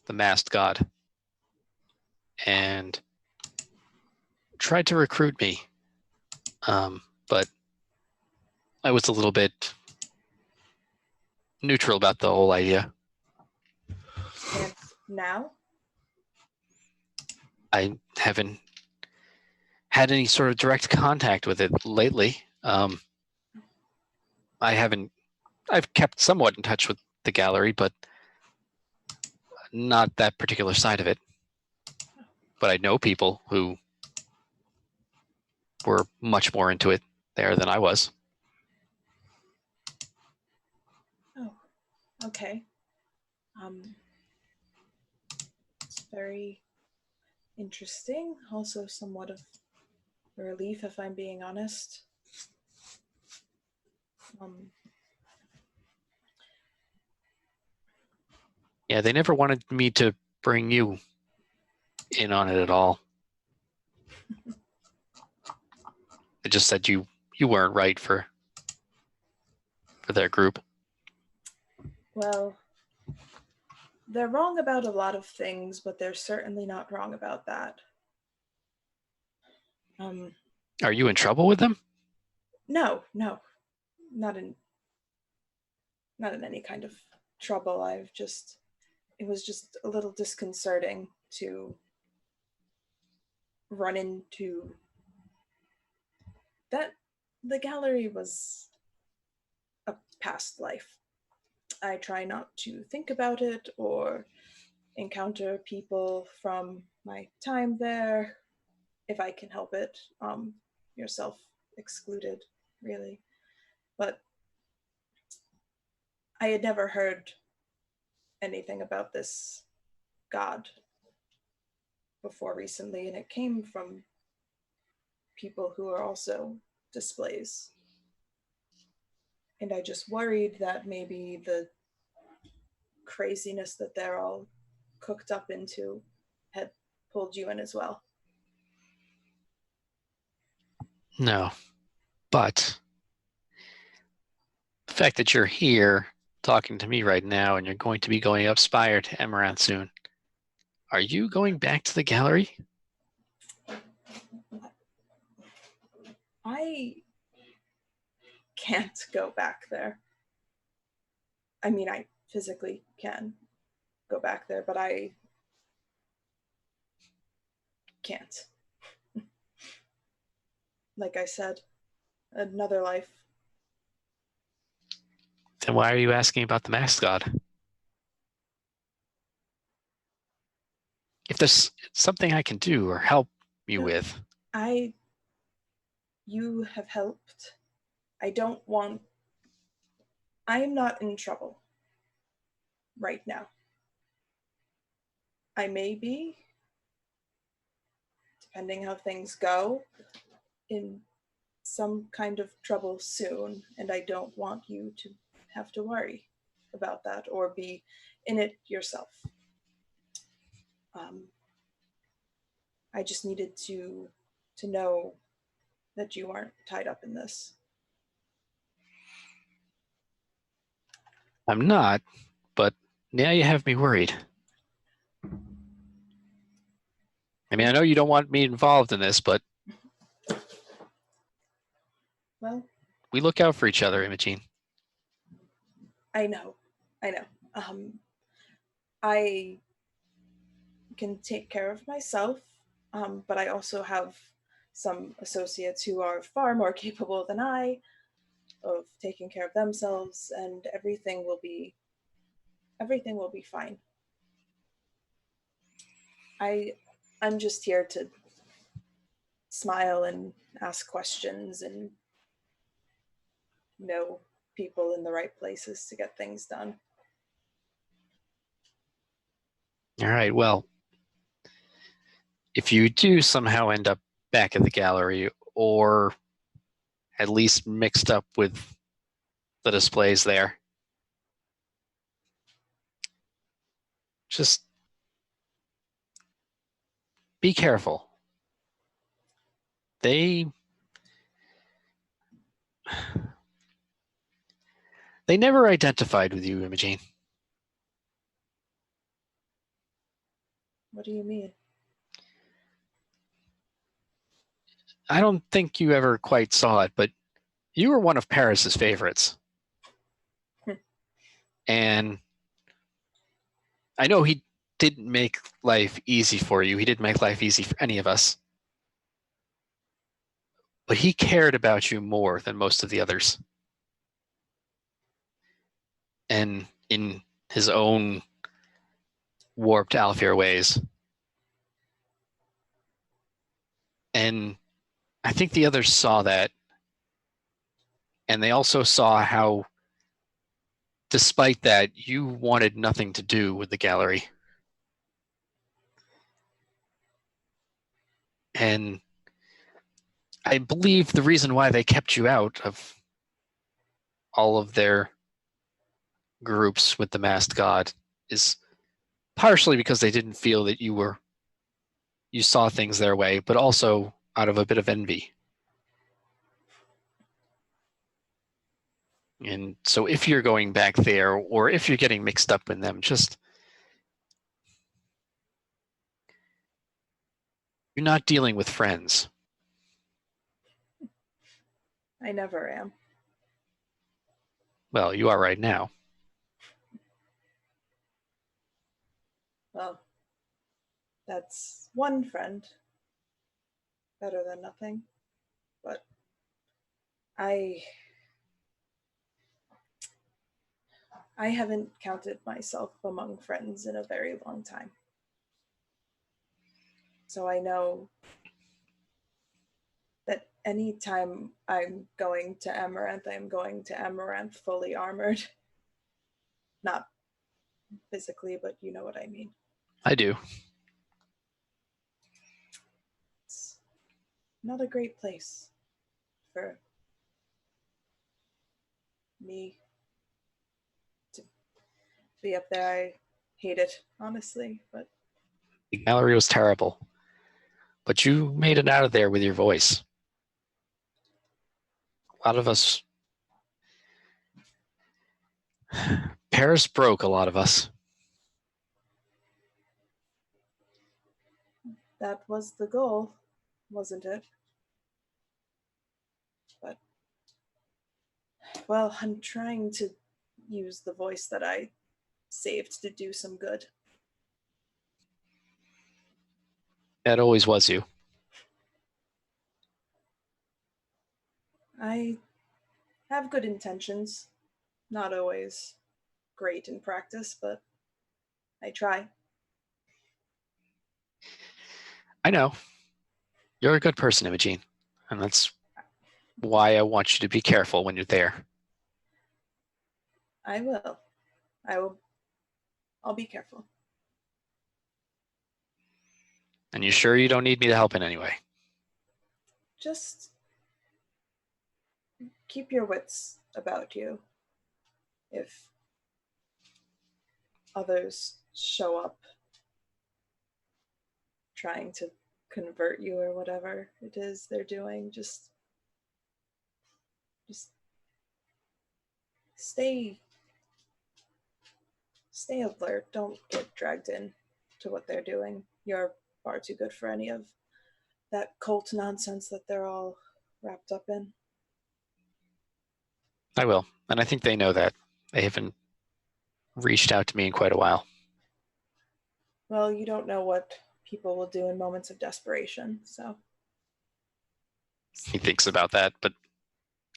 S2: the masked god and tried to recruit me, but I was a little bit neutral about the whole idea.
S1: And now?
S2: I haven't had any sort of direct contact with it lately. I've kept somewhat in touch with the gallery, but not that particular side of it. But I know people who were much more into it there than I was.
S1: Oh, okay. It's very interesting. Also somewhat of a relief, if I'm being honest.
S2: Yeah, they never wanted me to bring you in on it at all. They just said you weren't right for their group.
S1: Well, they're wrong about a lot of things, but they're certainly not wrong about that.
S2: Are you in trouble with them?
S1: No, not in any kind of trouble. It was just a little disconcerting to run into that. The gallery was a past life. I try not to think about it or encounter people from my time there if I can help it. Yourself excluded, really. But I had never heard anything about this god before recently, and it came from people who are also displays. And I just worried that maybe the craziness that they're all cooked up into had pulled you in as well.
S2: No. But the fact that you're here talking to me right now and you're going to be going up Spire to Amaranth soon, are you going back to the gallery?
S1: I can't go back there. I mean, I physically can go back there, but I can't. Like I said, another life.
S2: Then why are you asking about the masked god? If there's something I can do or help you with.
S1: You have helped. I'm not in trouble right now. I may be, depending how things go, in some kind of trouble soon, and I don't want you to have to worry about that or be in it yourself. I just needed to know that you aren't tied up in this.
S2: I'm not, but now you have me worried. I mean, I know you don't want me involved in this, but
S1: Well,
S2: we look out for each other, Imogene.
S1: I know. I can take care of myself, but I also have some associates who are far more capable than I of taking care of themselves, and everything will be fine. I'm just here to smile and ask questions and know people in the right places to get things done.
S2: All right, well, if you do somehow end up back at the gallery or at least mixed up with the displays there, just be careful. They never identified with you, Imogene.
S1: What do you mean?
S2: I don't think you ever quite saw it, but you were one of Paris's favorites. And I know he didn't make life easy for you. He didn't make life easy for any of us. But he cared about you more than most of the others. And in his own warped Alfir ways. And I think the others saw that. And they also saw how, despite that, you wanted nothing to do with the gallery. And I believe the reason why they kept you out of all of their groups with the masked god is partially because they didn't feel that you saw things their way, but also out of a bit of envy. And so if you're going back there, or if you're getting mixed up in them, just, you're not dealing with friends.
S1: I never am.
S2: Well, you are right now.
S1: Well, that's one friend. Better than nothing. But I haven't counted myself among friends in a very long time. So I know that anytime I'm going to Amaranth, I'm going to Amaranth fully armored. Not physically, but you know what I mean.
S2: I do.
S1: It's not a great place for me to be up there. I hate it, honestly, but
S2: The gallery was terrible, but you made it out of there with your voice. A lot of us, Paris broke a lot of us.
S1: that was the goal, wasn't it? But, well, I'm trying to use the voice that I saved to do some good.
S2: That always was you.
S1: I have good intentions. Not always great in practice, but I try.
S2: I know. You're a good person, Imogene. And that's why I want you to be careful when you're there.
S1: I will. I'll be careful.
S2: And you sure you don't need me to help in any way?
S1: Just keep your wits about you. If others show up trying to convert you or whatever it is they're doing, just stay alert. Don't get dragged in to what they're doing. You're far too good for any of that cult nonsense that they're all wrapped up in.
S2: I will. And I think they know that. They haven't reached out to me in quite a while.
S1: Well, you don't know what people will do in moments of desperation, so.
S2: He thinks about that, but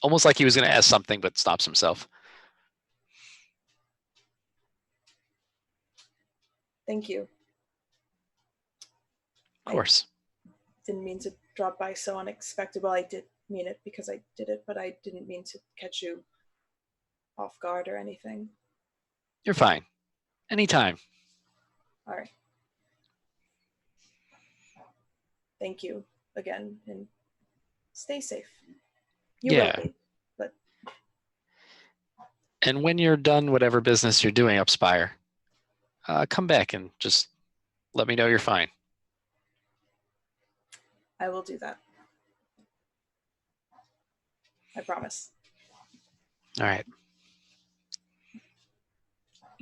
S2: almost like he was going to ask something, but stops himself.
S1: Thank you.
S2: Of course.
S1: I didn't mean to drop by so unexpected. Well, I did mean it because I did it, but I didn't mean to catch you off guard or anything.
S2: You're fine. Anytime.
S1: All right. Thank you again, and stay safe. You
S2: Yeah.
S1: will be, but
S2: And when you're done whatever business you're doing up Spire, come back and just let me know you're fine.
S1: I will do that. I promise.
S2: All right.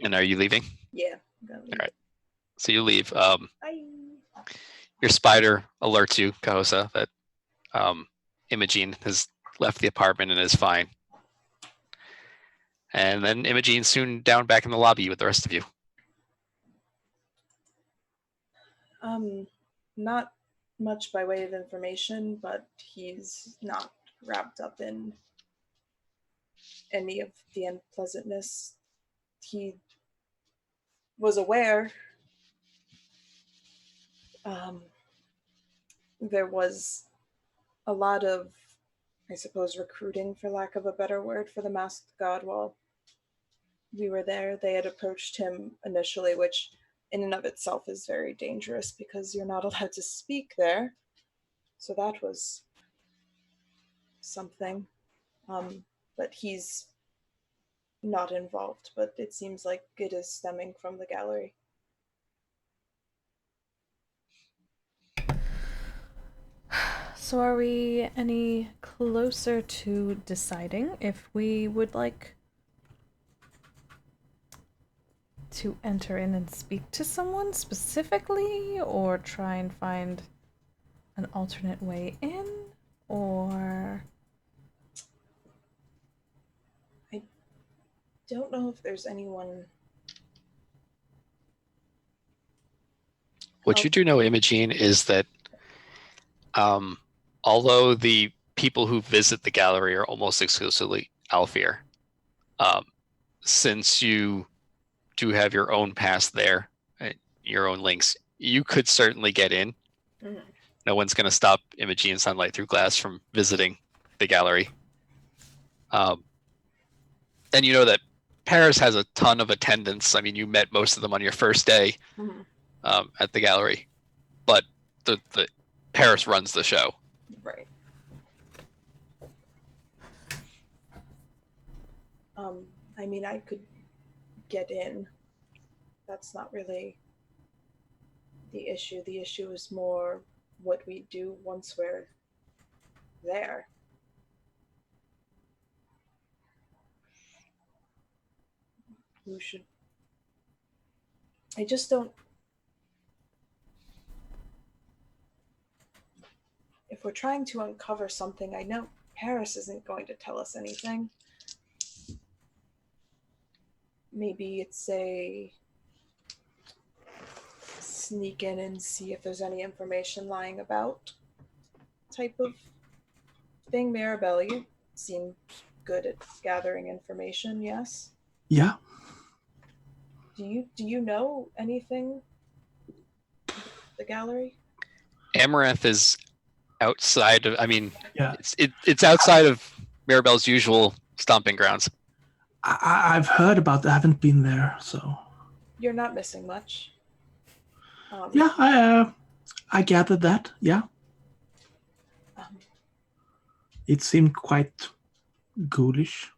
S2: And are you leaving?
S1: Yeah. I'm gonna leave.
S2: All right. So you leave.
S1: Bye.
S2: Your spider alerts you, Kahosa, that Imogene has left the apartment and is fine. And then Imogene's soon down back in the lobby with the rest of you.
S1: Not much by way of information, but he's not wrapped up in any of the unpleasantness. He was aware There was a lot of, I suppose, recruiting, for lack of a better word, for the masked god while we were there. They had approached him initially, which in and of itself is very dangerous because you're not allowed to speak there. So that was something. But he's not involved, but it seems like it is stemming from the gallery.
S3: So are we any closer to deciding if we would like to enter in and speak to someone specifically, or try and find an alternate way in, or...
S1: I don't know if there's anyone...
S2: What you do know, Imogene, is that although the people who visit the gallery are almost exclusively Alfir, since you do have your own pass there, your own links, you could certainly get in.
S1: Mhm.
S2: No one's going to stop Imogene Sunlight Through Glass from visiting the gallery. And you know that Paris has a ton of attendants. I mean, you met most of them on your first day at the gallery, but the Paris runs the show.
S1: Right. I mean, I could get in. That's not really the issue. The issue is more what we do once we're there. Who should... I just don't... If we're trying to uncover something, I know Paris isn't going to tell us anything. Maybe it's a sneak in and see if there's any information lying about type of thing. Mirabelle, you seem good at gathering information, yes?
S4: Yeah.
S1: Do you know anything? The gallery?
S2: Amaranth is outside of, I mean,
S4: Yeah.
S2: it's outside of Mirabelle's usual stomping grounds.
S4: I've heard about that. I haven't been there, so...
S1: You're not missing much.
S4: Yeah, I gathered that, yeah. It seemed quite ghoulish.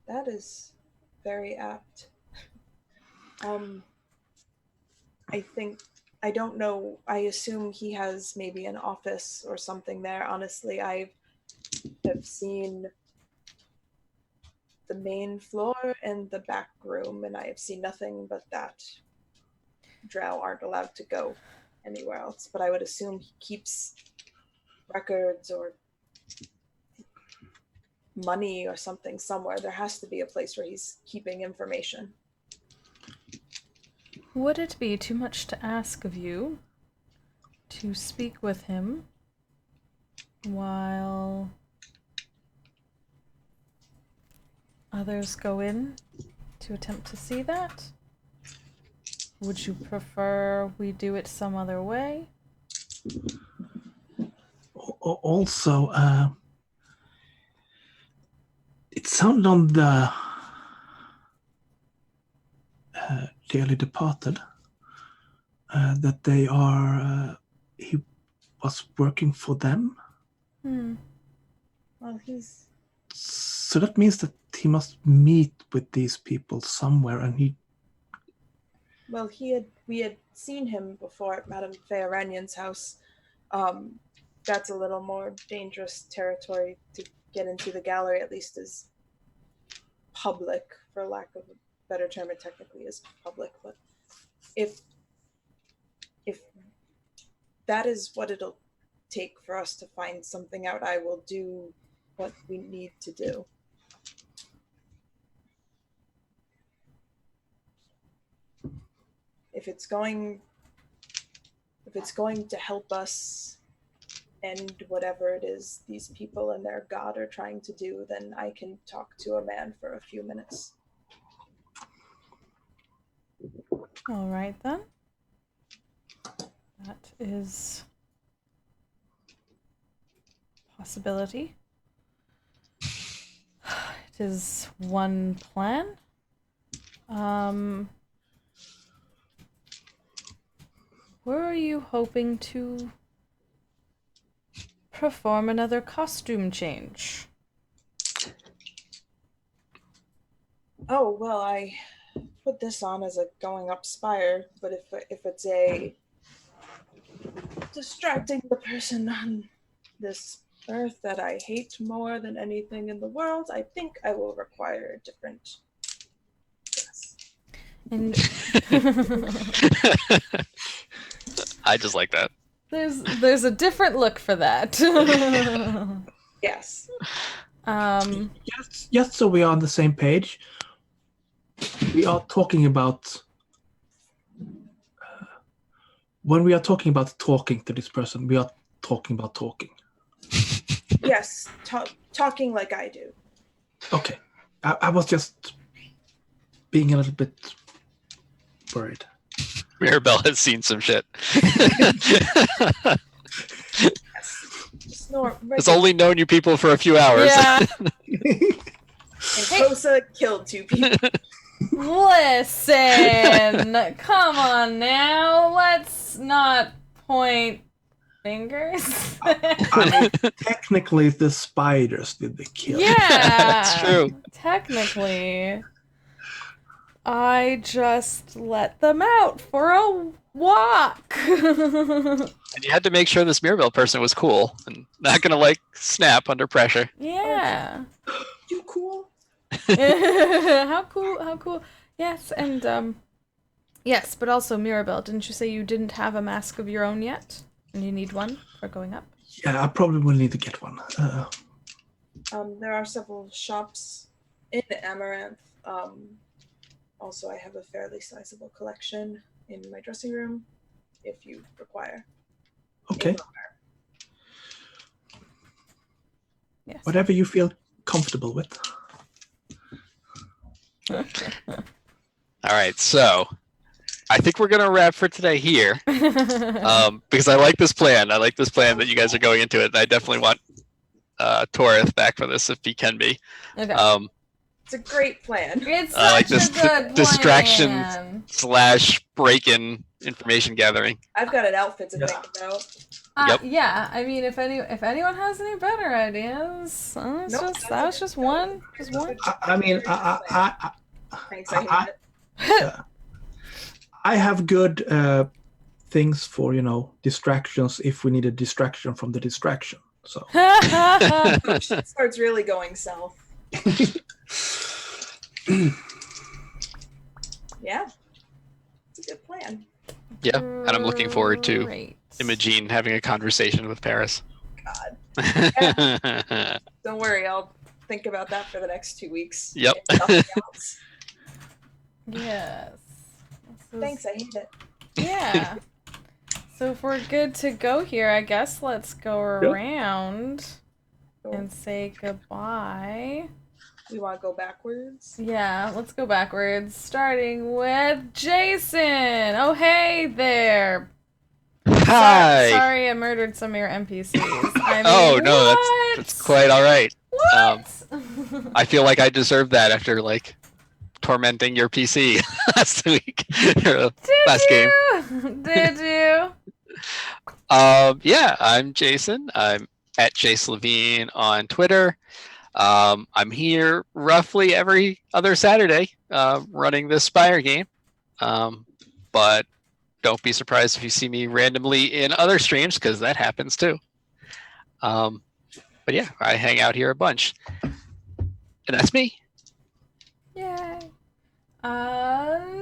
S1: That is very apt. I don't know, I assume he has maybe an office or something there. Honestly, I have seen the main floor and the back room, and I have seen nothing but that. Drow aren't allowed to go anywhere else, but I would assume he keeps records or money or something somewhere. There has to be a place where he's keeping information.
S3: Would it be too much to ask of you to speak with him while others go in to attempt to see that? Would you prefer we do it some other way?
S4: Also, it sounded on the dearly departed that they are... he was working for them.
S1: Well, he's...
S4: So that means that he must meet with these people somewhere, and he...
S1: Well, we had seen him before at Madame Fearanion's house. That's a little more dangerous territory to get into. The gallery, at least, is public, for lack of a better term. It technically is public, but if that is what it'll take for us to find something out, I will do what we need to do. If it's going to help us end whatever it is these people and their god are trying to do, then I can talk to a man for a few minutes.
S3: All right, then. That is a possibility. It is one plan. Were you hoping to perform another costume change?
S1: Oh, well, I put this on as a going up Spire, but if it's a distracting the person on this earth that I hate more than anything in the world, I think I will require a different dress.
S3: And
S2: I just like that.
S3: there's a different look for that.
S1: Yes.
S4: Just so we are on the same page, we are talking about when we are talking about talking to this person, we are talking about talking.
S1: Yes, talking like I do.
S4: Okay. I was just being a little bit worried.
S2: Mirabelle has seen some shit. Has only known you people for a few hours.
S3: Yeah.
S1: And Kosa killed 2 people.
S3: Listen, come on now. Let's not point fingers.
S4: I mean, technically, the spiders did the kill.
S3: Yeah,
S2: that's true.
S3: Technically, I just let them out for a walk.
S2: And you had to make sure this Mirabelle person was cool and not gonna like snap under pressure.
S3: Yeah.
S1: You cool?
S3: How cool, how cool. Yes, and yes, but also Mirabelle, didn't you say you didn't have a mask of your own yet? And you need one for going up?
S4: Yeah, I probably will need to get one.
S1: There are several shops in Amaranth. Also, I have a fairly sizable collection in my dressing room, if you require.
S4: Okay.
S3: Yes.
S4: Whatever you feel comfortable with.
S2: All right, so I think we're gonna wrap for today here, because I like this plan. I like this plan that you guys are going into it. And I definitely want Torith back for this if he can be.
S3: Okay.
S1: It's a great plan.
S3: It's
S2: I like
S3: such
S2: this
S3: a good
S2: distraction
S3: plan.
S2: / break-in information gathering.
S1: I've got an outfit to think about.
S2: Yep.
S3: Yeah, I mean, if anyone has any better ideas, that was just one. Just one.
S4: I mean,
S1: Thanks, I hate it.
S4: I have good things for, distractions if we need a distraction from the distraction. So
S1: Shit starts really going south. Yeah. It's a good plan.
S2: Yeah, and I'm looking forward to
S3: Great.
S2: Imogene having a conversation with Paris.
S1: God. Don't worry, I'll think about that for the next 2 weeks.
S2: Yep.
S1: If nothing else.
S3: Yes.
S1: Thanks, I hate it.
S3: Yeah. So if we're good to go here, I guess let's go around and say goodbye.
S1: We want to go backwards.
S3: Yeah, let's go backwards, starting with Jason. Oh, hey there.
S2: Hi.
S3: Sorry, I murdered some of your NPCs. I mean,
S2: Oh no,
S3: what?
S2: that's quite all right.
S3: What?
S2: I feel like I deserved that after like tormenting your PC last week. Last game.
S3: Did you?
S2: Yeah, I'm Jason. I'm at Jace Levine on Twitter. I'm here roughly every other Saturday running this Spire game. But don't be surprised if you see me randomly in other streams because that happens too. But yeah, I hang out here a bunch. And that's me.
S3: Yay.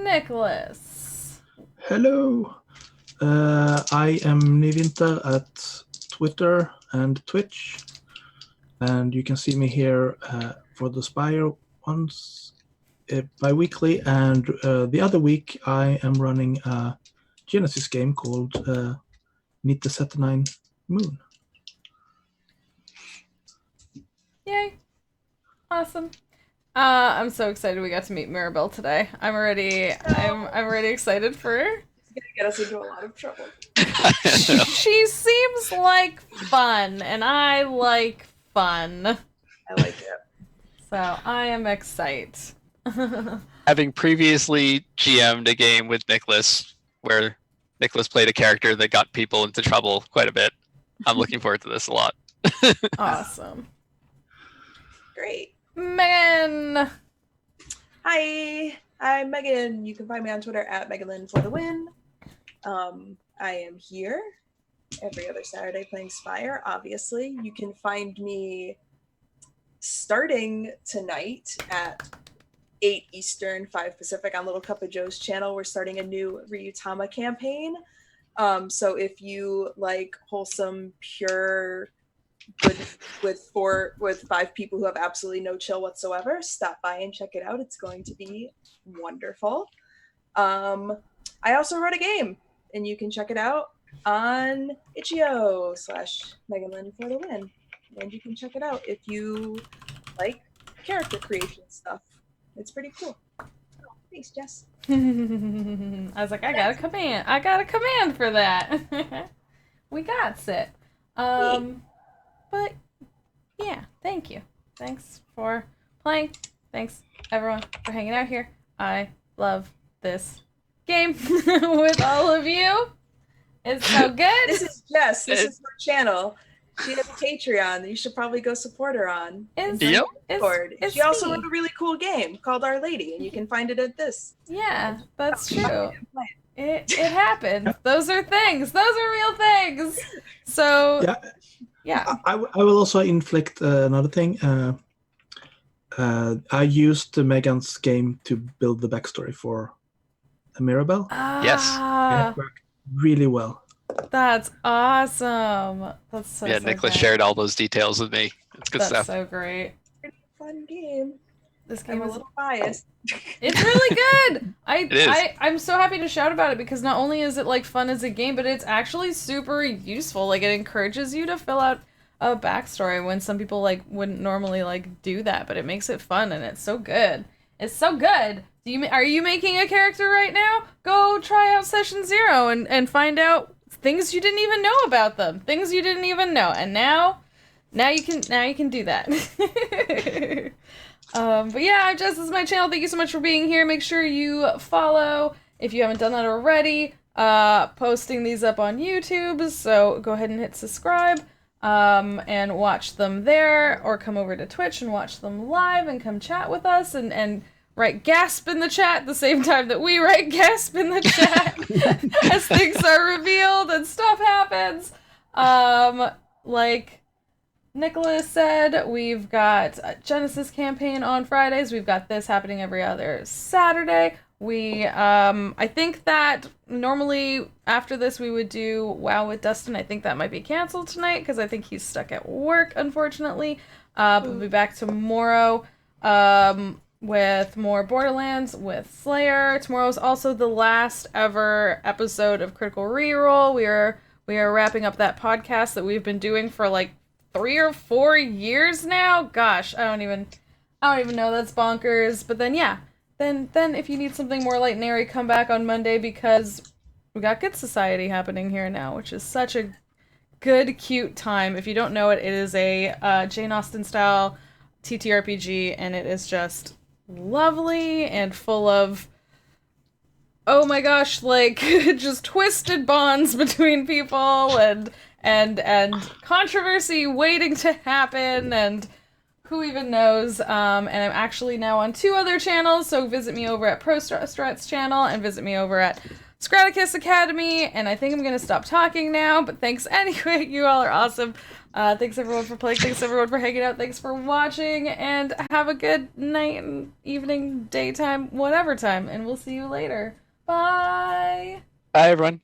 S3: Nicholas.
S4: hello. I am Nivinta at Twitter and Twitch. And you can see me here for the Spire once bi-weekly. And the other week, I am running a Genesis game called Meet the Saturnine Moon.
S3: Yay. Awesome. I'm so excited we got to meet Mirabelle today. I'm already excited for her.
S1: It's going to get us into a lot of trouble.
S3: She seems like fun, and I like fun.
S1: I like it.
S3: So I am excited.
S2: Having previously GM'd a game with Nicholas where Nicholas played a character that got people into trouble quite a bit, I'm looking forward to this a lot.
S3: Awesome.
S1: Great.
S3: Megan!
S1: Hi, I'm Megan. You can find me on Twitter at Megalyn for the win. I am here every other Saturday playing Spire, obviously. You can find me starting tonight at 8 Eastern, 5 Pacific on Little Cup of Joe's channel. We're starting a new Ryutama campaign. So if you like wholesome, pure, good with 5 people who have absolutely no chill whatsoever, stop by and check it out. It's going to be wonderful. I also wrote a game, and you can check it out on itch.io/Megalyn for the win. And you can check it out if you like character creation stuff. It's pretty cool. Oh, thanks, Jess.
S3: I was like, I got a command for that. We got it. But yeah, thank you. Thanks for playing. Thanks everyone for hanging out here. I love this game with all of you. It's so good.
S1: This is Jess. This is her channel. She has a Patreon that you should probably go support her on.
S2: Yep.
S1: She also wrote a really cool game called Our Lady, and you can find it at this.
S3: Yeah, that's true. It happened. Those are things. Those are real things. So yeah.
S4: I will also inflict another thing. I used Megan's game to build the backstory for Mirabelle.
S2: Yes.
S4: It worked really well.
S3: That's awesome. That's so
S2: Nicholas
S3: good.
S2: shared all those details with me. It's good
S3: That's
S2: stuff.
S3: so great.
S1: Pretty fun game.
S3: This game
S1: I'm a
S3: is
S1: little biased.
S3: It's really good.
S2: It is.
S3: I'm so happy to shout about it because not only is it like fun as a game, but it's actually super useful. Like it encourages you to fill out a backstory when some people like wouldn't normally like do that, but it makes it fun and it's so good. It's so good. Are you making a character right now? Go try out Session 0 and find out things you didn't even know about them. Things you didn't even know. And now you can do that. But yeah, Jess, this is my channel. Thank you so much for being here. Make sure you follow if you haven't done that already. Posting these up on YouTube, so go ahead and hit subscribe and watch them there, or come over to Twitch and watch them live and come chat with us and write gasp in the chat at the same time that we write gasp in the chat as things are revealed and stuff happens. Like Nicholas said, we've got a Genesis campaign on Fridays. We've got this happening every other Saturday. I think that normally after this we would do WoW with Dustin. I think that might be canceled tonight because I think he's stuck at work, unfortunately. But we'll be back tomorrow with more Borderlands with Slayer. Tomorrow's also the last ever episode of Critical Reroll. We are wrapping up that podcast that we've been doing for like 3 or 4 years now. Gosh, I don't even know. That's bonkers. But then yeah, then if you need something more light and airy, come back on Monday because we got Good Society happening here now, which is such a good, cute time. If you don't know it, it is a Jane Austen style TTRPG, and it is just lovely and full of, oh my gosh, like just twisted bonds between people and controversy waiting to happen, and who even knows. And I'm actually now on 2 other channels, so visit me over at ProStrat's channel and visit me over at Scraticus Academy, and I think I'm gonna stop talking now, but thanks anyway. You all are awesome. Thanks everyone for playing, thanks everyone for hanging out, thanks for watching, and have a good night and evening, daytime, whatever time, and we'll see you later. Bye!
S2: Bye, everyone.